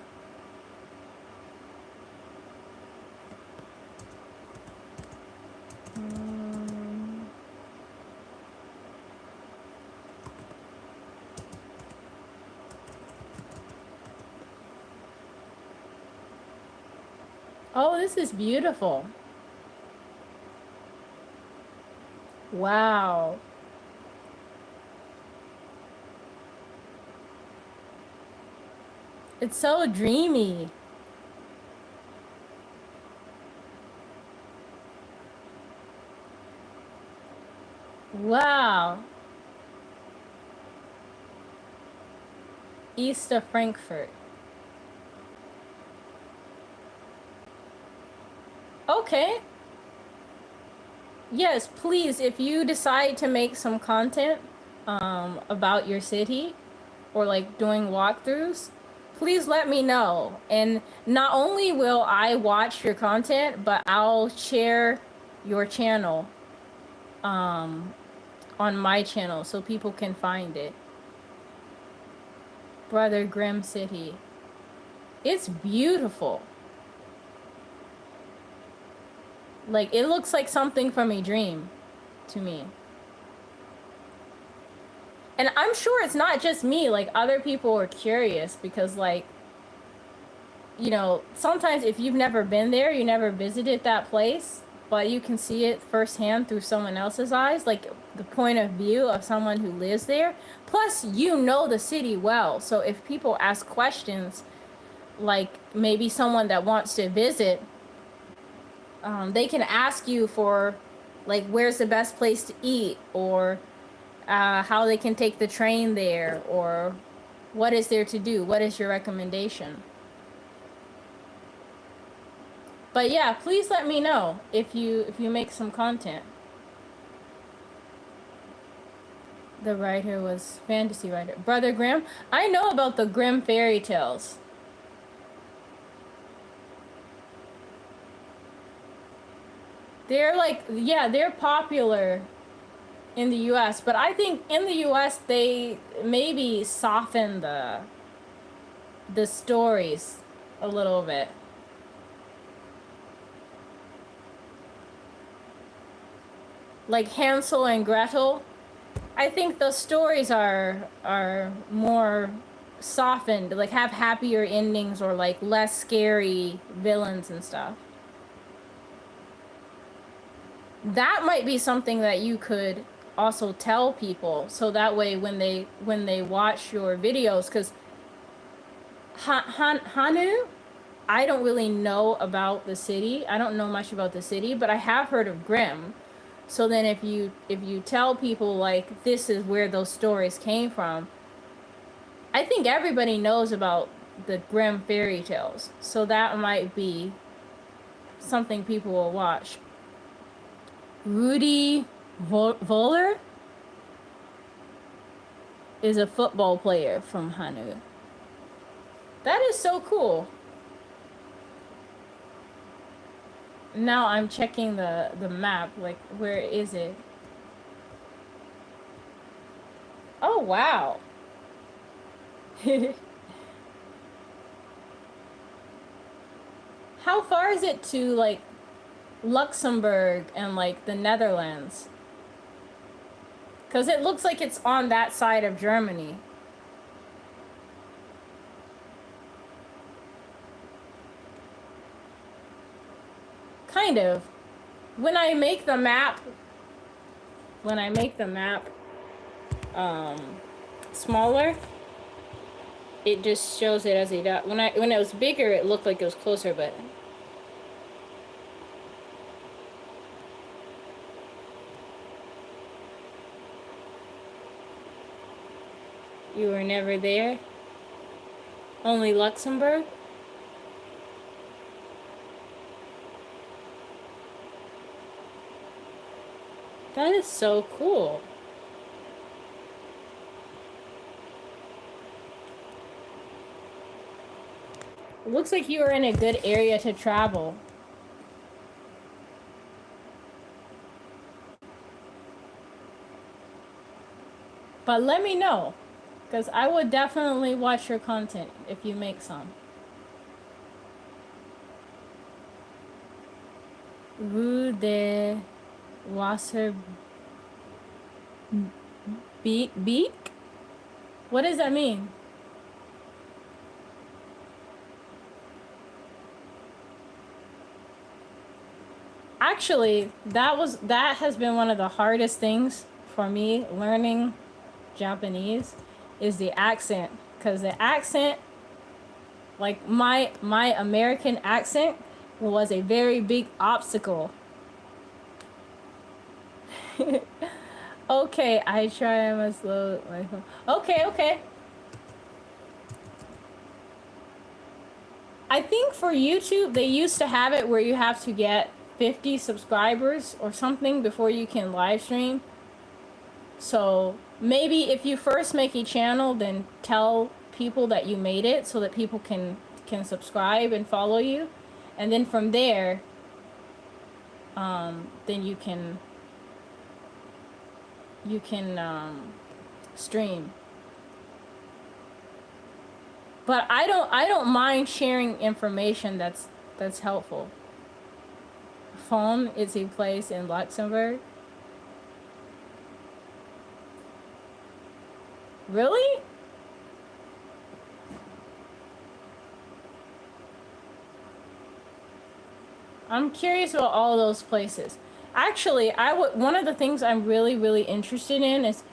Oh, this is beautiful. Wow. It's so dreamy. Wow. East of Frankfurt. Okay. Yes, please, if you decide to make some content about your city or like doing walkthroughs, please let me know. And not only will I watch your content, but I'll share your channel on my channel so people can find it. Brother Grimm City. It's beautiful. Like, it looks like something from a dream to me. And I'm sure it's not just me, like other people are curious because like, you know, sometimes if you've never been there, you never visited that place, but you can see it firsthand through someone else's eyes, like the point of view of someone who lives there. Plus, you know the city well. So if people ask questions, like maybe someone that wants to visit, they can ask you for like, where's the best place to eat, or how they can take the train there, or what is there to do? What is your recommendation? But yeah, please let me know if you make some content. The writer was fantasy writer. Brother Grimm? I know about the Grimm fairy tales. They're like, yeah, they're popular in the US, but I think in the US they maybe soften the stories a little bit. Like Hansel and Gretel, I think the stories are more softened, like have happier endings or like less scary villains and stuff. That might be something that you could also tell people, so that way when they watch your videos, because Hanu, I don't really know about the city. I don't know much about the city, but I have heard of Grimm. So then if you tell people like this is where those stories came from, I think everybody knows about the Grimm fairy tales. So that might be something people will watch. Rudy Voller is a football player from Hanu. That is so cool. Now I'm checking the map, like where is it? Oh wow. How far is it to like Luxembourg and like the Netherlands? Because it looks like it's on that side of Germany. Kind of. When I make the map smaller, it just shows it as a dot. When it was bigger, it looked like it was closer, but you were never there? Only Luxembourg? That is so cool. It looks like you are in a good area to travel. But let me know, because I would definitely watch your content if you make some. Rue de Wasser Beek? What does that mean? Actually, that has been one of the hardest things for me learning Japanese is the accent, because the accent, like my American accent was a very big obstacle. Okay, I try my slow. Okay. I think for YouTube they used to have it where you have to get 50 subscribers or something before you can live stream. So maybe if you first make a channel, then tell people that you made it so that people can subscribe and follow you, and then from there, then you can stream. But I don't mind sharing information that's helpful. Phone is a place in Luxembourg. Really? I'm curious about all those places. Actually, one of the things I'm really interested in is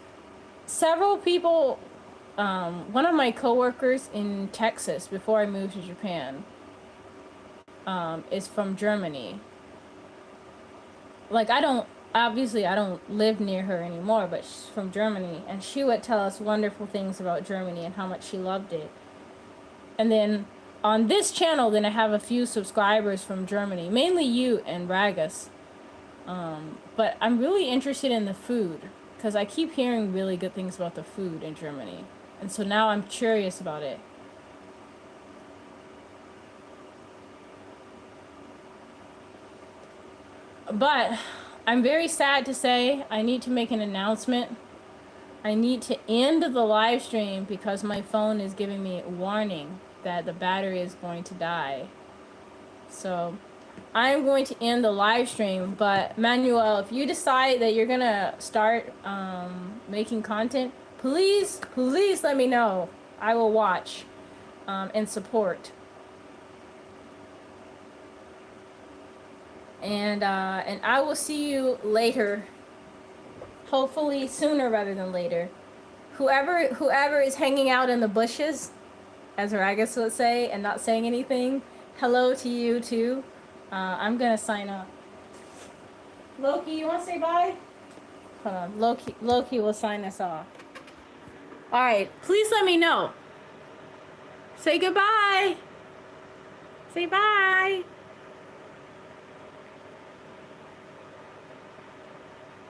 several people. One of my coworkers in Texas before I moved to Japan is from Germany. Like I don't live near her anymore, but she's from Germany, and she would tell us wonderful things about Germany and how much she loved it. And then on this channel, then I have a few subscribers from Germany, mainly you and Ragus. But I'm really interested in the food, because I keep hearing really good things about the food in Germany. And so now I'm curious about it. But I'm very sad to say I need to make an announcement. I need to end the live stream because my phone is giving me a warning that the battery is going to die. So I'm going to end the live stream, but Manuel, if you decide that you're gonna start making content, please let me know. I will watch and support. And I will see you later. Hopefully sooner rather than later. Whoever is hanging out in the bushes, as Ragus would say, and not saying anything, hello to you too. I'm gonna sign up. Loki, you wanna say bye? Hold on, Loki will sign us off. Alright, please let me know. Say goodbye. Say bye.